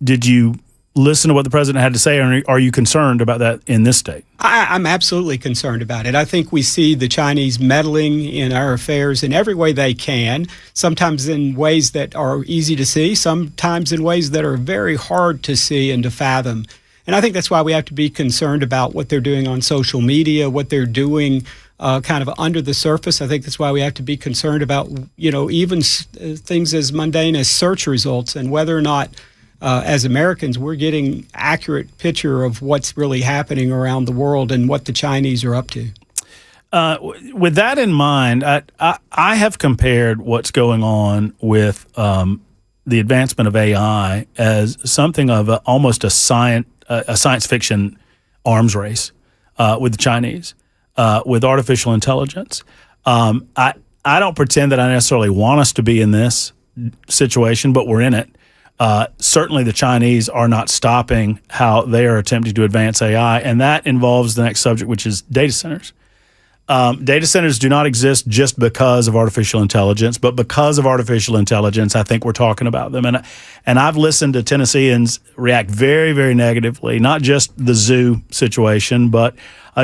Did you listen to what the president had to say, or are you concerned about that in this state? I'm absolutely concerned about it. I think we see the Chinese meddling in our affairs in every way they can, sometimes in ways that are easy to see, sometimes in ways that are very hard to see and to fathom. And I think that's why we have to be concerned about what they're doing on social media, what they're doing kind of under the surface. I think that's why we have to be concerned about, you know, even things as mundane as search results and whether or not as Americans, we're getting accurate picture of what's really happening around the world and what the Chinese are up to. With that in mind, I have compared what's going on with the advancement of AI as something of almost a science fiction arms race with the Chinese, with artificial intelligence. I don't pretend that I necessarily want us to be in this situation, but we're in it. Certainly the Chinese are not stopping how they are attempting to advance AI, and that involves the next subject, which is data centers. Data centers do not exist just because of artificial intelligence, but because of artificial intelligence, I think we're talking about them. And I've listened to Tennesseans react very, very negatively, not just the zoo situation, but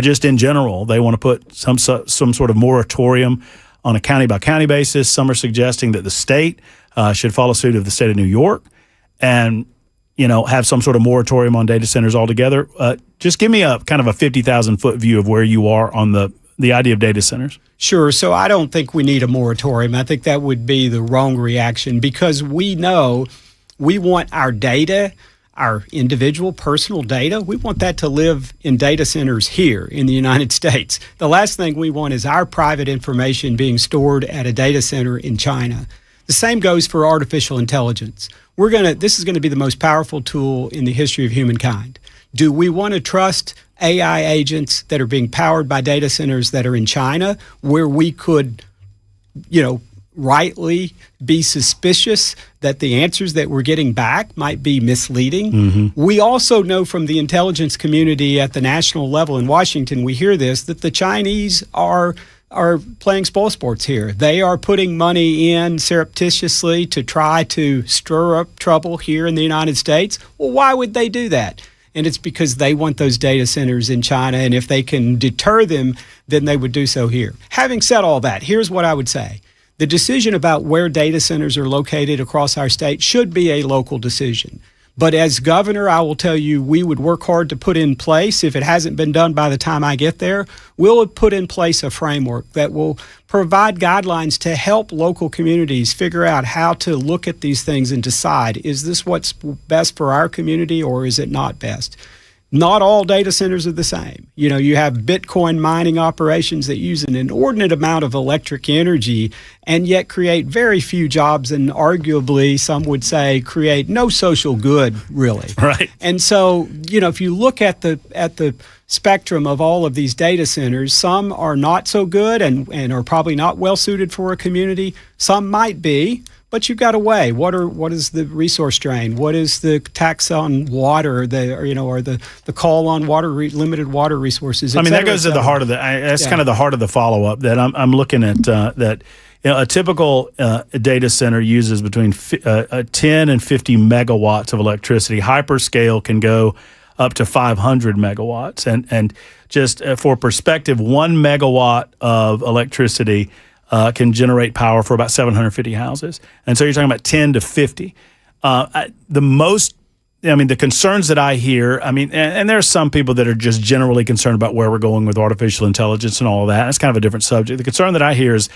just in general. They want to put some sort of moratorium on a county-by-county basis. Some are suggesting that the state should follow suit of the state of New York and, you know, have some sort of moratorium on data centers altogether. Just give me a kind of a 50,000-foot view of where you are on the idea of data centers. Sure. So I don't think we need a moratorium. I think that would be the wrong reaction because we know we want our data, our individual personal data, we want that to live in data centers here in the United States. The last thing we want is our private information being stored at a data center in China. The same goes for artificial intelligence. This is going to be the most powerful tool in the history of humankind. Do we want to trust AI agents that are being powered by data centers that are in China, where we could, you know, rightly be suspicious that the answers that we're getting back might be misleading. We also know from the intelligence community at the national level in Washington, we hear this, that the Chinese are playing spoil sports here. They are putting money in surreptitiously to try to stir up trouble here in the United States. Well, why would they do that? And it's because they want those data centers in China, and if they can deter them, then they would do so here. Having said all that, here's what I would say. The decision about where data centers are located across our state should be a local decision. But as governor, I will tell you, we would work hard to put in place, if it hasn't been done by the time I get there, we'll put in place a framework that will provide guidelines to help local communities figure out how to look at these things and decide, is this what's best for our community or is it not best? Not all data centers are the same. You know, you have Bitcoin mining operations that use an inordinate amount of electric energy and yet create very few jobs and arguably, some would say, create no social good, really. Right. And so, you know, if you look at the spectrum of all of these data centers, some are not so good and are probably not well suited for a community. Some might be. But you've got to weigh what is the resource drain, what is the tax on water, or the call on limited water resources. I mean, that goes to the heart of that's kind of the heart of the follow up that I'm looking at. That a typical data center uses between 10 and 50 megawatts of electricity. Hyperscale can go up to 500 megawatts, and just for perspective, 1 megawatt of electricity can generate power for about 750 houses. And so you're talking about 10 to 50. The concerns that I hear, and there are some people that are just generally concerned about where we're going with artificial intelligence and all of that. That's kind of a different subject. The concern that I hear is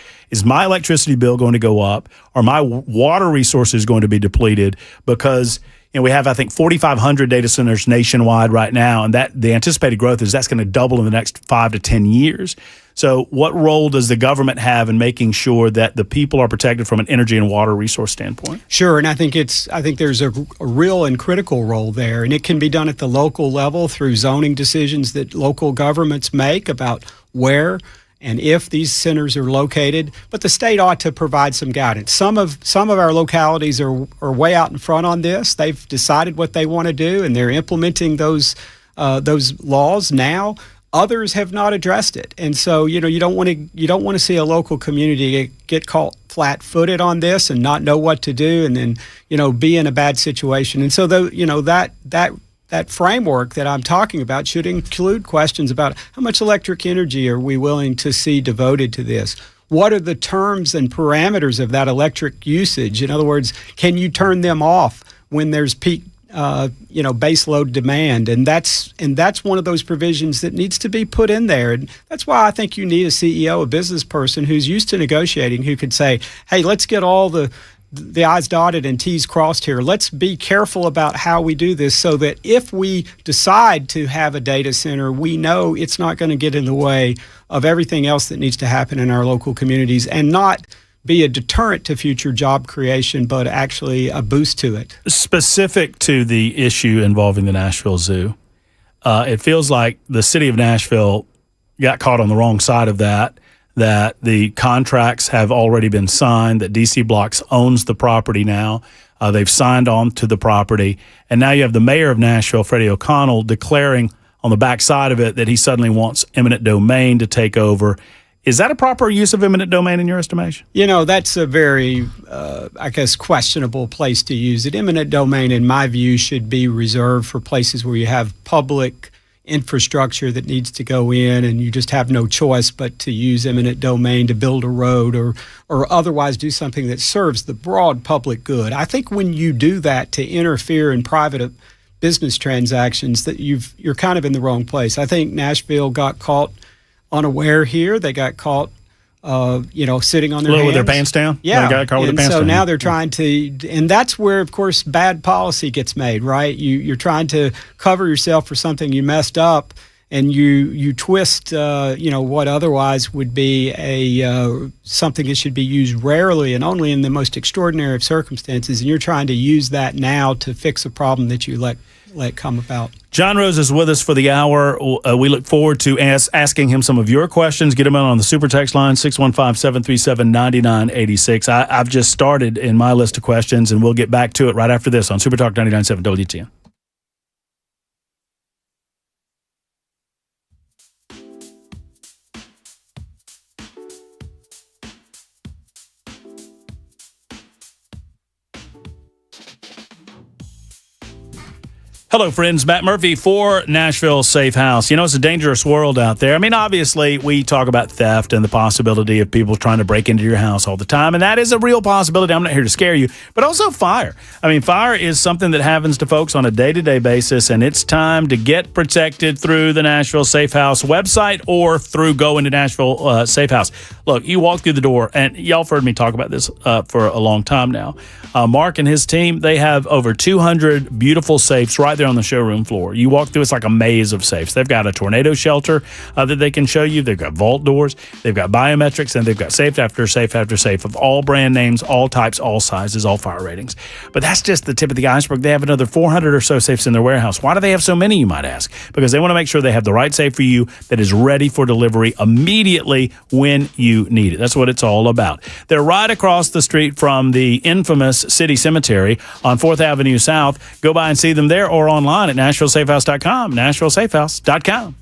my electricity bill going to go up, or my water resources going to be depleted? Because we have, I think, 4,500 data centers nationwide right now, and that the anticipated growth is that's going to double in the next 5 to 10 years. So what role does the government have in making sure that the people are protected from an energy and water resource standpoint? Sure, and I think there's a real and critical role there, and it can be done at the local level through zoning decisions that local governments make about where and if these centers are located, but the state ought to provide some guidance. Some of our localities are way out in front on this. They've decided what they want to do, and they're implementing those laws now. Others have not addressed it, and so you don't want to see a local community get caught flat-footed on this and not know what to do, and then be in a bad situation. And so that framework that I'm talking about should include questions about how much electric energy are we willing to see devoted to this? What are the terms and parameters of that electric usage? In other words, can you turn them off when there's peak base load demand? And that's one of those provisions that needs to be put in there. And that's why I think you need a CEO, a business person who's used to negotiating, who could say, hey, let's get all the I's dotted and T's crossed here. Let's be careful about how we do this so that if we decide to have a data center, we know it's not going to get in the way of everything else that needs to happen in our local communities and not be a deterrent to future job creation, but actually a boost to it. Specific to the issue involving the Nashville Zoo, it feels like the city of Nashville got caught on the wrong side of that the contracts have already been signed, that DC Blocks owns the property now. They've signed on to the property. And now you have the mayor of Nashville, Freddie O'Connell, declaring on the backside of it that he suddenly wants eminent domain to take over. Is that a proper use of eminent domain in your estimation? That's a very, questionable place to use it. Eminent domain, in my view, should be reserved for places where you have public infrastructure that needs to go in and you just have no choice but to use eminent domain to build a road or otherwise do something that serves the broad public good. I think when you do that to interfere in private business transactions, that you're kind of in the wrong place. I think Nashville got caught unaware here. They got caught sitting on their hands. With their pants down? Yeah. They got caught with their pants down. So now yeah. they're trying to, and that's where, of course, bad policy gets made, right? You're trying to cover yourself for something you messed up, and you twist what otherwise would be a something that should be used rarely and only in the most extraordinary of circumstances, and you're trying to use that now to fix a problem that you let come about. John Rose is with us for the hour. We look forward to asking him some of your questions. Get them in on the super text line, 615-737-9986. I've just started in my list of questions, and we'll get back to it right after this on Super Talk 99.7 WTN. Hello, friends. Matt Murphy for Nashville Safe House. You know, it's a dangerous world out there. I mean, obviously, we talk about theft and the possibility of people trying to break into your house all the time, and that is a real possibility. I'm not here to scare you, but also fire. I mean, fire is something that happens to folks on a day-to-day basis, and it's time to get protected through the Nashville Safe House website or through going to Nashville Safe House. Look, you walk through the door, and y'all have heard me talk about this for a long time now. Mark and his team, they have over 200 beautiful safes right there on the showroom floor. You walk through, it's like a maze of safes. They've got a tornado shelter that they can show you. They've got vault doors. They've got biometrics, and they've got safe after safe after safe of all brand names, all types, all sizes, all fire ratings. But that's just the tip of the iceberg. They have another 400 or so safes in their warehouse. Why do they have so many, you might ask? Because they want to make sure they have the right safe for you that is ready for delivery immediately when you need it. That's what it's all about. They're right across the street from the infamous City Cemetery on 4th Avenue South. Go by and see them there or online at NashvilleSafeHouse.com, NashvilleSafeHouse.com.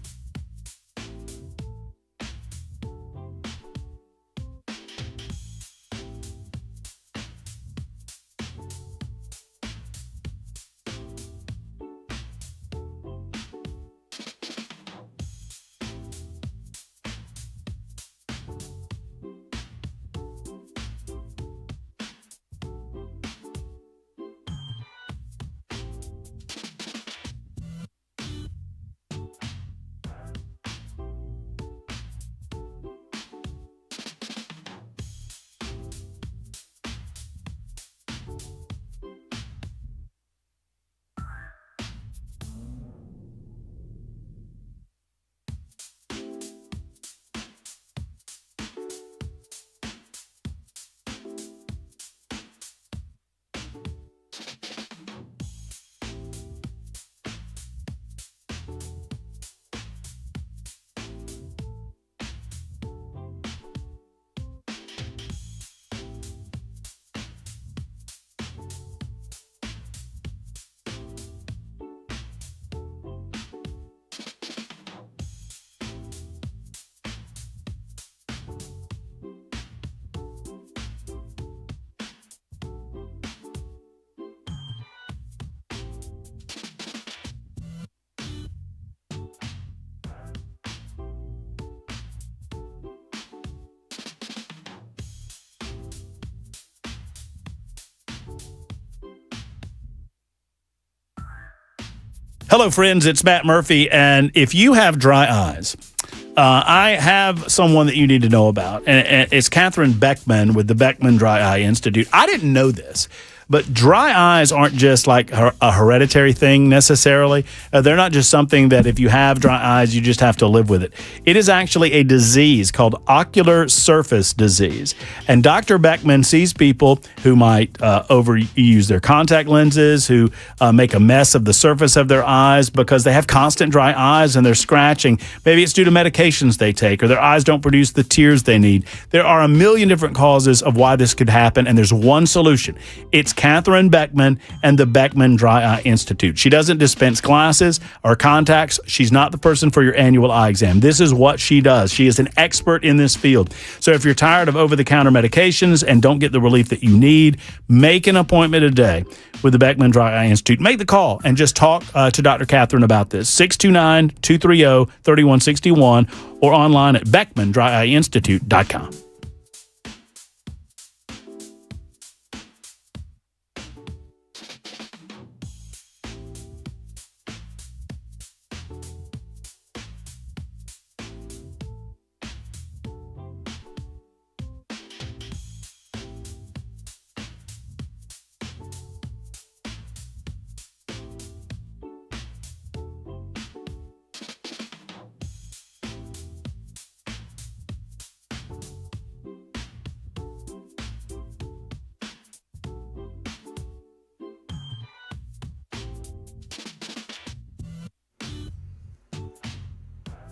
Hello, friends. It's Matt Murphy, and if you have dry eyes, I have someone that you need to know about, and it's Catherine Beckman with the Beckman Dry Eye Institute. I didn't know this, but dry eyes aren't just like a hereditary thing necessarily. They're not just something that if you have dry eyes, you just have to live with it. It is actually a disease called ocular surface disease. And Dr. Beckman sees people who might overuse their contact lenses, who make a mess of the surface of their eyes because they have constant dry eyes and they're scratching. Maybe it's due to medications they take, or their eyes don't produce the tears they need. There are a million different causes of why this could happen, and there's one solution. It's Catherine Beckman and the Beckman Dry Eye Institute. She doesn't dispense glasses or contacts. She's not the person for your annual eye exam. This is what she does. She is an expert in this field. So if you're tired of over-the-counter medications and don't get the relief that you need, make an appointment today with the Beckman Dry Eye Institute. Make the call and just talk to Dr. Catherine about this. 629-230-3161 or online at BeckmanDryEyeInstitute.com.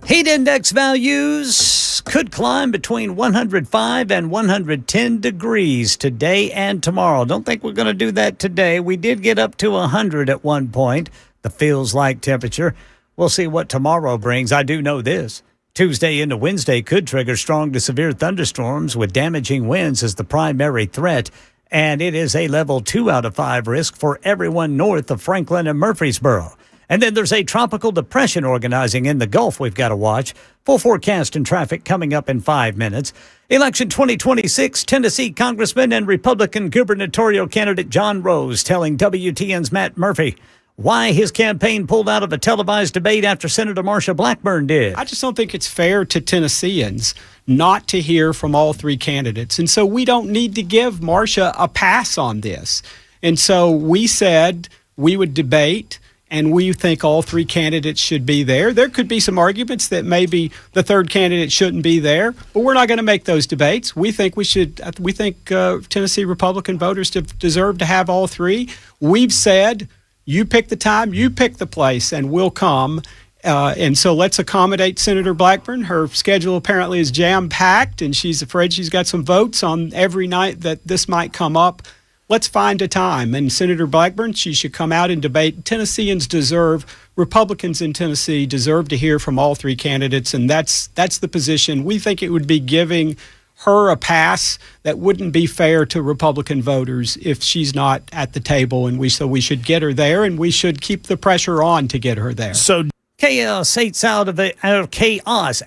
Heat index values could climb between 105 and 110 degrees today and tomorrow. Don't think we're going to do that today. We did get up to 100 at one point, the feels like temperature. We'll see what tomorrow brings. I do know this. Tuesday into Wednesday could trigger strong to severe thunderstorms with damaging winds as the primary threat. And it is a level 2 out of 5 risk for everyone north of Franklin and Murfreesboro. And then there's a tropical depression organizing in the Gulf we've got to watch. Full forecast and traffic coming up in 5 minutes. Election 2026, Tennessee Congressman and Republican gubernatorial candidate John Rose telling WTN's Matt Murphy why his campaign pulled out of a televised debate after Senator Marsha Blackburn did. I just don't think it's fair to Tennesseans not to hear from all three candidates. And so we don't need to give Marsha a pass on this. And so we said we would debate, and we think all three candidates should be there. There could be some arguments that maybe the third candidate shouldn't be there, but we're not going to make those debates. We think we should. We think Tennessee Republican voters deserve to have all three. We've said, you pick the time, you pick the place, and we'll come. And so let's accommodate Senator Blackburn. Her schedule apparently is jam-packed, and she's afraid she's got some votes on every night that this might come up. Let's find a time. And Senator Blackburn, she should come out and debate. Tennesseans deserve, Republicans in Tennessee deserve to hear from all three candidates, and that's the position. We think it would be giving her a pass that wouldn't be fair to Republican voters if she's not at the table, and so we should get her there, and we should keep the pressure on to get her there. So chaos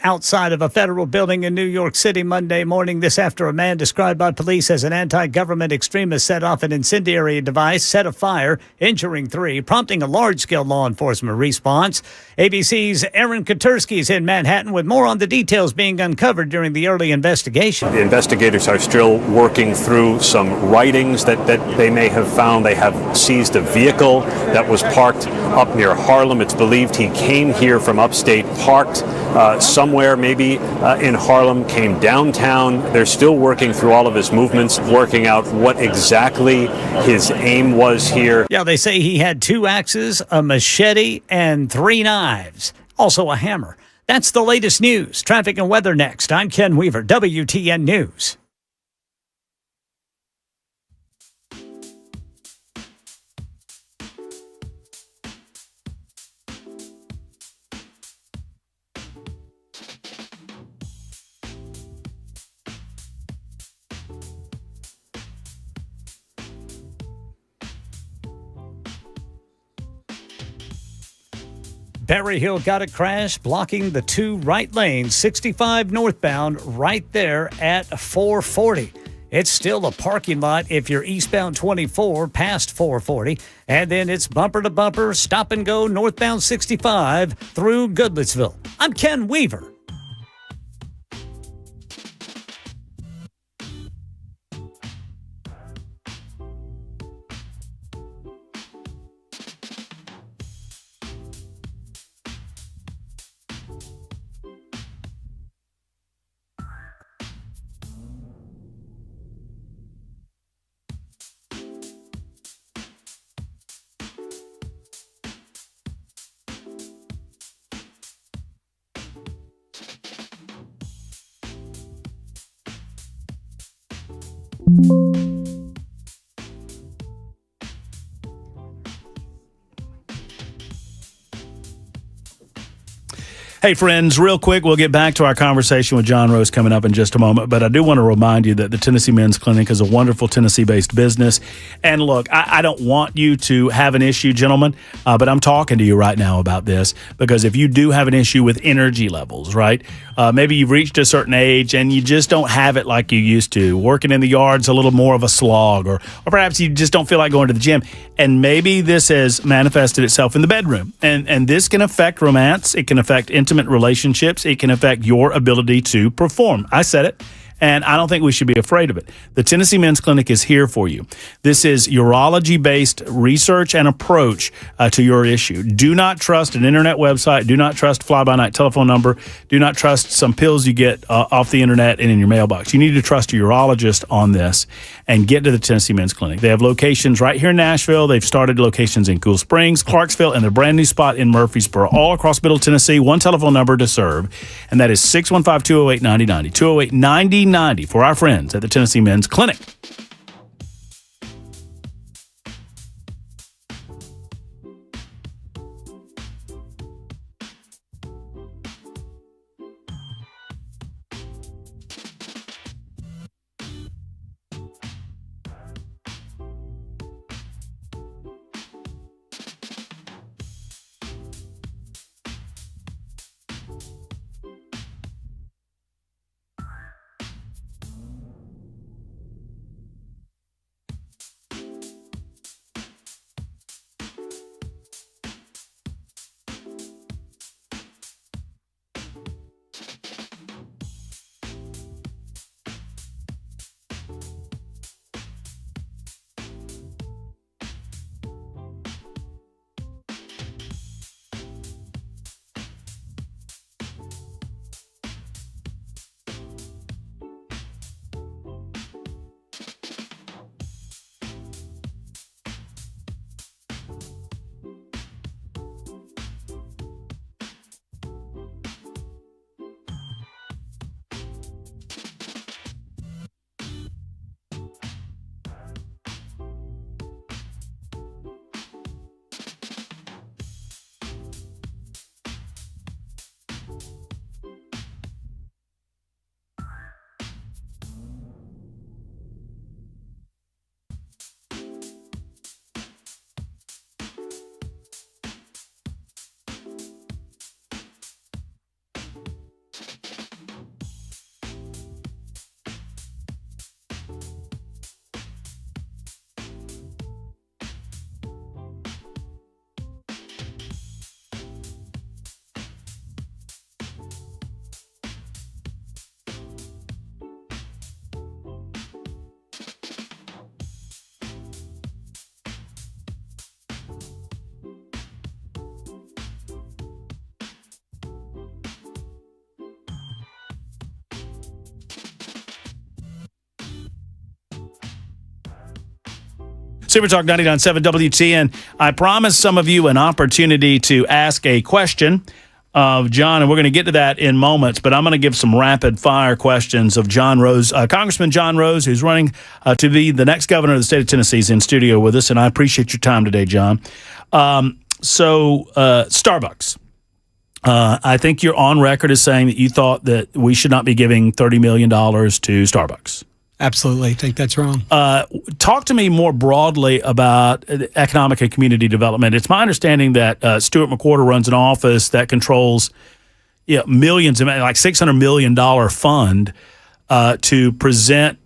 outside of a federal building in New York City Monday morning. This after a man described by police as an anti-government extremist set off an incendiary device, set a fire, injuring 3, prompting a large-scale law enforcement response. ABC's Aaron Katersky is in Manhattan with more on the details being uncovered during the early investigation. The investigators are still working through some writings that they may have found. They have seized a vehicle that was parked up near Harlem. It's believed he came here from upstate, parked somewhere maybe in Harlem, came downtown. They're still working through all of his movements, working out what exactly his aim was here. Yeah, they say he had 2 axes, a machete, and 3 knives. Also a hammer. That's the latest news. Traffic and weather next. I'm Ken Weaver, WTN News. Berry Hill got a crash blocking the 2 right lanes, 65 northbound, right there at 440. It's still a parking lot if you're eastbound 24 past 440. And then it's bumper to bumper, stop and go northbound 65 through Goodlettsville. I'm Ken Weaver. Hey, friends, real quick, we'll get back to our conversation with John Rose coming up in just a moment, but I do want to remind you that the Tennessee Men's Clinic is a wonderful Tennessee-based business. And look, I don't want you to have an issue, gentlemen, but I'm talking to you right now about this, because if you do have an issue with energy levels, right, maybe you've reached a certain age and you just don't have it like you used to. Working in the yard's a little more of a slog, or perhaps you just don't feel like going to the gym, and maybe this has manifested itself in the bedroom. And this can affect romance. It can affect intimate relationships. It can affect your ability to perform. I said it. and I don't think we should be afraid of it. The Tennessee Men's Clinic is here for you. This is urology-based research and approach to your issue. Do not trust an internet website. Do not trust a fly-by-night telephone number. Do not trust some pills you get off the internet and in your mailbox. You need to trust a urologist on this and get to the Tennessee Men's Clinic. They have locations right here in Nashville. They've started locations in Cool Springs, Clarksville, and their brand new spot in Murfreesboro, all across Middle Tennessee. One telephone number to serve, and that is 615-208-9090. 208-9090 for our friends at the Tennessee Men's Clinic. Super Talk 99.7 WTN. I promised some of you an opportunity to ask a question of John, and we're going to get to that in moments, but I'm going to give some rapid-fire questions of John Rose. Congressman John Rose, who's running to be the next governor of the state of Tennessee, is in studio with us, and I appreciate your time today, John. Starbucks. I think you're on record as saying that you thought that we should not be giving $30 million to Starbucks. Absolutely. I think that's wrong. Talk to me more broadly about economic and community development. It's my understanding that Stuart McWhorter runs an office that controls millions, like $600 million fund to present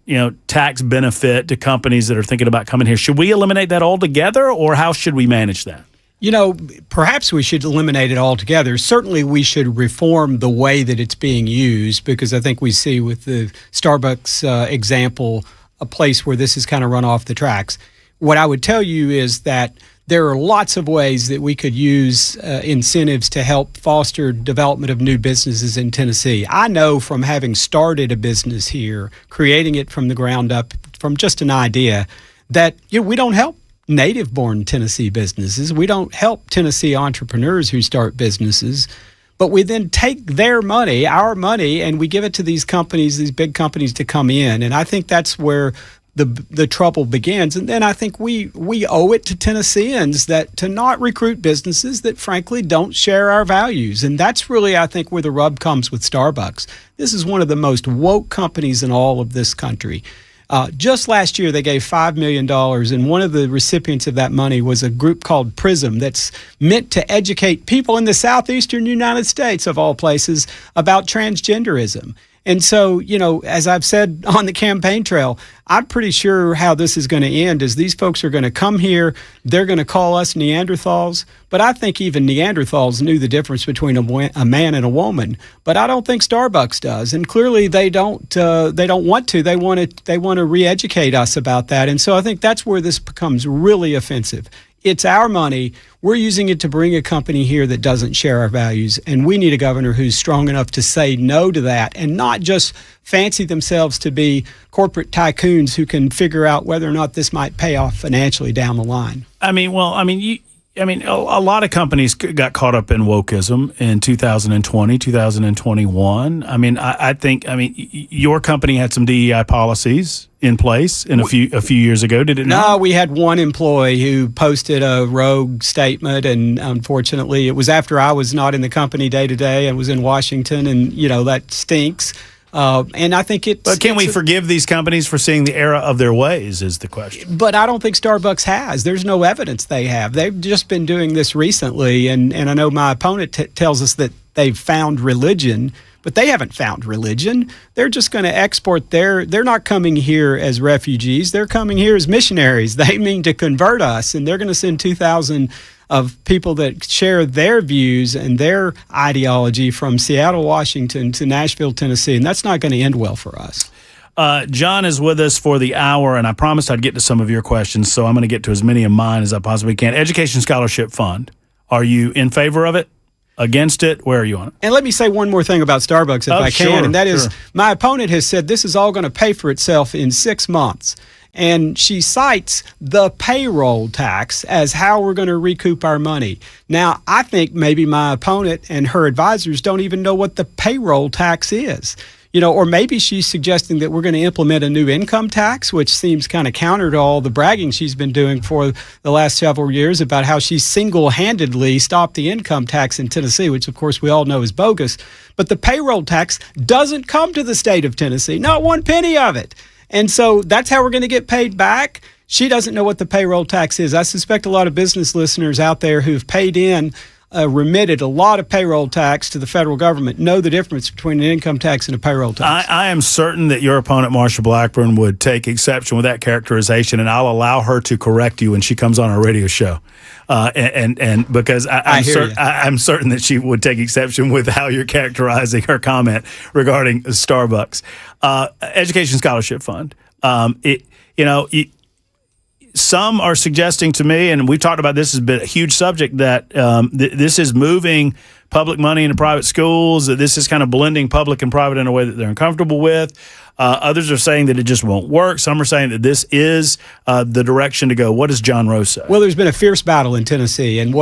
tax benefit to companies that are thinking about coming here. Should we eliminate that altogether, or how should we manage that? Perhaps we should eliminate it altogether. Certainly, we should reform the way that it's being used, because I think we see with the Starbucks example a place where this is kind of run off the tracks. What I would tell you is that there are lots of ways that we could use incentives to help foster development of new businesses in Tennessee. I know from having started a business here, creating it from the ground up, from just an idea, that we don't help native-born Tennessee businesses. We don't help Tennessee entrepreneurs who start businesses, but we then take their money, our money, and we give it to these companies, these big companies, to come in. And I think that's where the trouble begins. And then I think we owe it to Tennesseans to not recruit businesses that frankly don't share our values. And that's really, I think, where the rub comes with Starbucks. This is one of the most woke companies in all of this country. Just last year, they gave $5 million, and one of the recipients of that money was a group called PRISM that's meant to educate people in the southeastern United States, of all places, about transgenderism. And so, as I've said on the campaign trail, I'm pretty sure how this is going to end is these folks are going to come here. They're going to call us Neanderthals. But I think even Neanderthals knew the difference between a man and a woman. But I don't think Starbucks does. And clearly they don't want to. They want to re-educate us about that. And so I think that's where this becomes really offensive. It's our money. We're using it to bring a company here that doesn't share our values. And we need a governor who's strong enough to say no to that and not just fancy themselves to be corporate tycoons who can figure out whether or not this might pay off financially down the line. A lot of companies got caught up in wokeism in 2020, 2021. I think your company had some DEI policies in place a few years ago, did it not? No, we had one employee who posted a rogue statement, and unfortunately, it was after I was not in the company day to day. I was in Washington, and that stinks. And I think But can we forgive these companies for seeing the error of their ways is the question. But I don't think Starbucks has. There's no evidence they have. They've just been doing this recently, and I know my opponent tells us that they've found religion, but they haven't found religion. They're just going to export they're not coming here as refugees. They're coming here as missionaries. They mean to convert us, and they're going to send 2,000 of people that share their views and their ideology from Seattle, Washington to Nashville, Tennessee, and that's not going to end well for us. John is with us for the hour, and I promised I'd get to some of your questions, so I'm going to get to as many of mine as I possibly can. Education Scholarship Fund, are you in favor of it? Against it? Where are you on it? And let me say one more thing about Starbucks, if I can, sure, and that is my opponent has said this is all going to pay for itself in 6 months. And she cites the payroll tax as how we're going to recoup our money. Now, I think maybe my opponent and her advisors don't even know what the payroll tax is. Or maybe she's suggesting that we're going to implement a new income tax, which seems kind of counter to all the bragging she's been doing for the last several years about how she single-handedly stopped the income tax in Tennessee, which, of course, we all know is bogus. But the payroll tax doesn't come to the state of Tennessee, not one penny of it. And so that's how we're going to get paid back. She doesn't know what the payroll tax is. I suspect a lot of business listeners out there who've paid in, remitted a lot of payroll tax to the federal government know the difference between an income tax and a payroll tax. I am certain that your opponent, Marsha Blackburn, would take exception with that characterization, and I'll allow her to correct you when she comes on our radio show. And because I'm certain that she would take exception with how you're characterizing her comment regarding Starbucks. Education Scholarship Fund. Some are suggesting to me, and we've talked about this has been a huge subject, that this is moving public money into private schools, that this is kind of blending public and private in a way that they're uncomfortable with. Others are saying that it just won't work. Some are saying that this is the direction to go. What does John Rose say? Well, there's been a fierce battle in Tennessee, and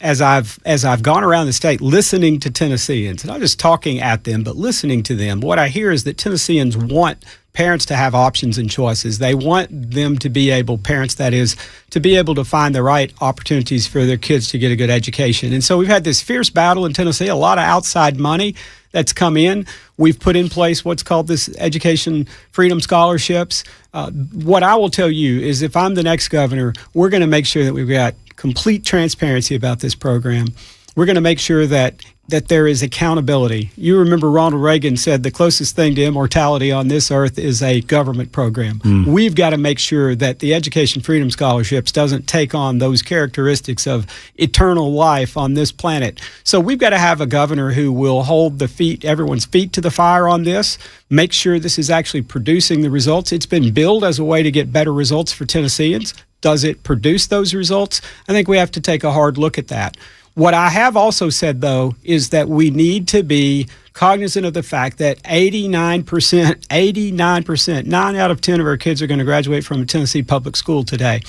as I've gone around the state listening to Tennesseans, not just talking at them, but listening to them, what I hear is that Tennesseans want parents to have options and choices. They want them to be able, parents that is, to be able to find the right opportunities for their kids to get a good education. And so we've had this fierce battle in Tennessee, a lot of outside money that's come in. We've put in place what's called this Education Freedom Scholarships. What I will tell you is if I'm the next governor, we're going to make sure that we've got complete transparency about this program. We're going to make sure that there is accountability. You remember Ronald Reagan said the closest thing to immortality on this earth is a government program. We've got to make sure that the Education Freedom Scholarships doesn't take on those characteristics of eternal life on this planet. So we've got to have a governor who will hold everyone's feet to the fire on this, make sure this is actually producing the results. It's been billed as a way to get better results for Tennesseans. Does it produce those results? I think we have to take a hard look at that. What I have also said, though, is that we need to be cognizant of the fact that 89%, 9 out of 10 of our kids are going to graduate from a Tennessee public school today.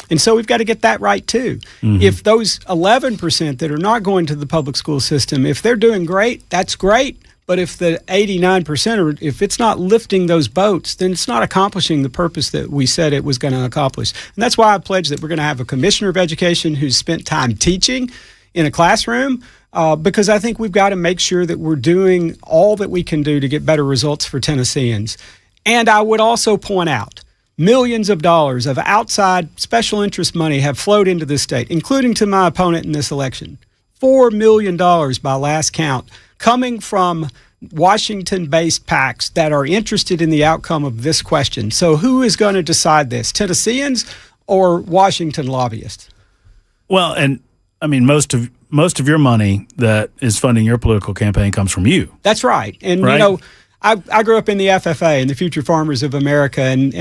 And so we've got to get that right, too. If those 11% that are not going to the public school system, if they're doing great, that's great. But if the 89%, if it's not lifting those boats, then it's not accomplishing the purpose that we said it was going to accomplish. And that's why I pledge that we're going to have a commissioner of education who's spent time teaching in a classroom, because I think we've got to make sure that we're doing all that we can do to get better results for Tennesseans. And I would also point out, millions of dollars of outside special interest money have flowed into this state, including to my opponent in this election. $4 million by last count, coming from Washington-based PACs that are interested in the outcome of this question. So who is going to decide this, Tennesseans or Washington lobbyists? Well, and I mean, most of your money that is funding your political campaign comes from you. That's right. And, right? you know, I grew up in the FFA, in the Future Farmers of America, and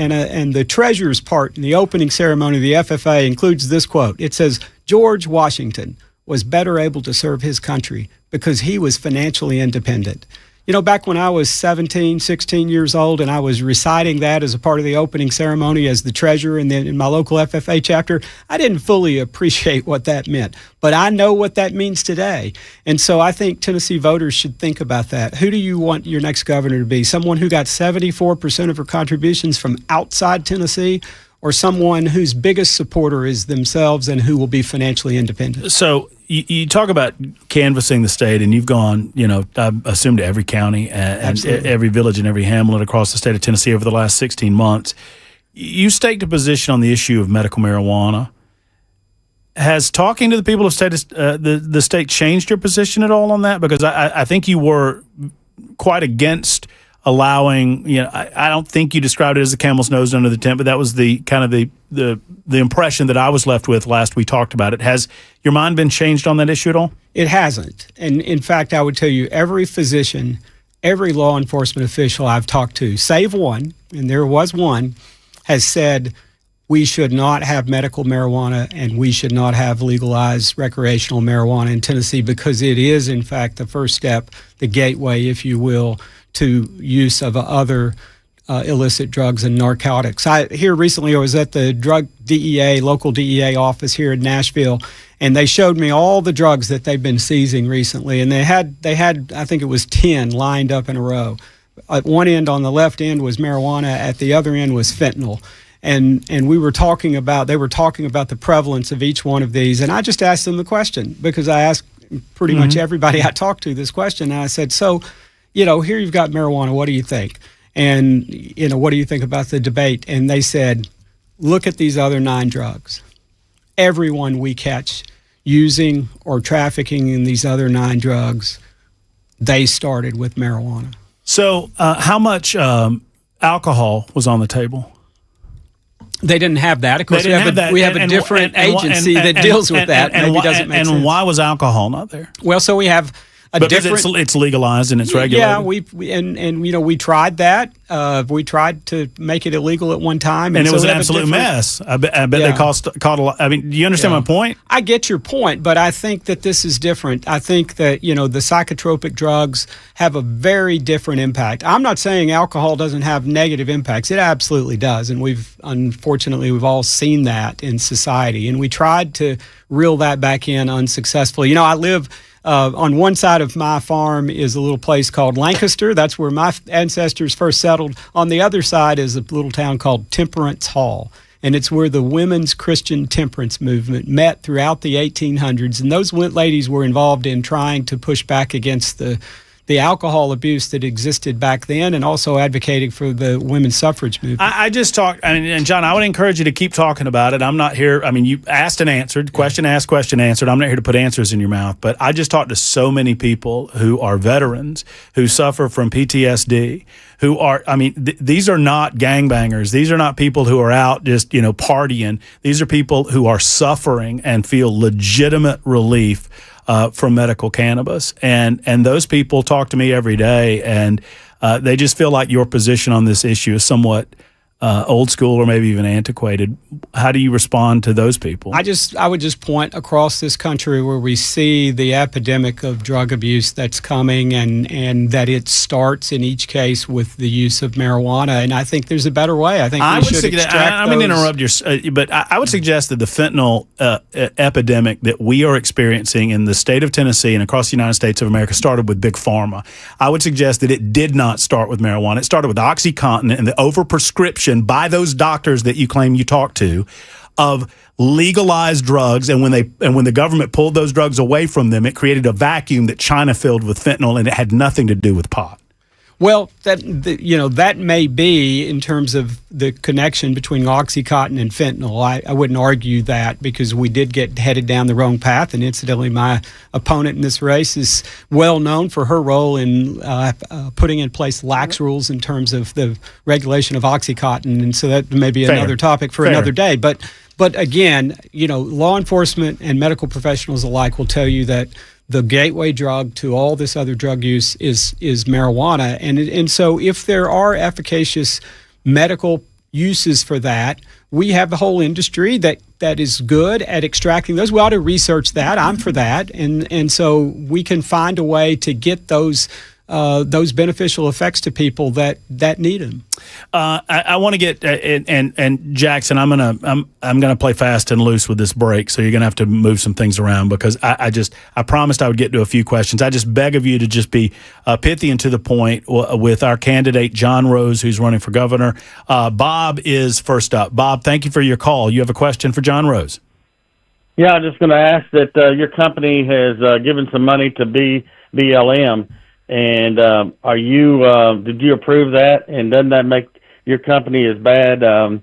the treasurer's part in the opening ceremony of the FFA includes this quote. It says, George Washington was better able to serve his country because he was financially independent. You know, back when I was 17, 16 years old, and I was reciting that as a part of the opening ceremony as the treasurer in my local FFA chapter, I didn't fully appreciate what that meant. But I know what that means today. And so I think Tennessee voters should think about that. Who do you want your next governor to be? Someone who got 74% of her contributions from outside Tennessee, or someone whose biggest supporter is themselves and who will be financially independent? So you talk about canvassing the state, and you've gone, you know, I assume to every county and every village and every hamlet across the state of Tennessee over the last 16 months. You staked a position on the issue of medical marijuana. Has talking to the people of the state changed your position at all on that? Because I think you were quite against allowing, you know, I don't think you described it as the camel's nose under the tent, but that was the kind of the impression that I was left with last we talked about it. Has your mind been changed on that issue at all? It hasn't. And in fact, I would tell you every physician, every law enforcement official I've talked to, save one, and there was one, has said we should not have medical marijuana and we should not have legalized recreational marijuana in Tennessee because it is, in fact, the first step, the gateway, if you will, to use of other illicit drugs and narcotics. Here recently, I was at the drug DEA, local DEA office here in Nashville, and they showed me all the drugs that they've been seizing recently. And they had, I think it was 10 lined up in a row. At one end, on the left end, was marijuana. At the other end was fentanyl. And they were talking about the prevalence of each one of these. And I just asked them the question because I asked pretty much everybody I talked to this question. And I said, so, you know, here you've got marijuana. What do you think? And, you know, what do you think about the debate? And they said, look at these other 9 drugs. Everyone we catch using or trafficking in these other 9 drugs, they started with marijuana. So how much alcohol was on the table? They didn't have that. Of course, we have a different agency that deals with that. Maybe doesn't make sense. And why was alcohol not there? Well, so we have it's legalized and it's regulated. Yeah, we tried that. We tried to make it illegal at one time, and it was an absolute mess. I bet they caught a lot. I mean, do you understand my point? I get your point, but I think that this is different. I think that, you know, the psychotropic drugs have a very different impact. I'm not saying alcohol doesn't have negative impacts. It absolutely does, and unfortunately we've all seen that in society, and we tried to reel that back in unsuccessfully. You know, I live on one side of my farm is a little place called Lancaster. That's where my ancestors first settled. On the other side is a little town called Temperance Hall. And it's where the women's Christian temperance movement met throughout the 1800s. And those ladies were involved in trying to push back against the alcohol abuse that existed back then, and also advocating for the women's suffrage movement. I just talked, and John, I would encourage you to keep talking about it. I'm not here, you asked and answered, question asked, question answered. I'm not here to put answers in your mouth, but I just talked to so many people who are veterans, who suffer from PTSD, who are, these are not gangbangers. These are not people who are out just, partying. These are people who are suffering and feel legitimate relief from medical cannabis, and those people talk to me every day, and they just feel like your position on this issue is somewhat old school or maybe even antiquated. How do you respond to those people? I would just point across this country where we see the epidemic of drug abuse that's coming, and that it starts in each case with the use of marijuana. And I think there's a better way. I think we should extract I'm going to interrupt you, but I would suggest that the fentanyl epidemic that we are experiencing in the state of Tennessee and across the United States of America started with Big Pharma. I would suggest that it did not start with marijuana. It started with OxyContin and the overprescription by those doctors that you claim you talked to of legalized drugs, and when the government pulled those drugs away from them, it created a vacuum that China filled with fentanyl, and it had nothing to do with pot. Well, that may be in terms of the connection between OxyContin and fentanyl. I wouldn't argue that because we did get headed down the wrong path. And incidentally, my opponent in this race is well known for her role in putting in place lax rules in terms of the regulation of OxyContin. And so that may be another topic for another day. But again, law enforcement and medical professionals alike will tell you that the gateway drug to all this other drug use is marijuana. And so if there are efficacious medical uses for that, we have the whole industry that is good at extracting those. We ought to research that. I'm for that. And so we can find a way to get those beneficial effects to people that need them. I want to get and Jackson, I'm gonna play fast and loose with this break, so you're gonna have to move some things around because I promised I would get to a few questions. I just beg of you to just be pithy and to the point with our candidate John Rose, who's running for governor. Bob is first up. Bob, thank you for your call. You have a question for John Rose? Yeah, I'm just going to ask that your company has given some money to BLM. And did you approve that? And doesn't that make your company as bad as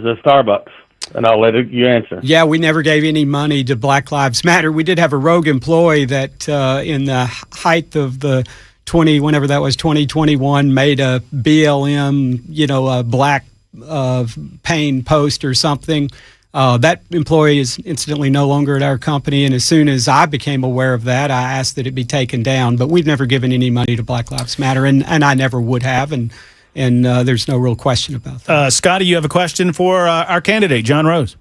a Starbucks? And I'll let you answer. Yeah, we never gave any money to Black Lives Matter. We did have a rogue employee that in the height of the 2021, made a BLM, a black pain post or something. That employee is incidentally no longer at our company, and as soon as I became aware of that, I asked that it be taken down. But we've never given any money to Black Lives Matter, and I never would have, and there's no real question about that. Scotty, you have a question for our candidate, John Rose?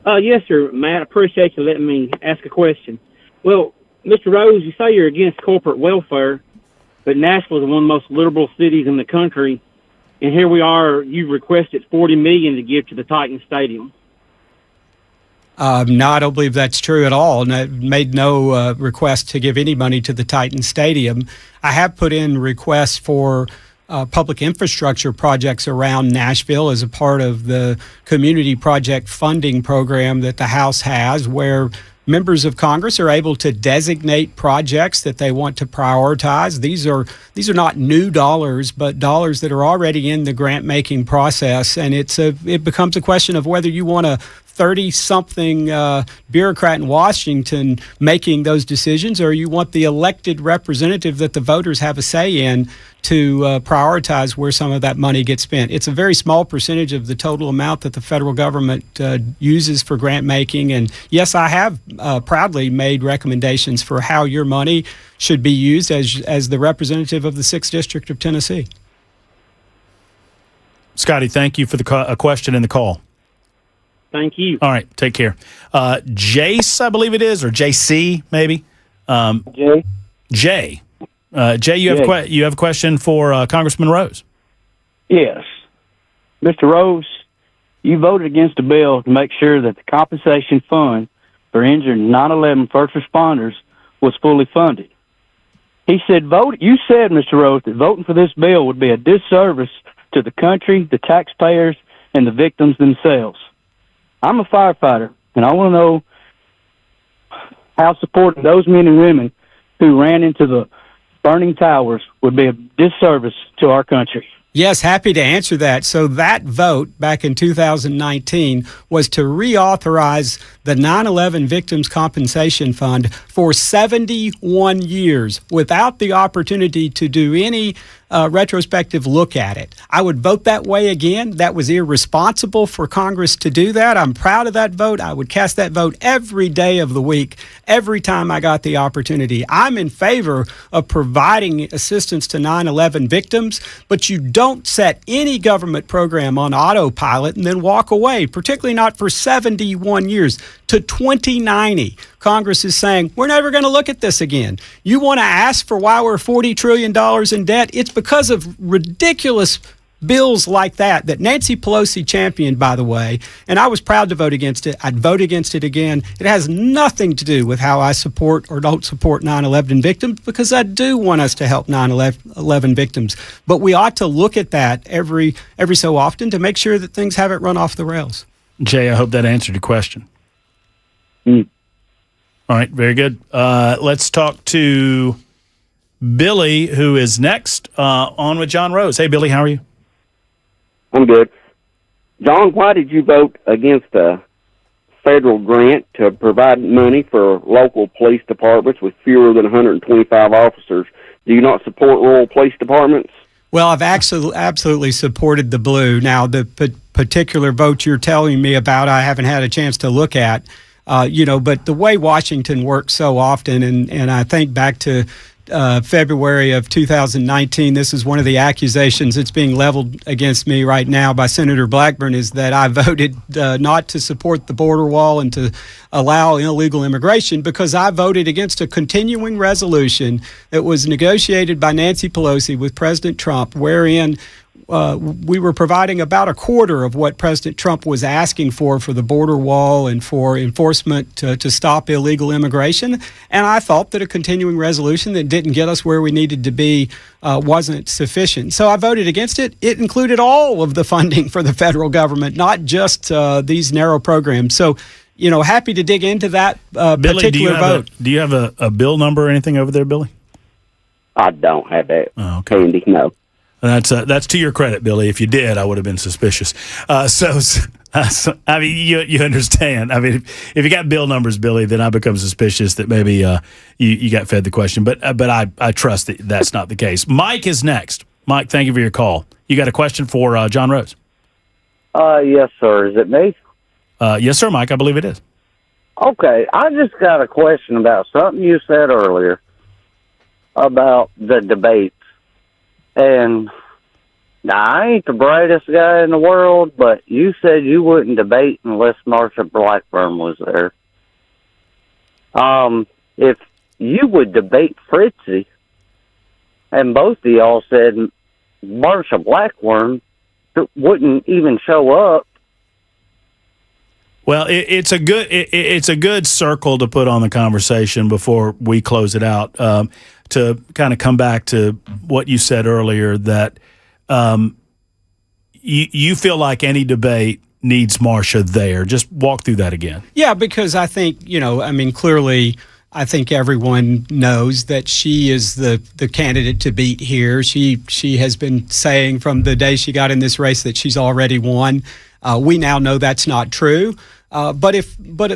Yes, sir, Matt. I appreciate you letting me ask a question. Well, Mr. Rose, you say you're against corporate welfare, but Nashville is one of the most liberal cities in the country. And here we are, you've requested $40 million to give to the Titan Stadium. No, I don't believe that's true at all. And I made no request to give any money to the Titan Stadium. I have put in requests for public infrastructure projects around Nashville as a part of the community project funding program that the House has, where members of Congress are able to designate projects that they want to prioritize. These are not new dollars, but dollars that are already in the grant-making process. And it becomes a question of whether you want a 30-something bureaucrat in Washington making those decisions, or you want the elected representative that the voters have a say in to prioritize where some of that money gets spent. It's a very small percentage of the total amount that the federal government uses for grant making. And yes, I have proudly made recommendations for how your money should be used as the representative of the 6th District of Tennessee. Scotty, thank you for the question and the call. Thank you. All right, take care. Jace, I believe it is, or JC, maybe? Jay. Jay, you have a question for Congressman Rose? Yes. Mr. Rose, you voted against a bill to make sure that the compensation fund for injured 9/11 first responders was fully funded. You said, Mr. Rose, that voting for this bill would be a disservice to the country, the taxpayers, and the victims themselves. I'm a firefighter, and I want to know how supporting those men and women who ran into the burning towers would be a disservice to our country. Yes, happy to answer that. So that vote back in 2019 was to reauthorize the 9/11 Victims Compensation Fund for 71 years without the opportunity to do any retrospective look at it. I would vote that way again. That was irresponsible for Congress to do that. I'm proud of that vote. I would cast that vote every day of the week, every time I got the opportunity. I'm in favor of providing assistance to 9/11 victims, but you don't set any government program on autopilot and then walk away, particularly not for 71 years. To 2090, Congress is saying, we're never going to look at this again. You want to ask for why we're $40 trillion in debt? It's because of ridiculous bills like that Nancy Pelosi championed, by the way, and I was proud to vote against it. I'd vote against it again. It has nothing to do with how I support or don't support 9/11 victims, because I do want us to help 9/11 victims. But we ought to look at that every so often to make sure that things haven't run off the rails. Jay, I hope that answered your question. All right, very good. Let's talk to Billy, who is next on with John Rose. Hey, Billy, how are you? I'm good. John, why did you vote against a federal grant to provide money for local police departments with fewer than 125 officers? Do you not support rural police departments? Well, I've absolutely supported the blue. Now, the particular vote you're telling me about, I haven't had a chance to look at, but the way Washington works so often, and I think back to February of 2019, this is one of the accusations that's being leveled against me right now by Senator Blackburn, is that I voted not to support the border wall and to allow illegal immigration because I voted against a continuing resolution that was negotiated by Nancy Pelosi with President Trump, wherein we were providing about a quarter of what President Trump was asking for the border wall and for enforcement to stop illegal immigration. And I thought that a continuing resolution that didn't get us where we needed to be wasn't sufficient. So I voted against it. It included all of the funding for the federal government, not just these narrow programs. So, happy to dig into that Billy, particular vote. Do you have a bill number or anything over there, Billy? I don't have that handy, no. That's to your credit, Billy. If you did, I would have been suspicious. I mean, you understand. I mean, if you got bill numbers, Billy, then I become suspicious that maybe you got fed the question. But I trust that that's not the case. Mike is next. Mike, thank you for your call. You got a question for John Rose? Yes, sir. Is it me? Yes, sir, Mike. I believe it is. Okay, I just got a question about something you said earlier about the debates. And now, I ain't the brightest guy in the world, but you said you wouldn't debate unless Marsha Blackburn was there. If you would debate Fritzy, and both of y'all said Marsha Blackburn wouldn't even show up. Well, it's a good circle to put on the conversation before we close it out. To kind of come back to what you said earlier, that you feel like any debate needs Marsha there. Just walk through that again. Yeah, because I think, clearly I think everyone knows that she is the candidate to beat here. She has been saying from the day she got in this race that she's already won. We now know that's not true. But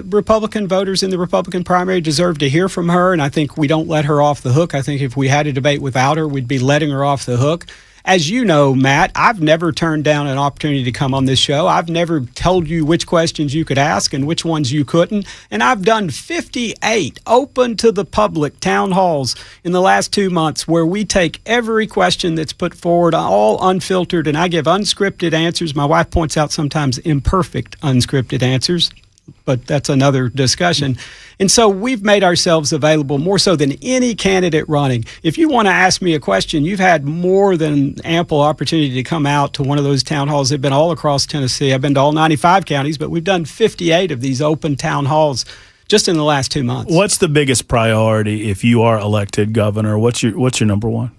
Republican voters in the Republican primary deserve to hear from her, and I think we don't let her off the hook. I think if we had a debate without her, we'd be letting her off the hook. As you know, Matt, I've never turned down an opportunity to come on this show. I've never told you which questions you could ask and which ones you couldn't. And I've done 58 open to the public town halls in the last 2 months where we take every question that's put forward, all unfiltered, and I give unscripted answers. My wife points out sometimes imperfect unscripted answers, but that's another discussion. And so we've made ourselves available more so than any candidate running. If you want to ask me a question, you've had more than ample opportunity to come out to one of those town halls. They've been all across Tennessee. I've been to all 95 counties, but we've done 58 of these open town halls just in the last 2 months. What's the biggest priority if you are elected governor? What's your number one?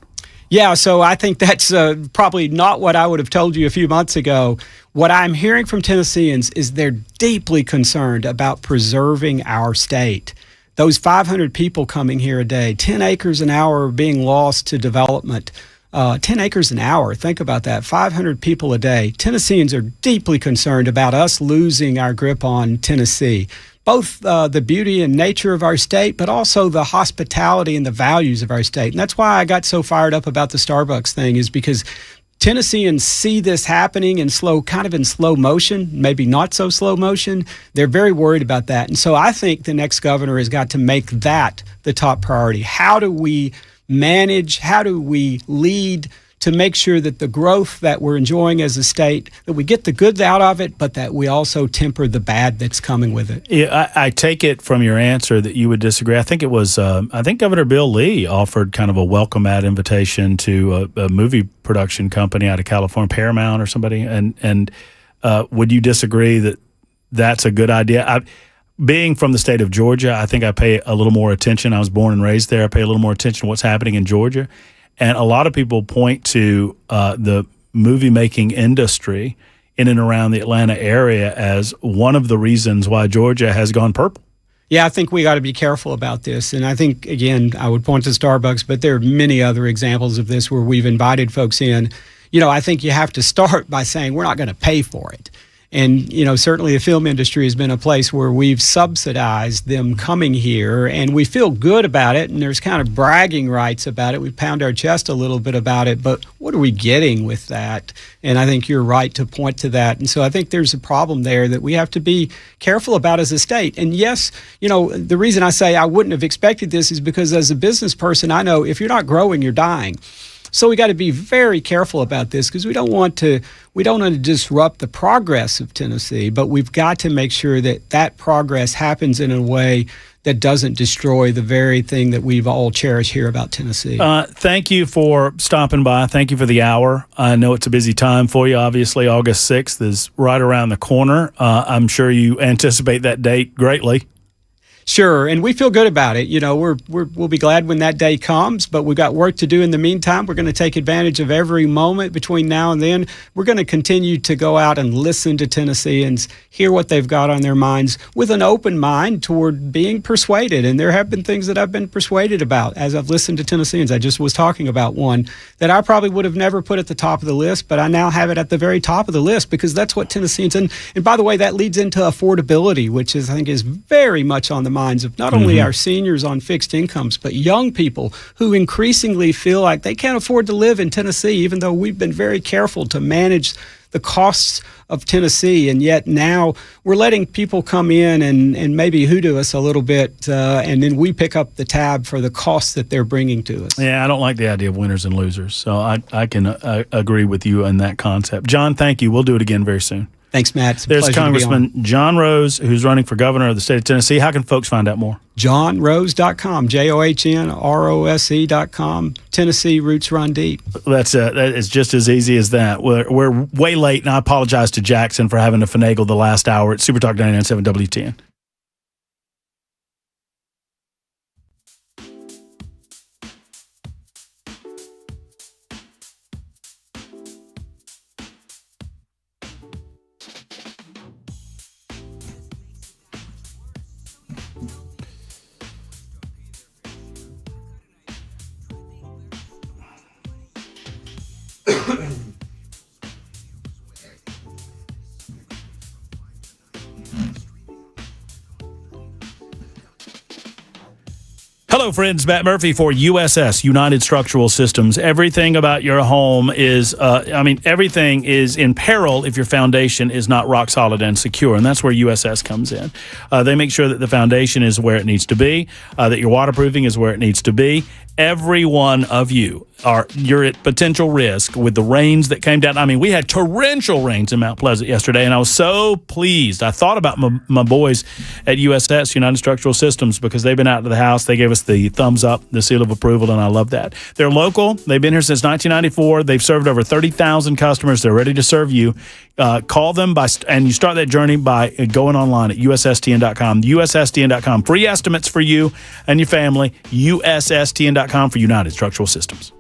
Yeah, so I think that's probably not what I would have told you a few months ago. What I'm hearing from Tennesseans is they're deeply concerned about preserving our state. Those 500 people coming here a day, 10 acres an hour being lost to development. 10 acres an hour, think about that, 500 people a day. Tennesseans are deeply concerned about us losing our grip on Tennessee. Both the beauty and nature of our state, but also the hospitality and the values of our state. And that's why I got so fired up about the Starbucks thing, is because Tennesseans see this happening in slow motion, maybe not so slow motion. They're very worried about that. And so I think the next governor has got to make that the top priority. How do we manage, how do we lead to make sure that the growth that we're enjoying as a state, that we get the good out of it, but that we also temper the bad that's coming with it? Yeah, I take it from your answer that you would disagree. I think it was, Governor Bill Lee offered kind of a welcome ad invitation to a movie production company out of California, Paramount or somebody. And would you disagree that that's a good idea? Being from the state of Georgia, I think I pay a little more attention. I was born and raised there. I pay a little more attention to what's happening in Georgia. And a lot of people point to the movie-making industry in and around the Atlanta area as one of the reasons why Georgia has gone purple. Yeah, I think we got to be careful about this. And I think, again, I would point to Starbucks, but there are many other examples of this where we've invited folks in. I think you have to start by saying we're not going to pay for it. And, certainly the film industry has been a place where we've subsidized them coming here, and we feel good about it, and there's kind of bragging rights about it. We pound our chest a little bit about it, but what are we getting with that? And I think you're right to point to that. And so I think there's a problem there that we have to be careful about as a state. And yes, the reason I say I wouldn't have expected this is because as a business person, I know if you're not growing, you're dying. So we got to be very careful about this because we don't want to disrupt the progress of Tennessee, but we've got to make sure that progress happens in a way that doesn't destroy the very thing that we've all cherished here about Tennessee. Thank you for stopping by. Thank you for the hour. I know it's a busy time for you. Obviously, August 6th is right around the corner. I'm sure you anticipate that date greatly. Sure, and we feel good about it. We'll be glad when that day comes, but we've got work to do in the meantime. We're going to take advantage of every moment between now and then. We're going to continue to go out and listen to Tennesseans, hear what they've got on their minds with an open mind toward being persuaded. And there have been things that I've been persuaded about as I've listened to Tennesseans. I just was talking about one that I probably would have never put at the top of the list, but I now have it at the very top of the list because that's what Tennesseans, and by the way, that leads into affordability, which I think is very much on the minds of not only our seniors on fixed incomes, but young people who increasingly feel like they can't afford to live in Tennessee, even though we've been very careful to manage the costs of Tennessee. And yet now we're letting people come in and maybe hoodoo us a little bit, and then we pick up the tab for the costs that they're bringing to us. Yeah, I don't like the idea of winners and losers. So I can agree with you on that concept. John, thank you. We'll do it again very soon. Thanks, Matt. There's Congressman John Rose, who's running for governor of the state of Tennessee. How can folks find out more? JohnRose.com, JohnRose.com. Tennessee roots run deep. That is just as easy as that. We're way late, and I apologize to Jackson for having to finagle the last hour at Super Talk 99.7 WTN. Hello, friends. Matt Murphy for USS, United Structural Systems. Everything about your home is, everything is in peril if your foundation is not rock solid and secure, and that's where USS comes in. They make sure that the foundation is where it needs to be, that your waterproofing is where it needs to be. Every one of you're at potential risk with the rains that came down. I mean, we had torrential rains in Mount Pleasant yesterday, and I was so pleased. I thought about my boys at USS, United Structural Systems, because they've been out to the house. They gave us the thumbs up, the seal of approval, and I love that. They're local. They've been here since 1994. They've served over 30,000 customers. They're ready to serve you. Call them and you start that journey by going online at USSTN.com. USSTN.com. Free estimates for you and your family. USSTN.com for United Structural Systems.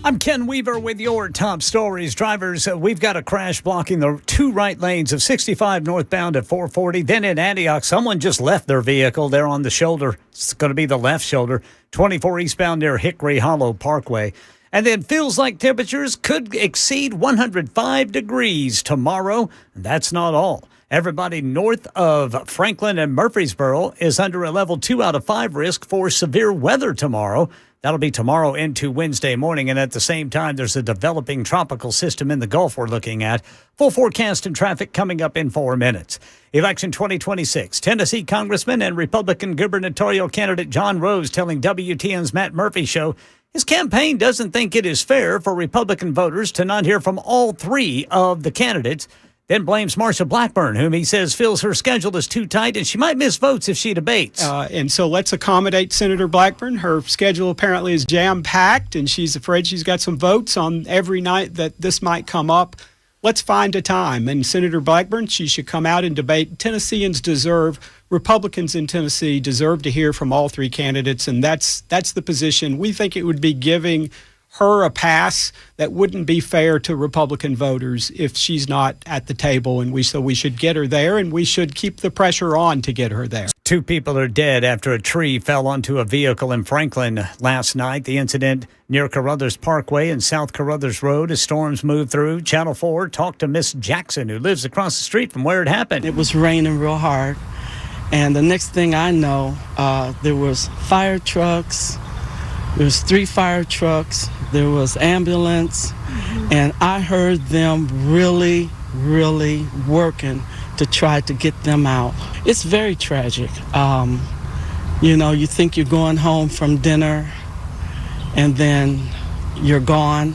I'm Ken Weaver with your top stories. Drivers, we've got a crash blocking the two right lanes of 65 northbound at 440. Then in Antioch, someone just left their vehicle there on the shoulder. It's going to be the left shoulder. 24 eastbound near Hickory Hollow Parkway. And then feels like temperatures could exceed 105 degrees tomorrow. And that's not all. Everybody north of Franklin and Murfreesboro is under a level 2 out of 5 risk for severe weather tomorrow. That'll be tomorrow into Wednesday morning. And at the same time, there's a developing tropical system in the Gulf we're looking at. Full forecast and traffic coming up in 4 minutes. Election 2026. Tennessee Congressman and Republican gubernatorial candidate John Rose telling WTN's Matt Murphy Show his campaign doesn't think it is fair for Republican voters to not hear from all three of the candidates. Then blames Marsha Blackburn, whom he says feels her schedule is too tight and she might miss votes if she debates. And so let's accommodate Senator Blackburn. Her schedule apparently is jam-packed, and she's afraid she's got some votes on every night that this might come up. Let's find a time. And Senator Blackburn, she should come out and debate. Tennesseans deserve, Republicans in Tennessee deserve to hear from all three candidates, and that's the position. We think it would be giving her a pass that wouldn't be fair to Republican voters if she's not at the table, and so we should get her there, and we should keep the pressure on to get her there. 2 people are dead after a tree fell onto a vehicle in Franklin last night. The incident near Carruthers Parkway and South Carruthers Road as storms moved through. Channel 4 talked to Miss Jackson, who lives across the street from where it happened. It was raining real hard, and the next thing I know, there was fire trucks. There was 3 fire trucks. There was ambulance, and I heard them really, really working to try to get them out. It's very tragic. You think you're going home from dinner, and then you're gone.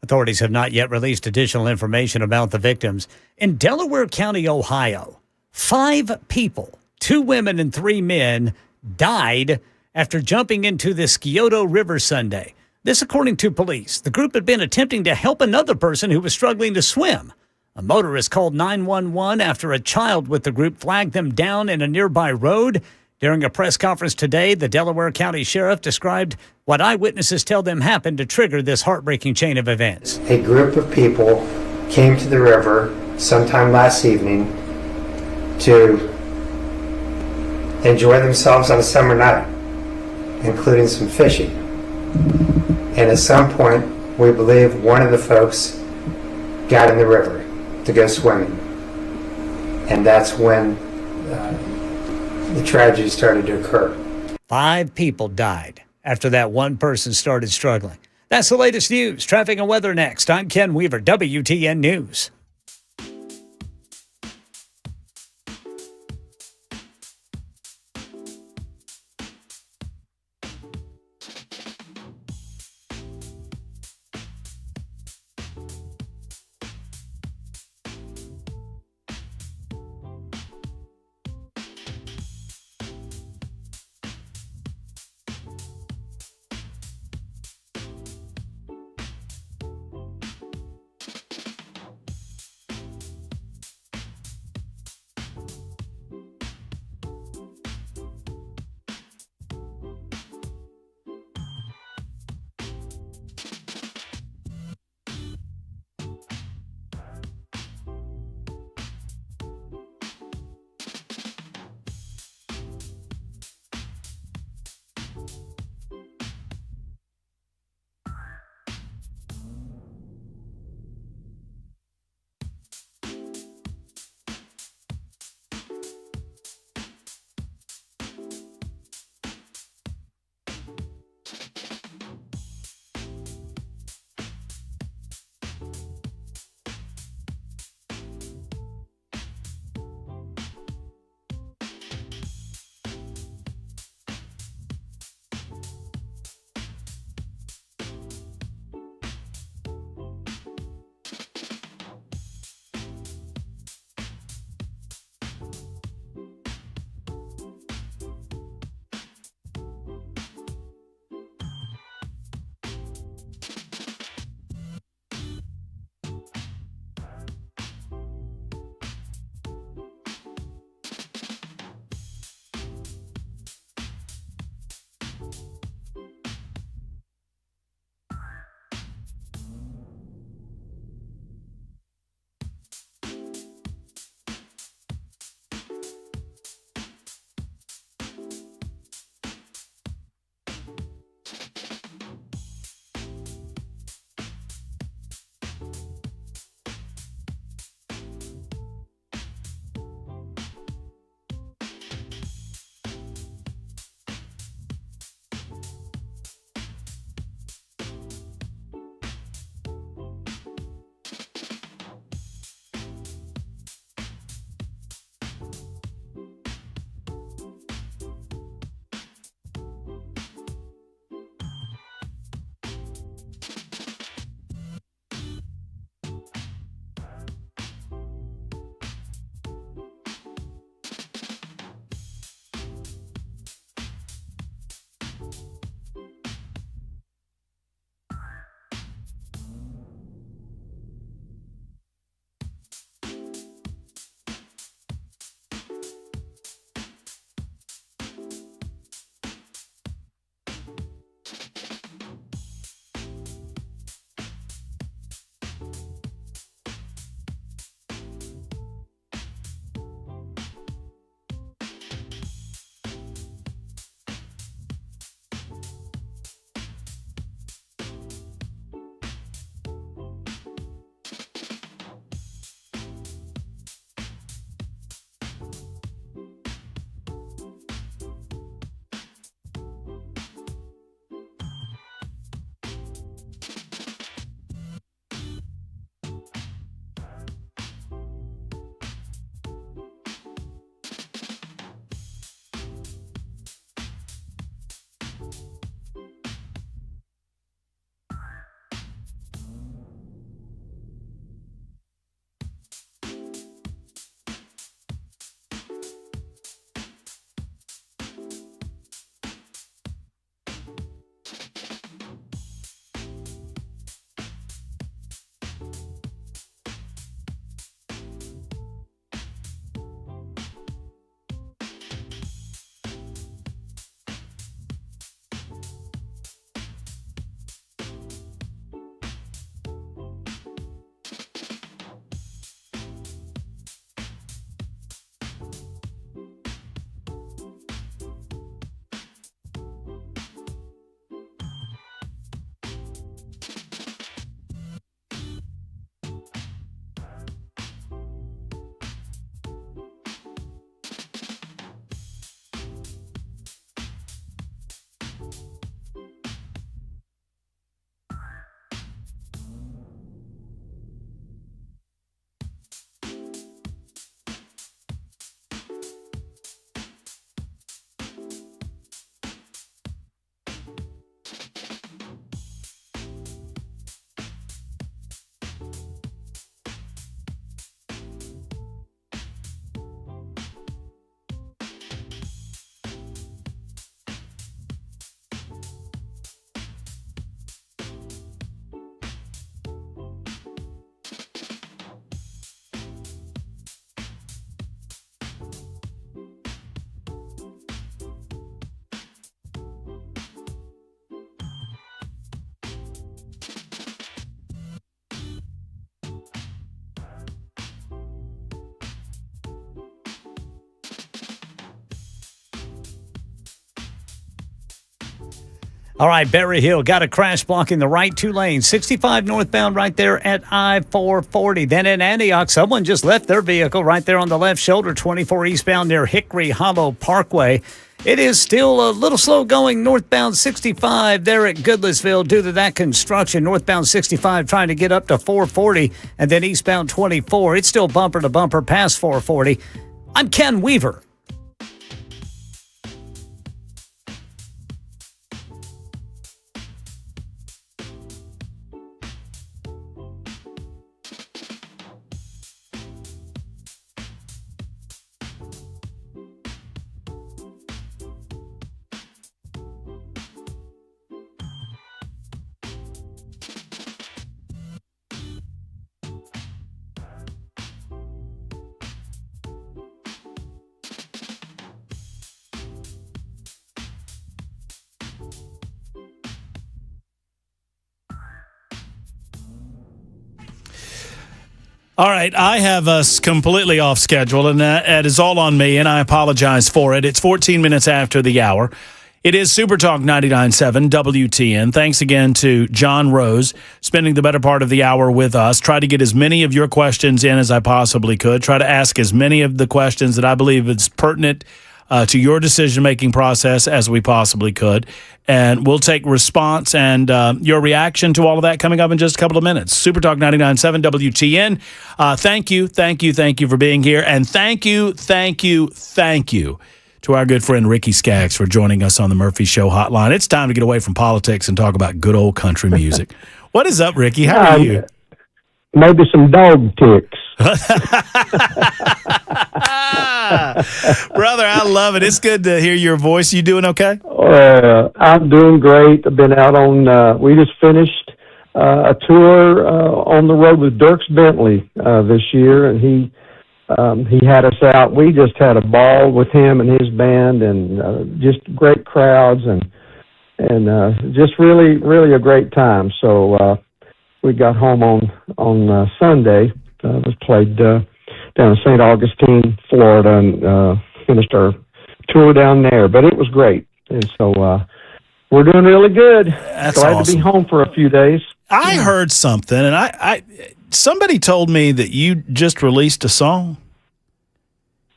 Authorities have not yet released additional information about the victims. In Delaware County, Ohio, 5 people, 2 women and 3 men, died after jumping into the Scioto River Sunday. This according to police. The group had been attempting to help another person who was struggling to swim. A motorist called 911 after a child with the group flagged them down in a nearby road. During a press conference today, the Delaware County Sheriff described what eyewitnesses tell them happened to trigger this heartbreaking chain of events. A group of people came to the river sometime last evening to enjoy themselves on a summer night, including some fishing. And at some point, we believe one of the folks got in the river to go swimming. And that's when the tragedy started to occur. 5 people died after that one person started struggling. That's the latest news. Traffic and weather next. I'm Ken Weaver, WTN News. All right, Berry Hill got a crash blocking the right 2 lanes. 65 northbound right there at I-440. Then in Antioch, someone just left their vehicle right there on the left shoulder, 24 eastbound near Hickory Hollow Parkway. It is still a little slow going northbound 65 there at Goodlettsville due to that construction. Northbound 65 trying to get up to 440 and then eastbound 24. It's still bumper to bumper past 440. I'm Ken Weaver. All right, I have us completely off schedule, and that is all on me, and I apologize for it. It's 14 minutes after the hour. It is Super Talk 99.7 WTN. Thanks again to John Rose spending the better part of the hour with us. Try to get as many of your questions in as I possibly could. Try to ask as many of the questions that I believe is pertinent to your decision-making process as we possibly could. And we'll take response and your reaction to all of that coming up in just a couple of minutes. Super Talk 99.7 WTN. Thank you for being here. And thank you to our good friend Ricky Skaggs for joining us on the Murphy Show hotline. It's time to get away from politics and talk about good old country music. What is up, Ricky? How are you? Maybe some dog ticks. Brother, I love it. It's good to hear your voice. You doing okay? I'm doing great. I've been out on, we just finished a tour on the road with Dierks Bentley this year, and he had us out. We just had a ball with him and his band, and just great crowds, and just really a great time. So we got home on Sunday. Was played down in St. Augustine, Florida, and finished our tour down there. But it was great, and so we're doing really good. That's Glad awesome. to be home for a few days. I heard something, and somebody told me that you just released a song.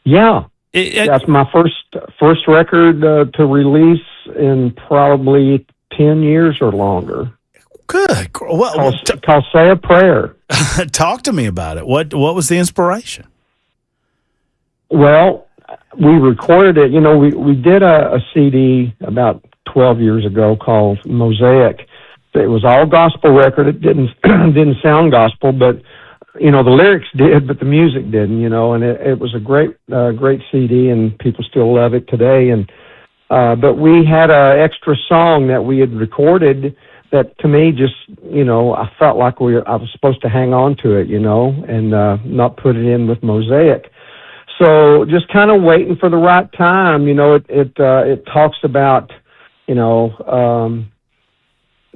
Yeah, that's my first record to release in probably 10 years or longer. Good. Called Say a Prayer. Talk to me about it. What was the inspiration? Well, we recorded it. You know, we did a CD about 12 years ago called Mosaic. It was all gospel record. It didn't sound gospel, but you know the lyrics did, but the music didn't. You know, and it was a great CD, and people still love it today. And but we had an extra song that we had recorded that to me just, you know, I felt like I was supposed to hang on to it, you know, and not put it in with Mosaic. So just kind of waiting for the right time, you know. It talks about, you know,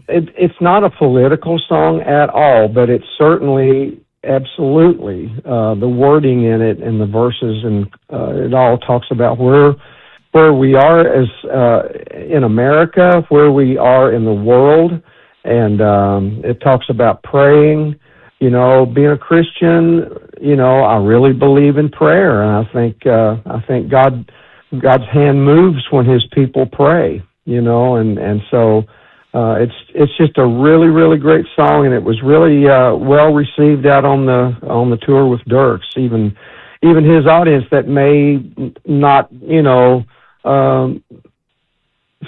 it's not a political song at all, but it's certainly absolutely the wording in it and the verses, and it all talks about where we are as in America, where we are in the world, and it talks about praying. You know, being a Christian, you know, I really believe in prayer, and I think God's hand moves when His people pray. You know, and so it's just a really great song, and it was really well received out on the tour with Dierks. Even his audience that may not, you know,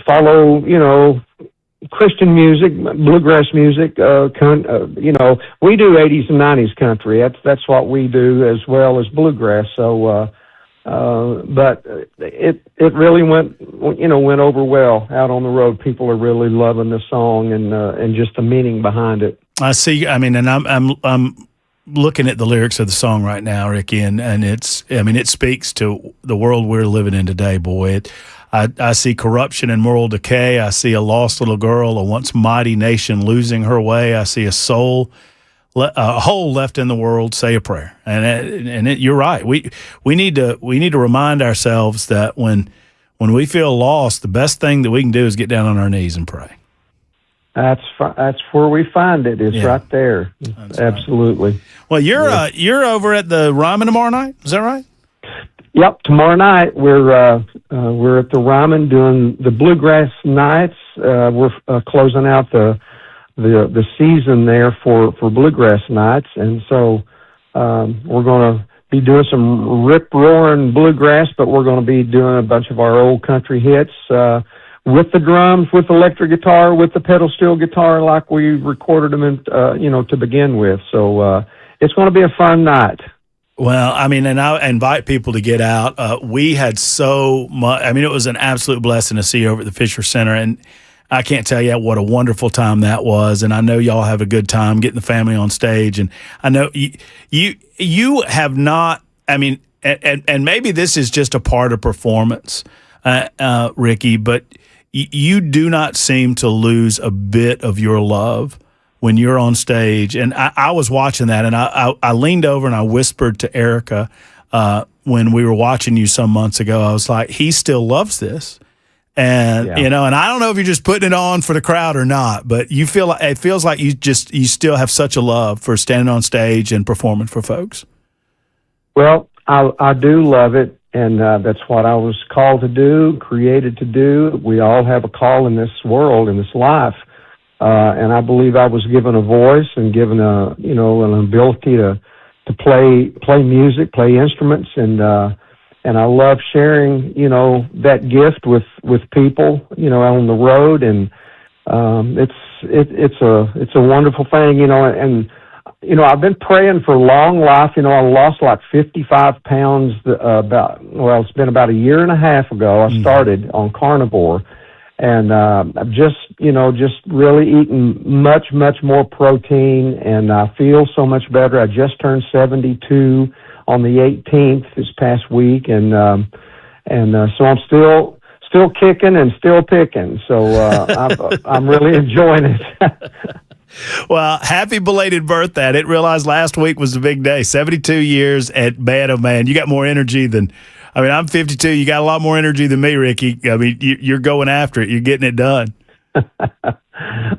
follow, you know, Christian music, bluegrass music, you know, we do 80s and 90s country. That's what we do as well as bluegrass. So, but it really went over well out on the road. People are really loving the song and just the meaning behind it. I see. I mean, and I'm looking at the lyrics of the song right now, Ricky, and it speaks to the world we're living in today, boy. I see corruption and moral decay. I see a lost little girl, a once mighty nation losing her way. I see a hole left in the world. Say a prayer, and you're right. We need to remind ourselves that when we feel lost, the best thing that we can do is get down on our knees and pray. That's where we find it. It's right there. Absolutely. Well, you're over at the Ryman tomorrow night. Is that right? Yep. Tomorrow night we're at the Ryman doing the Bluegrass Nights. We're closing out the season there for Bluegrass Nights, and so we're going to be doing some rip-roaring bluegrass, but we're going to be doing a bunch of our old country hits with the drums, with electric guitar, with the pedal steel guitar, like we recorded them in, to begin with. So it's going to be a fun night. Well, I mean, and I invite people to get out. We had so much. I mean, it was an absolute blessing to see you over at the Fisher Center, and I can't tell you what a wonderful time that was. And I know y'all have a good time getting the family on stage. And I know you have not. I mean, and maybe this is just a part of performance, Ricky, but you do not seem to lose a bit of your love when you're on stage. And I was watching that, and I leaned over and I whispered to Erica when we were watching you some months ago. I was like, he still loves this. And, and I don't know if you're just putting it on for the crowd or not, but it feels like you still have such a love for standing on stage and performing for folks. Well, I do love it. And that's what I was called to do, created to do. We all have a call in this world, in this life. And I believe I was given a voice and given an ability to play music, play instruments, and I love sharing, that gift with people, on the road. And it's a wonderful thing, and I've been praying for long life. I lost like 55 pounds it's been about a year and a half ago. I started on carnivore, and I've just really eaten much, much more protein, and I feel so much better. I just turned 72 on the 18th this past week, and so I'm still kicking and still picking. So I'm really enjoying it. Well, happy belated birthday. I didn't realize last week was the big day. 72 years at man, oh man, you got more energy than, I'm 52. You got a lot more energy than me, Ricky. You're going after it. You're getting it done.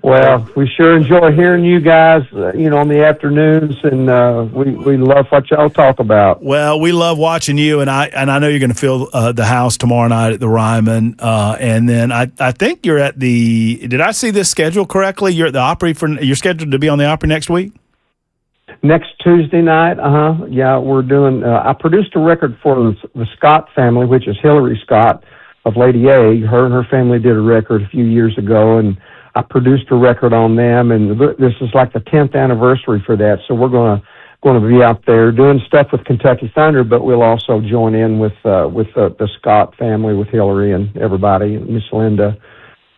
Well, we sure enjoy hearing you guys, on the afternoons, and we love what y'all talk about. Well, we love watching you, and I know you're going to fill the house tomorrow night at the Ryman, and then I think you're at the. Did I see this schedule correctly? You're at the Opry you're scheduled to be on the Opry next week. Next Tuesday night, yeah, we're doing. I produced a record for the Scott family, which is Hillary Scott of Lady A. Her and her family did a record a few years ago, and I produced a record on them, and this is like the 10th anniversary for that. So we're going to be out there doing stuff with Kentucky Thunder, but we'll also join in with the Scott family, with Hillary and everybody, Miss Linda,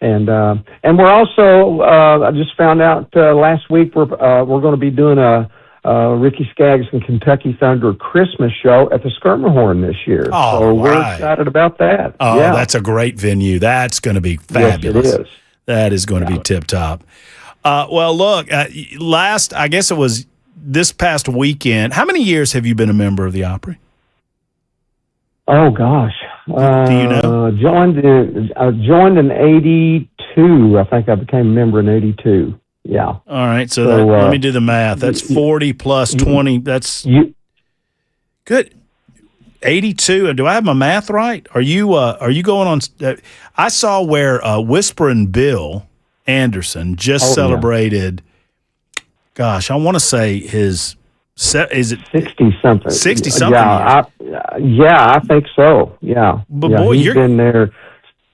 and we're also. I just found out last week we're going to be doing a Ricky Skaggs and Kentucky Thunder Christmas show at the Skirmerhorn this year. Oh, so we're excited about that. Oh, yeah. That's a great venue. That's going to be fabulous. Yes, it is. That is going to be tip top. Well, look, I guess it was this past weekend. How many years have you been a member of the Opry? Oh gosh, do you know? Joined in '82. I think I became a member in '82. Yeah. All right. So let me do the math. That's 40 plus 20. That's good. 82. Do I have my math right? Are you going on? I saw where Whisperin' Bill Anderson just celebrated. Gosh, I want to say his. Is it 60-something? 60-something. Yeah, I think so. Yeah. But yeah, boy, he's been there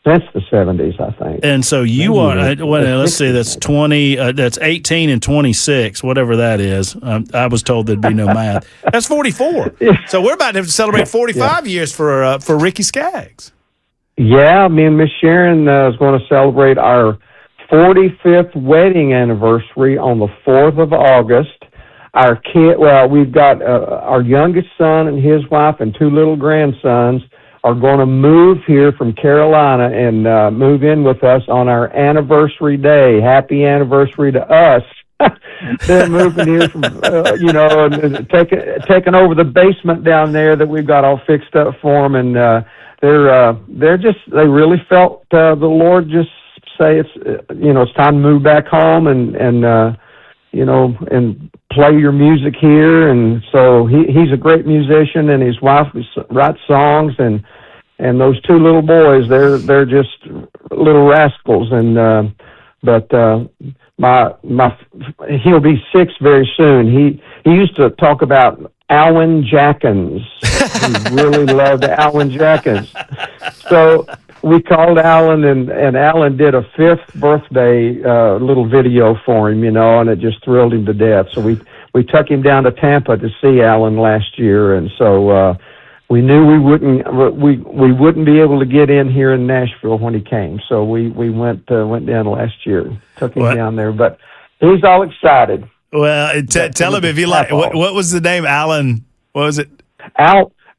since the 70s, I think. And so you are, let's see, that's 20, that's 18 and 26, whatever that is. I was told there'd be no math. That's 44. So we're about to celebrate 45 years for Ricky Skaggs. Yeah, me and Miss Sharon is going to celebrate our 45th wedding anniversary on the 4th of August. We've got our youngest son and his wife and two little grandsons are going to move here from Carolina and move in with us on our anniversary day. Happy anniversary to us. They're moving here from, and taking over the basement down there that we've got all fixed up for them. And they really felt the Lord just say it's it's time to move back home and and play your music here. And so he's a great musician, and his wife writes songs, and those two little boys, they're just little rascals. And he'll be 6 very soon. He used to talk about Alan Jackins. He really loved Alan Jackins. So we called Alan, and Alan did a 5th birthday little video for him, and it just thrilled him to death. So we took him down to Tampa to see Alan last year, and so we knew we wouldn't be able to get in here in Nashville when he came. So we went down last year, took him down there, but he's all excited. Well, tell him if you like. What was the name? Alan. What was it?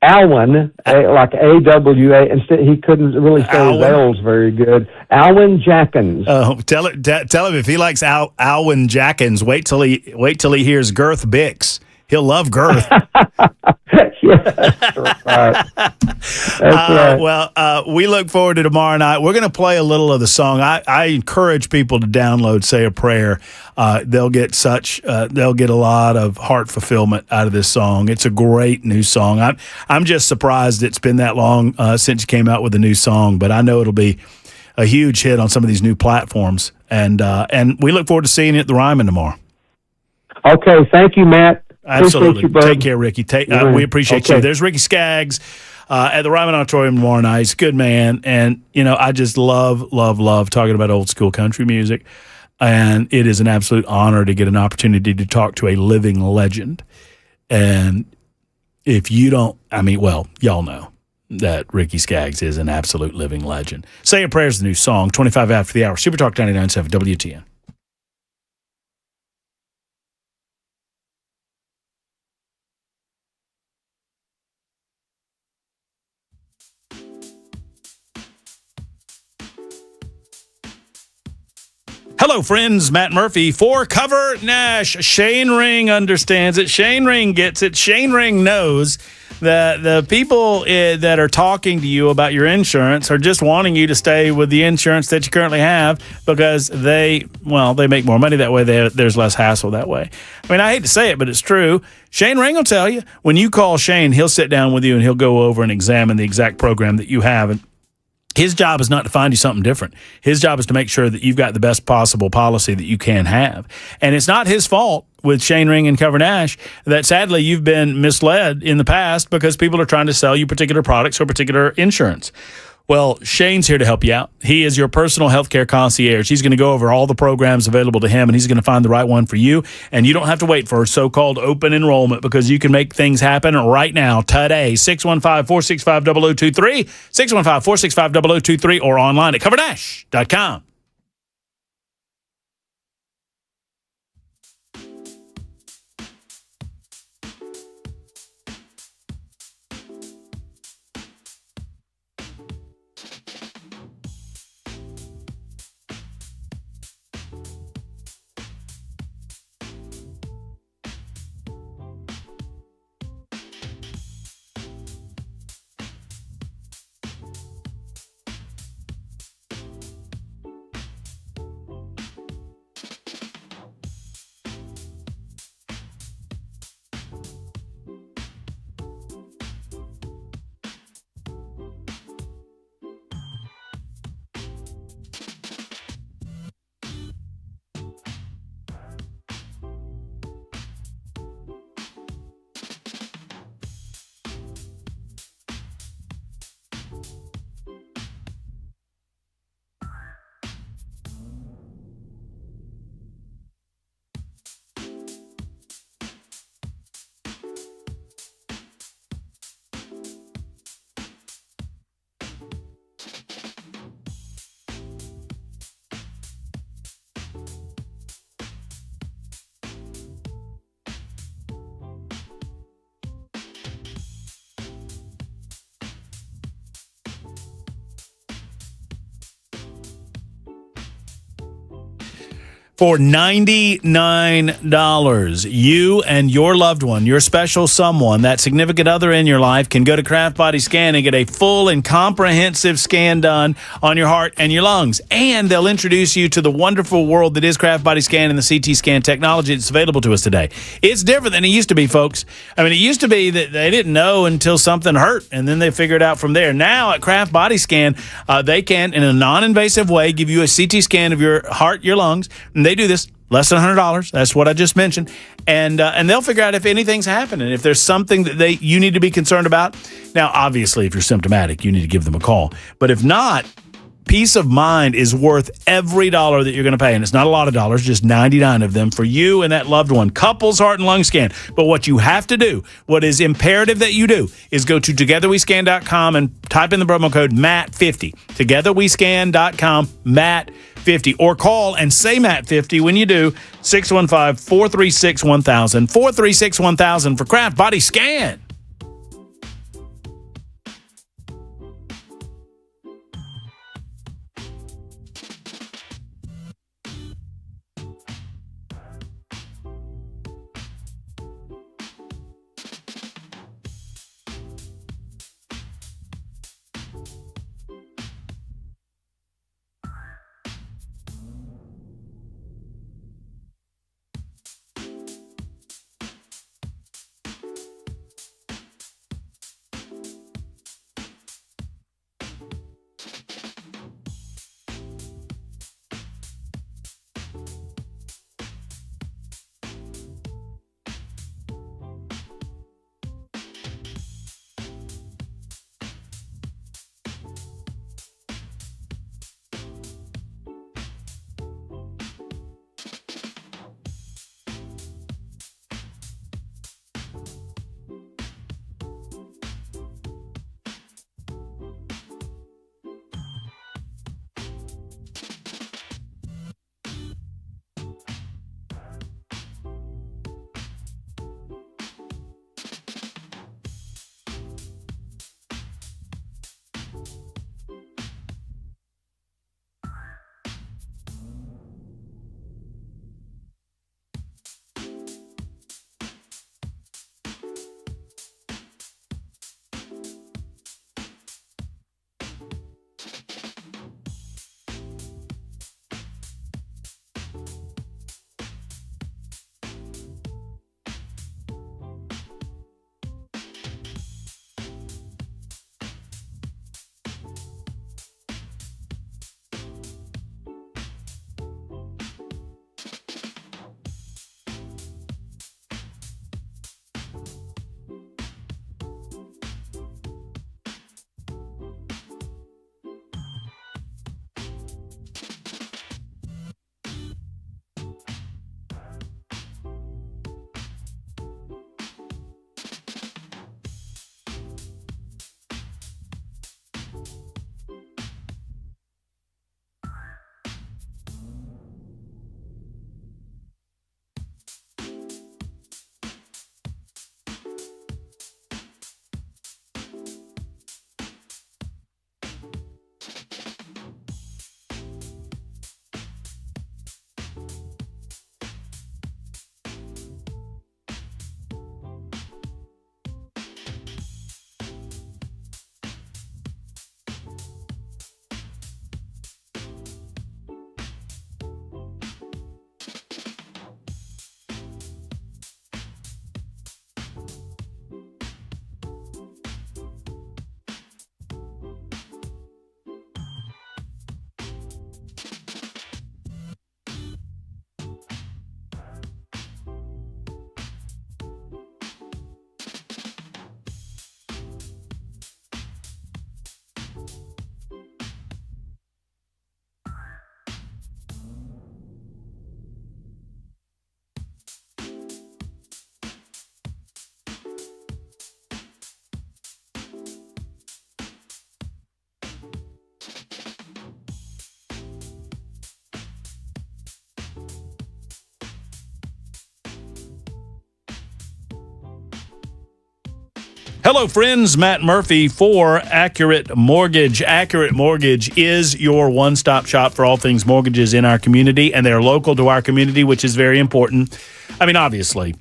Alwyn, like AWA. Instead, he couldn't really say his L's very good. Alwyn Jackins. Oh, tell him if he likes Alwyn Jackins. Wait till he hears Girth Bix. He'll love Girth. That's right. That's right. Well, we look forward to tomorrow night. We're going to play a little of the song. I encourage people to download "Say a Prayer." They'll get a lot of heart fulfillment out of this song. It's a great new song. I'm just surprised it's been that long since you came out with a new song, but I know it'll be a huge hit on some of these new platforms. And we look forward to seeing it at the Ryman tomorrow. Okay, thank you, Matt. Absolutely. You, take care, Ricky. We appreciate you. There's Ricky Skaggs at the Ryman Auditorium tomorrow night. He's a good man. And, I just love talking about old school country music. And it is an absolute honor to get an opportunity to talk to a living legend. And if you don't, y'all know that Ricky Skaggs is an absolute living legend. Say a Prayer is the new song, 25 after the hour. Super Talk 99.7 WTN. Hello, friends. Matt Murphy for Cover Nash. Shane Ring understands it. Shane Ring gets it. Shane Ring knows that the people that are talking to you about your insurance are just wanting you to stay with the insurance that you currently have because they make more money that way. There's less hassle that way. I hate to say it, but it's true. Shane Ring will tell you. When you call Shane, he'll sit down with you and he'll go over and examine the exact program that you have. And his job is not to find you something different. His job is to make sure that you've got the best possible policy that you can have. And it's not his fault with Shane Ring and Cover Nash that sadly you've been misled in the past because people are trying to sell you particular products or particular insurance. Well, Shane's here to help you out. He is your personal healthcare concierge. He's going to go over all the programs available to him, and he's going to find the right one for you. And you don't have to wait for so-called open enrollment because you can make things happen right now, today. 615-465-0023, 615-465-0023, or online at covernash.com. For $99, you and your loved one, your special someone, that significant other in your life, can go to Craft Body Scan and get a full and comprehensive scan done on your heart and your lungs. And they'll introduce you to the wonderful world that is Craft Body Scan and the CT scan technology that's available to us today. It's different than it used to be, folks. I mean, it used to be that they didn't know until something hurt, and then they figured it out from there. Now at Craft Body Scan, they can, in a non-invasive way, give you a CT scan of your heart, your lungs, and they do this less than $100. That's what I just mentioned, and they'll figure out if anything's happening, if there's something that you need to be concerned about. Now, obviously, if you're symptomatic, you need to give them a call. But if not, peace of mind is worth every dollar that you're going to pay, and it's not a lot of dollars, just 99 of them for you and that loved one. Couples heart and lung scan. But what you have to do, what is imperative that you do, is go to togetherwescan.com and type in the promo code MATT50. Togetherwescan.com, MATT50, or call and say MATT50 when you do, 615-436-1000, 436-1000 for Craft Body Scan. Hello, friends. Matt Murphy for Accurate Mortgage. Accurate Mortgage is your one-stop shop for all things mortgages in our community, and they're local to our community, which is very important. I mean, obviously,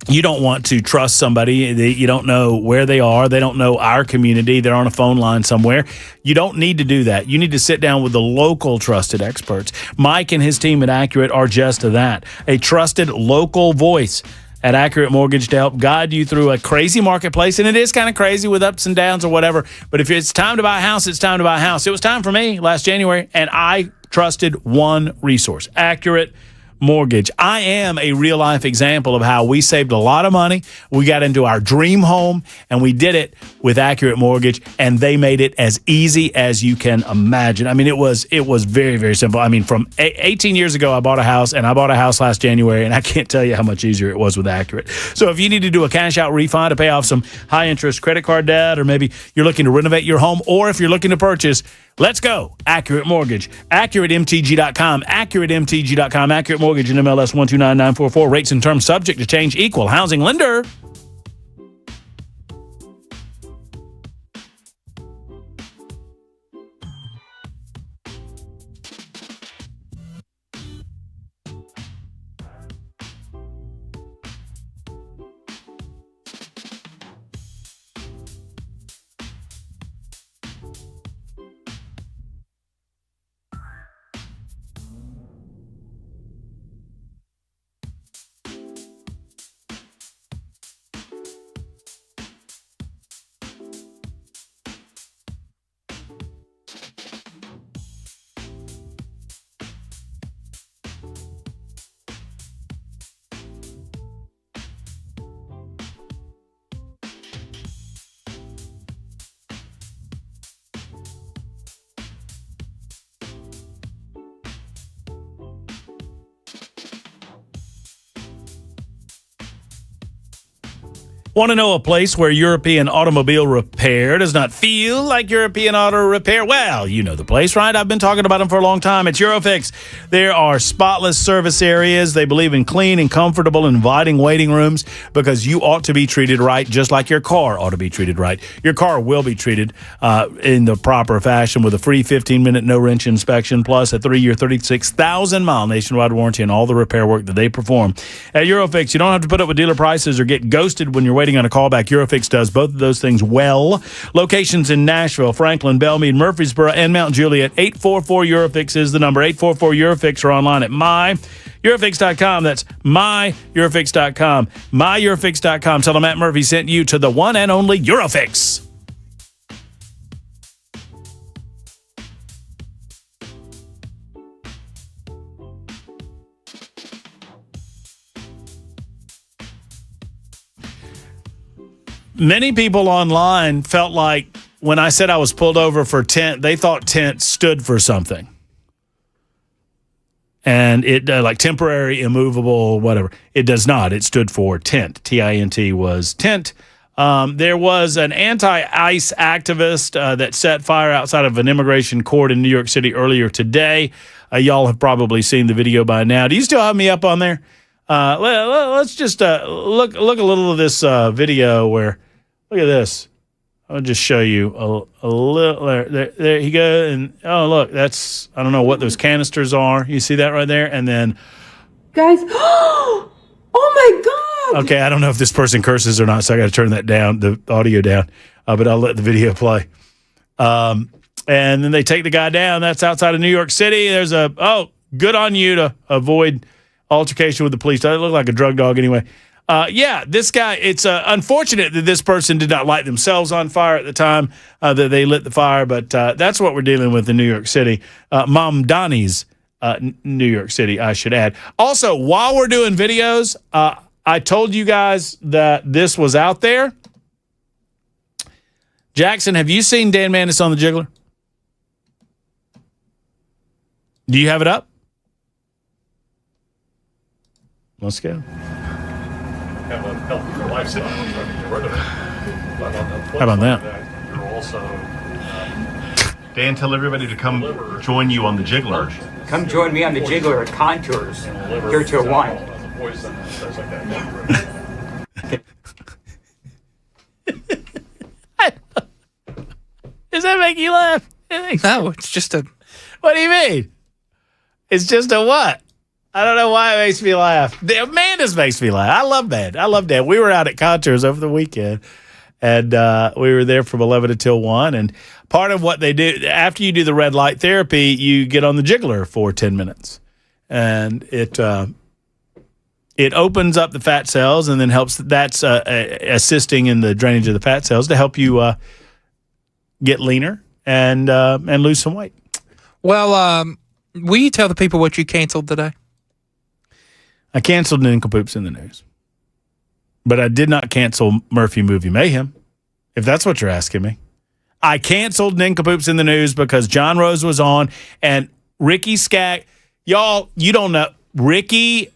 you don't want to trust somebody. You don't know where they are. They don't know our community. They're on a phone line somewhere. You don't need to do that. You need to sit down with the local trusted experts. Mike and his team at Accurate are just that, a trusted local voice at Accurate Mortgage to help guide you through a crazy marketplace. And it is kind of crazy with ups and downs or whatever. But if it's time to buy a house, it's time to buy a house. It was time for me last January, and I trusted one resource, Accurate Mortgage. I am a real life example of how we saved a lot of money. We got into our dream home, and we did it with Accurate Mortgage, and they made it as easy as you can imagine. I mean, it was very, very simple. I mean, from 18 years ago, I bought a house, and I bought a house last January, and I can't tell you how much easier it was with Accurate. So if you need to do a cash out refi to pay off some high interest credit card debt, or maybe you're looking to renovate your home, or if you're looking to purchase, let's go. Accurate Mortgage. AccurateMTG.com. AccurateMTG.com. Accurate Mortgage in MLS 129944. Rates and terms subject to change. Equal housing lender. Want to know a place where European automobile repair does not feel like European auto repair? Well, you know the place, right? I've been talking about them for a long time. It's Eurofix. There are spotless service areas. They believe in clean and comfortable, inviting waiting rooms because you ought to be treated right, just like your car ought to be treated right. Your car will be treated in the proper fashion with a free 15-minute no-wrench inspection, plus a 3-year, 36,000-mile nationwide warranty on all the repair work that they perform. At Eurofix, you don't have to put up with dealer prices or get ghosted when you're waiting on a callback. Eurofix does both of those things well. Locations in Nashville, Franklin, Belmead, Murfreesboro, and Mount Juliet. 844-EUROFIX is the number. 844-EUROFIX or online at MyEurofix.com. That's MyEurofix.com. MyEurofix.com. Tell them Matt Murphy sent you to the one and only Eurofix. Many people online felt like when I said I was pulled over for tent, they thought tent stood for something. And it, like temporary, immovable, whatever. It does not. It stood for TINT. T-I-N-T was tent. There was an anti-ICE activist that set fire outside of an immigration court in New York City earlier today. Y'all have probably seen the video by now. Do you still have me up on there? Let's just look a little of this video where, look at this. I'll just show you a little. There you go. And, oh, look, that's, I don't know what those canisters are. You see that right there? And then. Guys, oh my God. Okay, I don't know if this person curses or not, so I got to turn that down, the audio down, but I'll let the video play. And then they take the guy down. That's outside of New York City. There's good on you to avoid altercation with the police. Doesn't look like a drug dog anyway. Yeah, this guy, it's unfortunate that this person did not light themselves on fire at the time that they lit the fire, but that's what we're dealing with in New York City. Mamdani's New York City, I should add. Also, while we're doing videos, I told you guys that this was out there. Jackson, have you seen Dan Manis on the Jiggler? Do you have it up? Let's go. Have a healthier lifestyle. How about that? You're also Dan, tell everybody to come join you on the Jiggler. Come join me on the Jiggler at Contours, here till 1. that make you laugh? No, it's just a. What do you mean? It's just a what? I don't know why it makes me laugh. Amanda's makes me laugh. I love Amanda. I love Dan. We were out at Contours over the weekend, and we were there from 11 until 1. And part of what they do, after you do the red light therapy, you get on the jiggler for 10 minutes. And it opens up the fat cells and then helps. That's assisting in the drainage of the fat cells to help you get leaner and lose some weight. Well, will you tell the people what you canceled today? I canceled Nincompoops in the News, but I did not cancel Murphy Movie Mayhem, if that's what you're asking me. I canceled Nincompoops in the News because John Rose was on, and Ricky Skaggs. Y'all, you don't know. Ricky,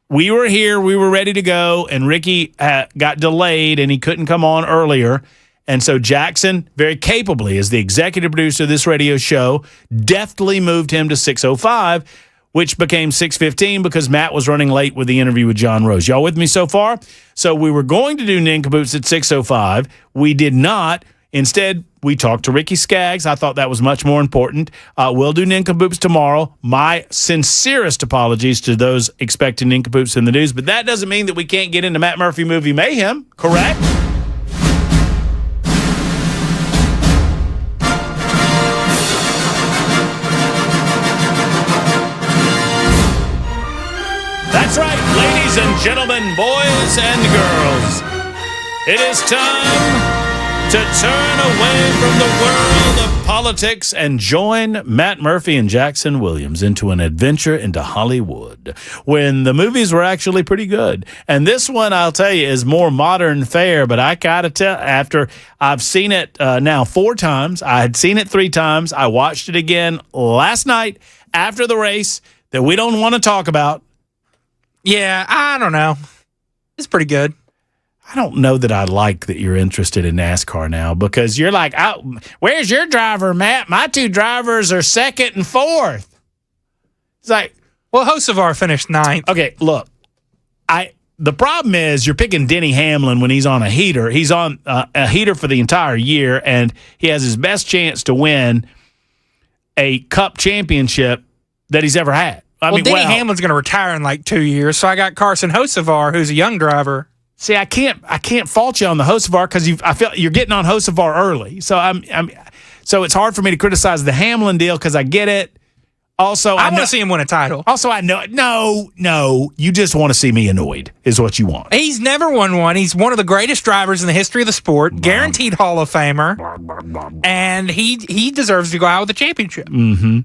we were here, we were ready to go, and Ricky got delayed, and he couldn't come on earlier. And so Jackson, very capably, as the executive producer of this radio show, deftly moved him to 6:05, which became 6:15 because Matt was running late with the interview with John Rose. Y'all with me so far? So we were going to do Nincompoops at 6:05. We did not. Instead, we talked to Ricky Skaggs. I thought that was much more important. We'll do Nincompoops tomorrow. My sincerest apologies to those expecting Nincompoops in the News, but that doesn't mean that we can't get into Matt Murphy Movie Mayhem, correct? That's right, ladies and gentlemen, boys and girls. It is time to turn away from the world of politics and join Matt Murphy and Jackson Williams into an adventure into Hollywood when the movies were actually pretty good. And this one, I'll tell you, is more modern fare, but I got to tell, after I've seen it now 4 times, I had seen it 3 times, I watched it again last night after the race that we don't want to talk about. Yeah, I don't know. It's pretty good. I don't know that I like that you're interested in NASCAR now because you're like, oh, where's your driver, Matt? My 2 drivers are 2nd and 4th. It's like, well, Hocevar finished 9th. Okay, look, the problem is you're picking Denny Hamlin when he's on a heater. He's on a heater for the entire year, and he has his best chance to win a Cup championship that he's ever had. Denny Hamlin's going to retire in like 2 years, so I got Carson Hocevar, who's a young driver. See, I can't fault you on the Hocevar because I feel you're getting on Hocevar early. So so it's hard for me to criticize the Hamlin deal because I get it. Also, I want to see him win a title. Also, I know no, you just want to see me annoyed is what you want. He's never won one. He's one of the greatest drivers in the history of the sport, guaranteed Hall of Famer, and he deserves to go out with a championship. Mm-hmm.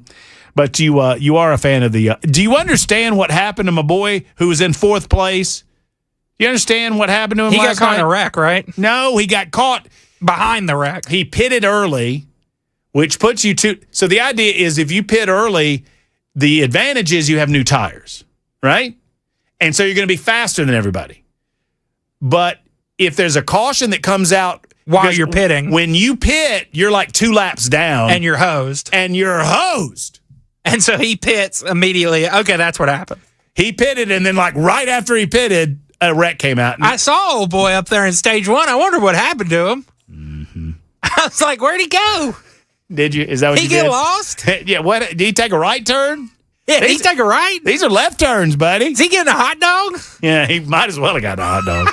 But you are a fan of the. Do you understand what happened to my boy who was in 4th place? You understand what happened to him? He got caught in a wreck, right? No, he got caught behind the wreck. He pitted early, which puts you to. So the idea is if you pit early, the advantage is you have new tires, right? And so you're going to be faster than everybody. But if there's a caution that comes out while you're pitting, when you pit, you're like 2 laps down, and you're hosed. And so he pits immediately. Okay, that's what happened. He pitted, and then like right after he pitted, a wreck came out. I saw old boy up there in stage 1. I wonder what happened to him. Mm-hmm. I was like, where'd he go? Did you? Is that what you did? He get lost? Yeah. What? Did he take a right turn? Yeah, did he take a right? These are left turns, buddy. Is he getting a hot dog? Yeah, he might as well have gotten a hot dog.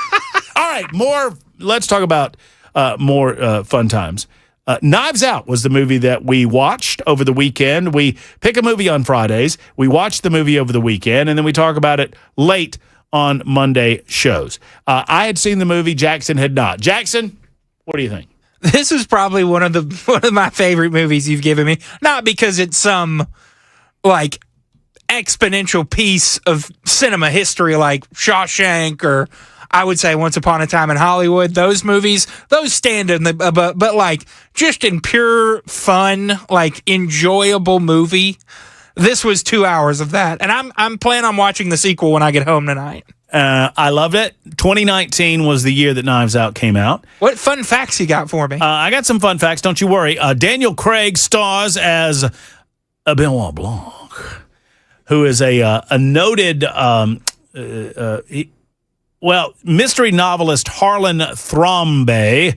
All right, let's talk about more fun times. Knives Out was the movie that we watched over the weekend. We pick a movie on Fridays. We watch the movie over the weekend, and then we talk about it late on Monday shows. I had seen the movie. Jackson had not. Jackson, what do you think? This is probably one of my favorite movies you've given me. Not because it's some like exponential piece of cinema history like Shawshank or I would say Once Upon a Time in Hollywood. Those movies, those stand in the but like just in pure fun, like enjoyable movie. This was 2 hours of that, and I'm planning on watching the sequel when I get home tonight. I loved it. 2019 was the year that Knives Out came out. What fun facts you got for me? I got some fun facts. Don't you worry. Daniel Craig stars as Benoit Blanc, who is a noted mystery novelist Harlan Thrombey.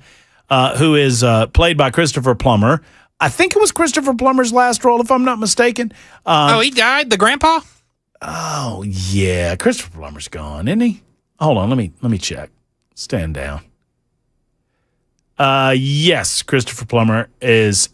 who is played by Christopher Plummer. I think it was Christopher Plummer's last role, if I'm not mistaken. He died, the grandpa? Oh, yeah. Christopher Plummer's gone, isn't he? Hold on, let me check. Stand down. Yes, Christopher Plummer is...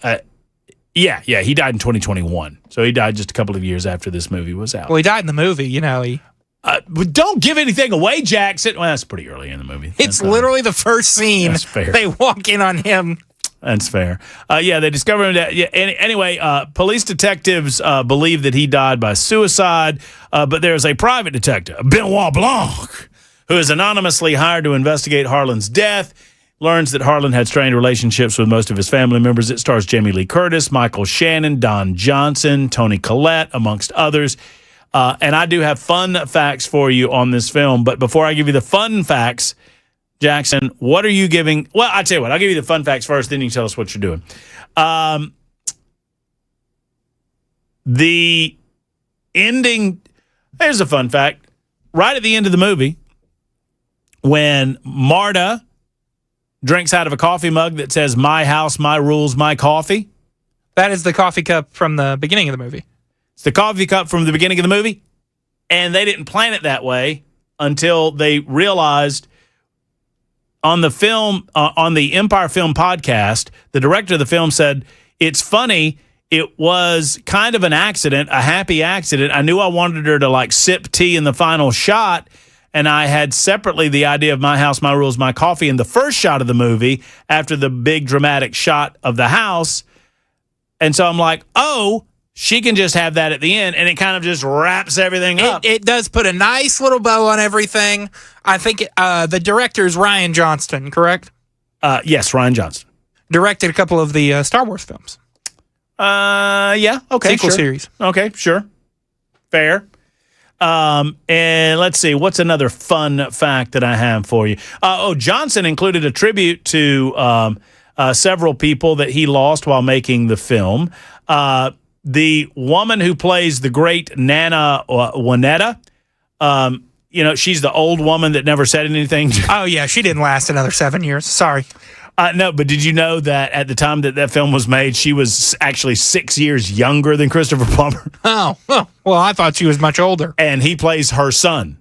he died in 2021. So he died just a couple of years after this movie was out. Well, he died in the movie, he... don't give anything away, Jackson. Well, that's pretty early in the movie. It's literally the first scene. That's fair. They walk in on him. That's fair. They discovered him. Anyway, police detectives believe that he died by suicide, but there's a private detective, Benoit Blanc, who is anonymously hired to investigate Harlan's death. Learns that Harlan had strained relationships with most of his family members. It stars Jamie Lee Curtis, Michael Shannon, Don Johnson, Toni Collette, amongst others. And I do have fun facts for you on this film. But before I give you the fun facts, Jackson, what are you giving? Well, I'll tell you what. I'll give you the fun facts first, then you can tell us what you're doing. The ending, here's a fun fact. Right at the end of the movie, when Marta drinks out of a coffee mug that says, "My house, my rules, my coffee." That is the coffee cup from the beginning of the movie. It's the coffee cup from the beginning of the movie, and they didn't plan it that way until they realized on the film, on the Empire Film Podcast, the director of the film said, "It's funny, it was kind of an accident, a happy accident. I knew I wanted her to sip tea in the final shot, and I had separately the idea of my house, my rules, my coffee in the first shot of the movie after the big dramatic shot of the house. And so I'm like, oh, she can just have that at the end, and it kind of just wraps everything up." It does put a nice little bow on everything. I think the director is Rian Johnston, correct? Yes, Rian Johnston. Directed a couple of the Star Wars films. Okay, Sequel sure. series. Okay, sure. Fair. And let's see, what's another fun fact that I have for you? Johnson included a tribute to several people that he lost while making the film. The woman who plays the great Nana Juanetta, she's the old woman that never said anything. Oh, yeah, she didn't last another 7 years. Sorry. No, but did you know that at the time that film was made, she was actually 6 years younger than Christopher Plummer? Oh, well, I thought she was much older. And he plays her son.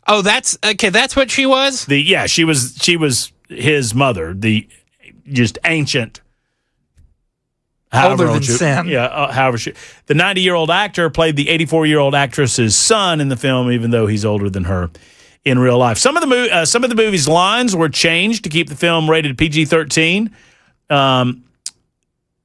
Oh, that's what she was? She was his mother, the just ancient. Older than sin. Yeah, the 90-year-old actor played the 84-year-old actress's son in the film, even though he's older than her in real life. Some of the movie's lines were changed to keep the film rated PG-13.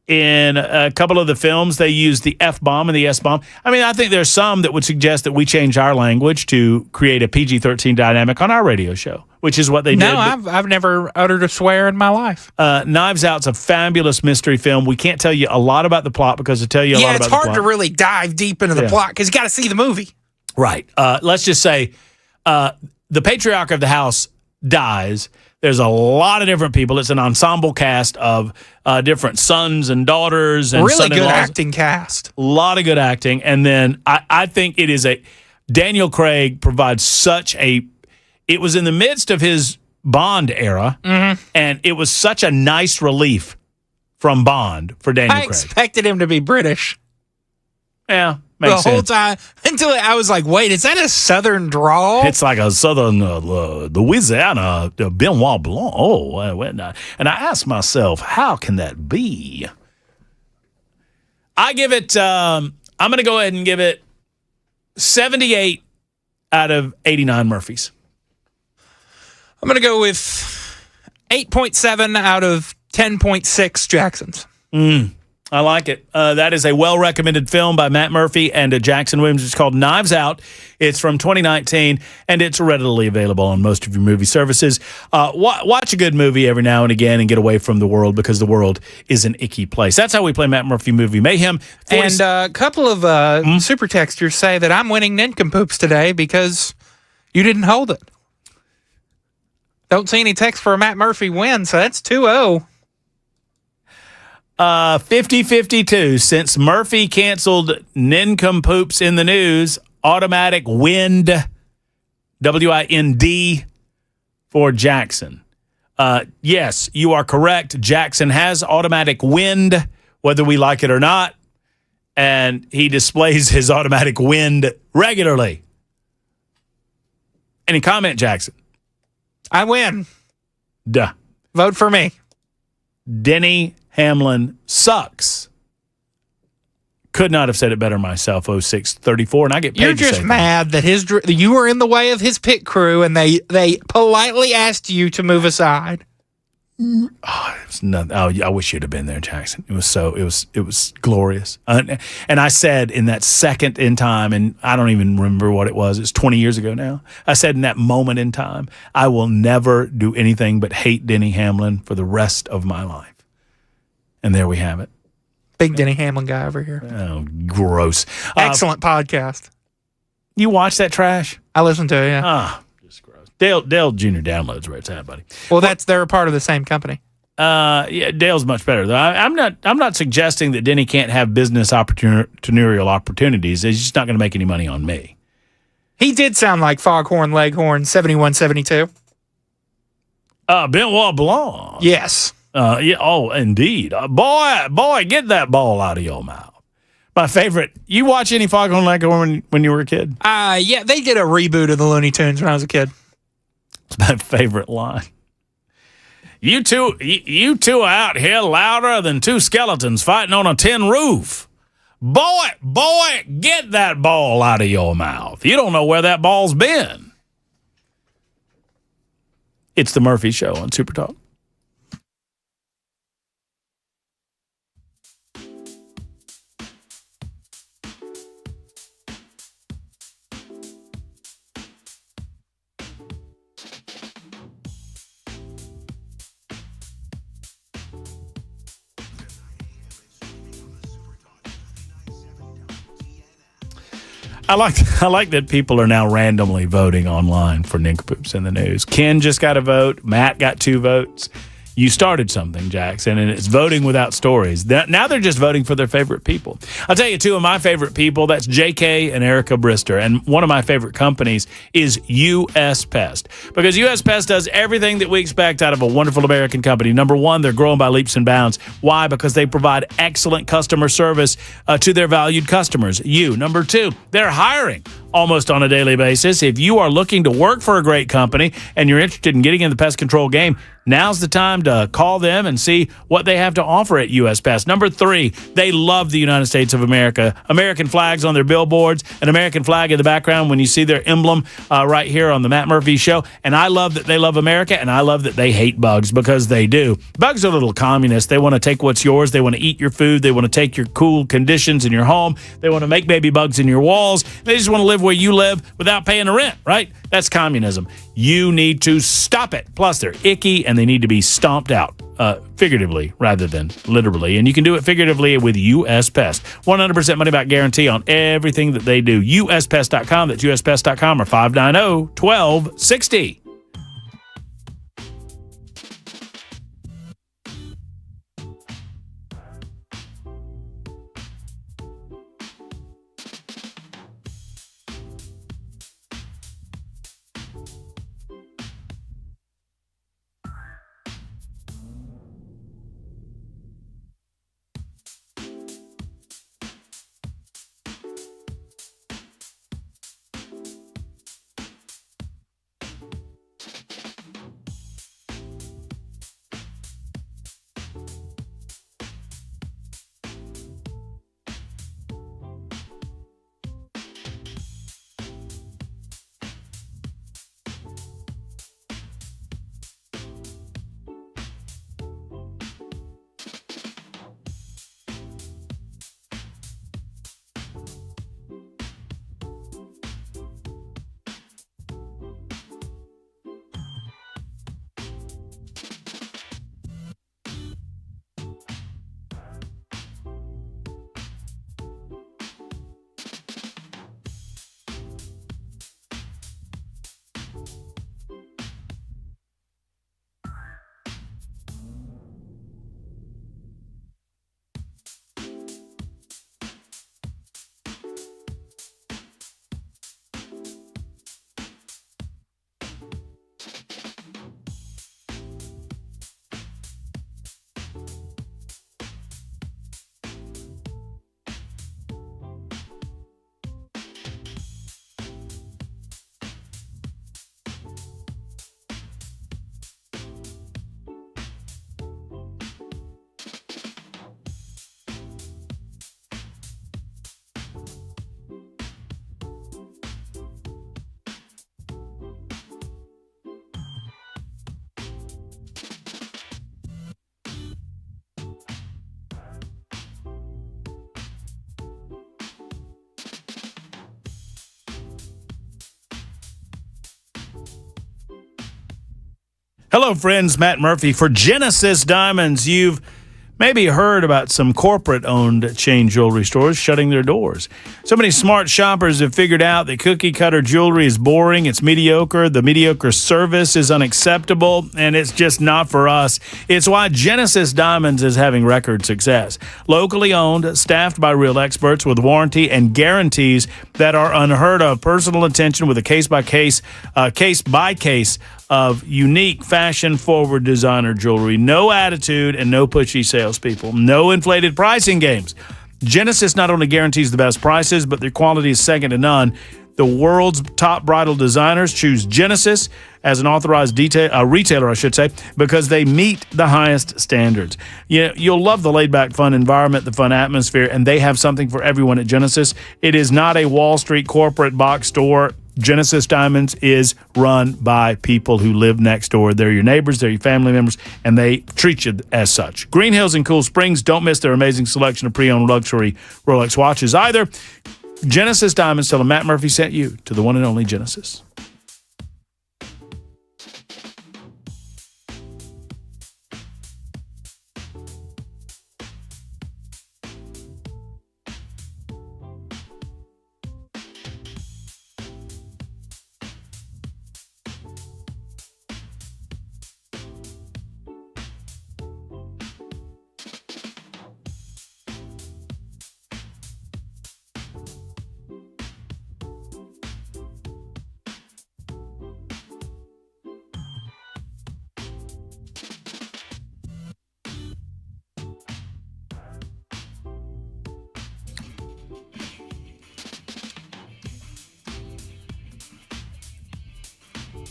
In a couple of the films, they used the F-bomb and the S-bomb. I mean, I think there's some that would suggest that we change our language to create a PG-13 dynamic on our radio show, which is what they did. No, I've never uttered a swear in my life. Knives Out's a fabulous mystery film. We can't tell you a lot about the plot because to tell you a lot about the plot. Yeah, it's hard to really dive deep into the plot because you got to see the movie. Right. Let's just say the patriarch of the house dies. There's a lot of different people. It's an ensemble cast of different sons and daughters. And really good acting cast. A lot of good acting. And then I think it is Daniel Craig provides such it was in the midst of his Bond era, and it was such a nice relief from Bond for Daniel Craig. I expected him to be British. Yeah, makes sense. The whole time, until I was like, wait, is that a Southern drawl? It's like a Southern Louisiana Benoit Blanc. Oh, and I asked myself, how can that be? I give it, I'm going to go ahead and give it 78 out of 89 Murphys. I'm going to go with 8.7 out of 10.6 Jacksons. I like it. That is a well-recommended film by Matt Murphy and Jackson Williams. It's called Knives Out. It's from 2019, and it's readily available on most of your movie services. Watch a good movie every now and again and get away from the world because the world is an icky place. That's how we play Matt Murphy Movie Mayhem. And a couple of super texters say that I'm winning nincompoops today because you didn't hold it. Don't see any text for a Matt Murphy win, so that's 2-0. 50-52. Since Murphy canceled nincompoops in the news, automatic wind, WIND, for Jackson. Yes, you are correct. Jackson has automatic wind, whether we like it or not, and he displays his automatic wind regularly. Any comment, Jackson? I win. Duh. Vote for me. Denny Hamlin sucks. Could not have said it better myself. 0634, and I get paid. You're to just say mad that you were in the way of his pit crew, and they politely asked you to move aside. Oh, it was nothing. Oh, I wish you'd have been there, Jackson. It was glorious. And I said in that second in time, and I don't even remember what it was. It's 20 years ago now. I said in that moment in time, I will never do anything but hate Denny Hamlin for the rest of my life. And there we have it. Big Denny Hamlin guy over here. Oh, gross. Excellent podcast. You watch that trash? I listen to it, yeah. Ah, just gross. Dale Jr. downloads where it's at, buddy. Well, they're a part of the same company. Yeah, Dale's much better though. I'm not suggesting that Denny can't have business entrepreneurial opportunities. He's just not going to make any money on me. He did sound like Foghorn Leghorn 7172. Benoit Blanc. Yes. Yeah. Oh, indeed. Boy, get that ball out of your mouth. My favorite. You watch any Foghorn Leghorn when you were a kid? Yeah, they did a reboot of the Looney Tunes when I was a kid. It's my favorite line. You two are out here louder than two skeletons fighting on a tin roof. Boy, get that ball out of your mouth. You don't know where that ball's been. It's the Murphy Show on Super Talk. I like that people are now randomly voting online for nincompoops in the news. Ken just got a vote. Matt got 2 votes. You started something, Jackson, and it's voting without stories. Now they're just voting for their favorite people. I'll tell you 2 of my favorite people. That's JK and Erica Brister. And one of my favorite companies is U.S. Pest. Because U.S. Pest does everything that we expect out of a wonderful American company. Number 1, they're growing by leaps and bounds. Why? Because they provide excellent customer service to their valued customers. Number 2, they're hiring almost on a daily basis. If you are looking to work for a great company and you're interested in getting in the pest control game, now's the time to call them and see what they have to offer at U.S. Pest. Number 3, they love the United States of America. American flags on their billboards, an American flag in the background when you see their emblem right here on the Matt Murphy Show. And I love that they love America, and I love that they hate bugs, because they do. Bugs are little communists. They want to take what's yours. They want to eat your food. They want to take your cool conditions in your home. They want to make baby bugs in your walls. They just want to live where you live without paying the rent, right? That's communism. You need to stop it. Plus, they're icky, and they need to be stomped out, figuratively rather than literally. And you can do it figuratively with U.S. Pest. 100% money-back guarantee on everything that they do. USPest.com. That's USPest.com or 590-1260. Hello, friends. Matt Murphy for Genesis Diamonds. You've maybe heard about some corporate-owned chain jewelry stores shutting their doors. So many smart shoppers have figured out that cookie-cutter jewelry is boring, it's mediocre, the mediocre service is unacceptable, and it's just not for us. It's why Genesis Diamonds is having record success. Locally owned, staffed by real experts with warranty and guarantees that are unheard of. Personal attention with a case-by-case of unique, fashion-forward designer jewelry. No attitude and no pushy salespeople. No inflated pricing games. Genesis not only guarantees the best prices, but their quality is second to none. The world's top bridal designers choose Genesis as an authorized retailer, because they meet the highest standards. You'll love the laid-back, fun environment, the fun atmosphere, and they have something for everyone at Genesis. It is not a Wall Street corporate box store. Genesis Diamonds is run by people who live next door. They're your neighbors, they're your family members, and they treat you as such. Green Hills and Cool Springs, don't miss their amazing selection of pre-owned luxury Rolex watches either. Genesis Diamonds, tell them Matt Murphy sent you to the one and only Genesis.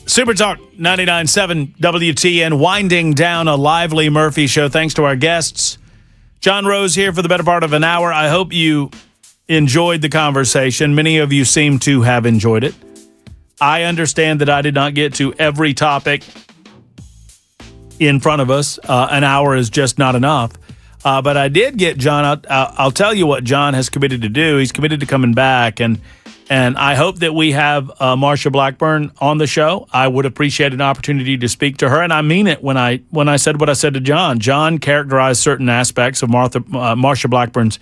Super Talk 99.7 WTN, winding down a lively Murphy show. Thanks to our guests. John Rose here for the better part of an hour. I hope you enjoyed the conversation. Many of you seem to have enjoyed it. I understand that I did not get to every topic in front of us. An hour is just not enough. But I did get John. I'll tell you what John has committed to do. He's committed to coming back, and I hope that we have Marsha Blackburn on the show. I would appreciate an opportunity to speak to her, and I mean it when I said what I said to John. John characterized certain aspects of Marsha Blackburn's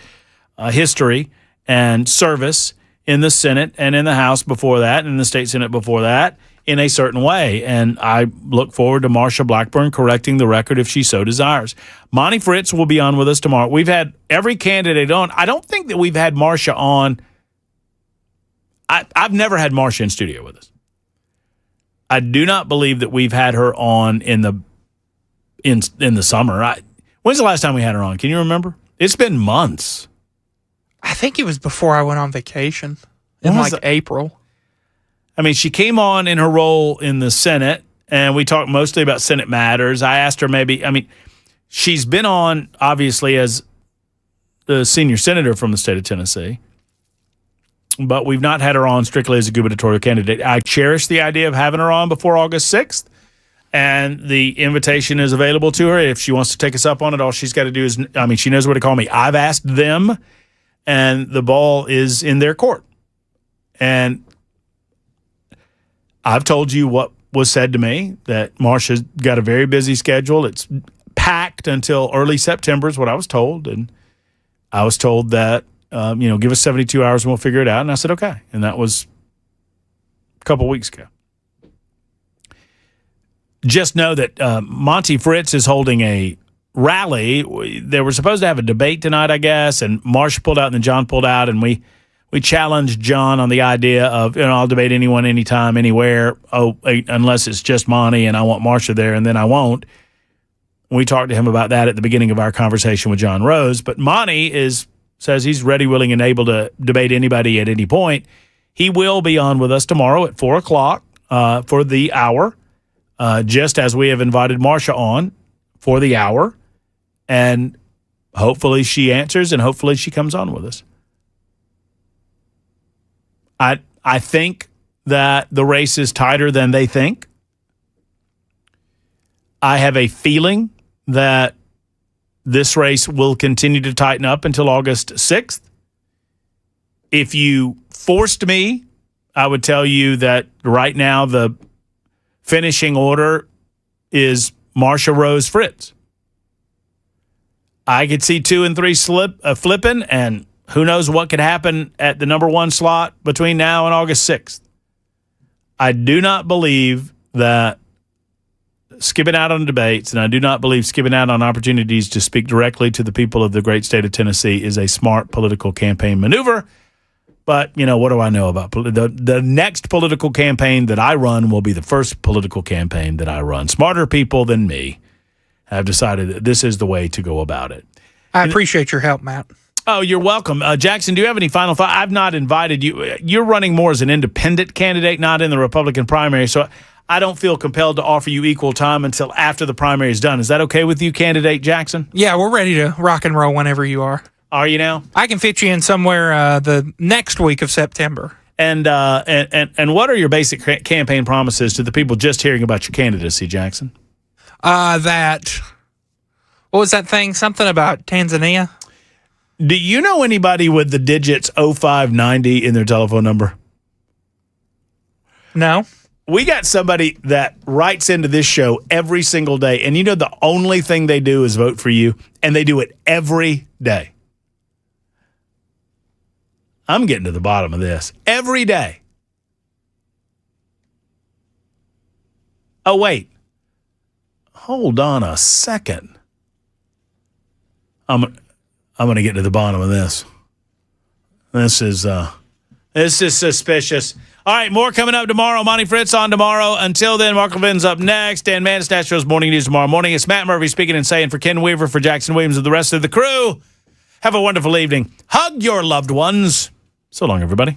history and service in the Senate and in the House before that, and in the State Senate before that, in a certain way. And I look forward to Marsha Blackburn correcting the record if she so desires. Monty Fritz will be on with us tomorrow. We've had every candidate on. I don't think that we've had Marsha on. I've never had Marsha in studio with us. I do not believe that we've had her on in the summer. When's the last time we had her on? Can you remember? It's been months. I think it was before I went on vacation in April. I mean, she came on in her role in the Senate, and we talked mostly about Senate matters. I asked her she's been on, obviously, as the senior senator from the state of Tennessee, but we've not had her on strictly as a gubernatorial candidate. I cherish the idea of having her on before August 6th, and the invitation is available to her. If she wants to take us up on it, all she's got to do is, she knows where to call me. I've asked them, and the ball is in their court. And I've told you what was said to me, that Marsha's got a very busy schedule. It's packed until early September is what I was told. And I was told that, give us 72 hours and we'll figure it out. And I said, okay. And that was a couple weeks ago. Just know that Monty Fritz is holding a rally. They were supposed to have a debate tonight, I guess, and Marsha pulled out and then John pulled out, and we challenged John on the idea of, I'll debate anyone, anytime, anywhere, unless it's just Monty and I want Marsha there, and then I won't. We talked to him about that at the beginning of our conversation with John Rose, but Monty says he's ready, willing, and able to debate anybody at any point. He will be on with us tomorrow at 4 o'clock for the hour, just as we have invited Marsha on for the hour, and hopefully she answers and hopefully she comes on with us. I think that the race is tighter than they think. I have a feeling that this race will continue to tighten up until August 6th. If you forced me, I would tell you that right now the finishing order is Marsha Rose Fritz. I could see 2 and 3 flipping, and who knows what could happen at the number 1 slot between now and August 6th. I do not believe that skipping out on debates, and I do not believe skipping out on opportunities to speak directly to the people of the great state of Tennessee is a smart political campaign maneuver. But, what do I know about the next political campaign that I run will be the first political campaign that I run. Smarter people than me have decided that this is the way to go about it. I appreciate your help, Matt. Oh, you're welcome. Jackson, do you have any final thought? I've not invited you. You're running more as an independent candidate, not in the Republican primary. So I don't feel compelled to offer you equal time until after the primary is done. Is that okay with you, candidate Jackson? Yeah, we're ready to rock and roll whenever you are. Are you now? I can fit you in somewhere the next week of September. And what are your basic campaign promises to the people just hearing about your candidacy, Jackson? What was that thing? Something about Tanzania? Do you know anybody with the digits 0590 in their telephone number? No. We got somebody that writes into this show every single day, and the only thing they do is vote for you, and they do it every day. I'm getting to the bottom of this. Every day. Oh, wait. Hold on a second. I'm going to get to the bottom of this. This is suspicious. All right, more coming up tomorrow. Monty Fritz on tomorrow. Until then, Mark Levin's up next. Dan Manis, Nastro's Morning News tomorrow morning. It's Matt Murphy speaking and saying for Ken Weaver, for Jackson Williams, and the rest of the crew, have a wonderful evening. Hug your loved ones. So long, everybody.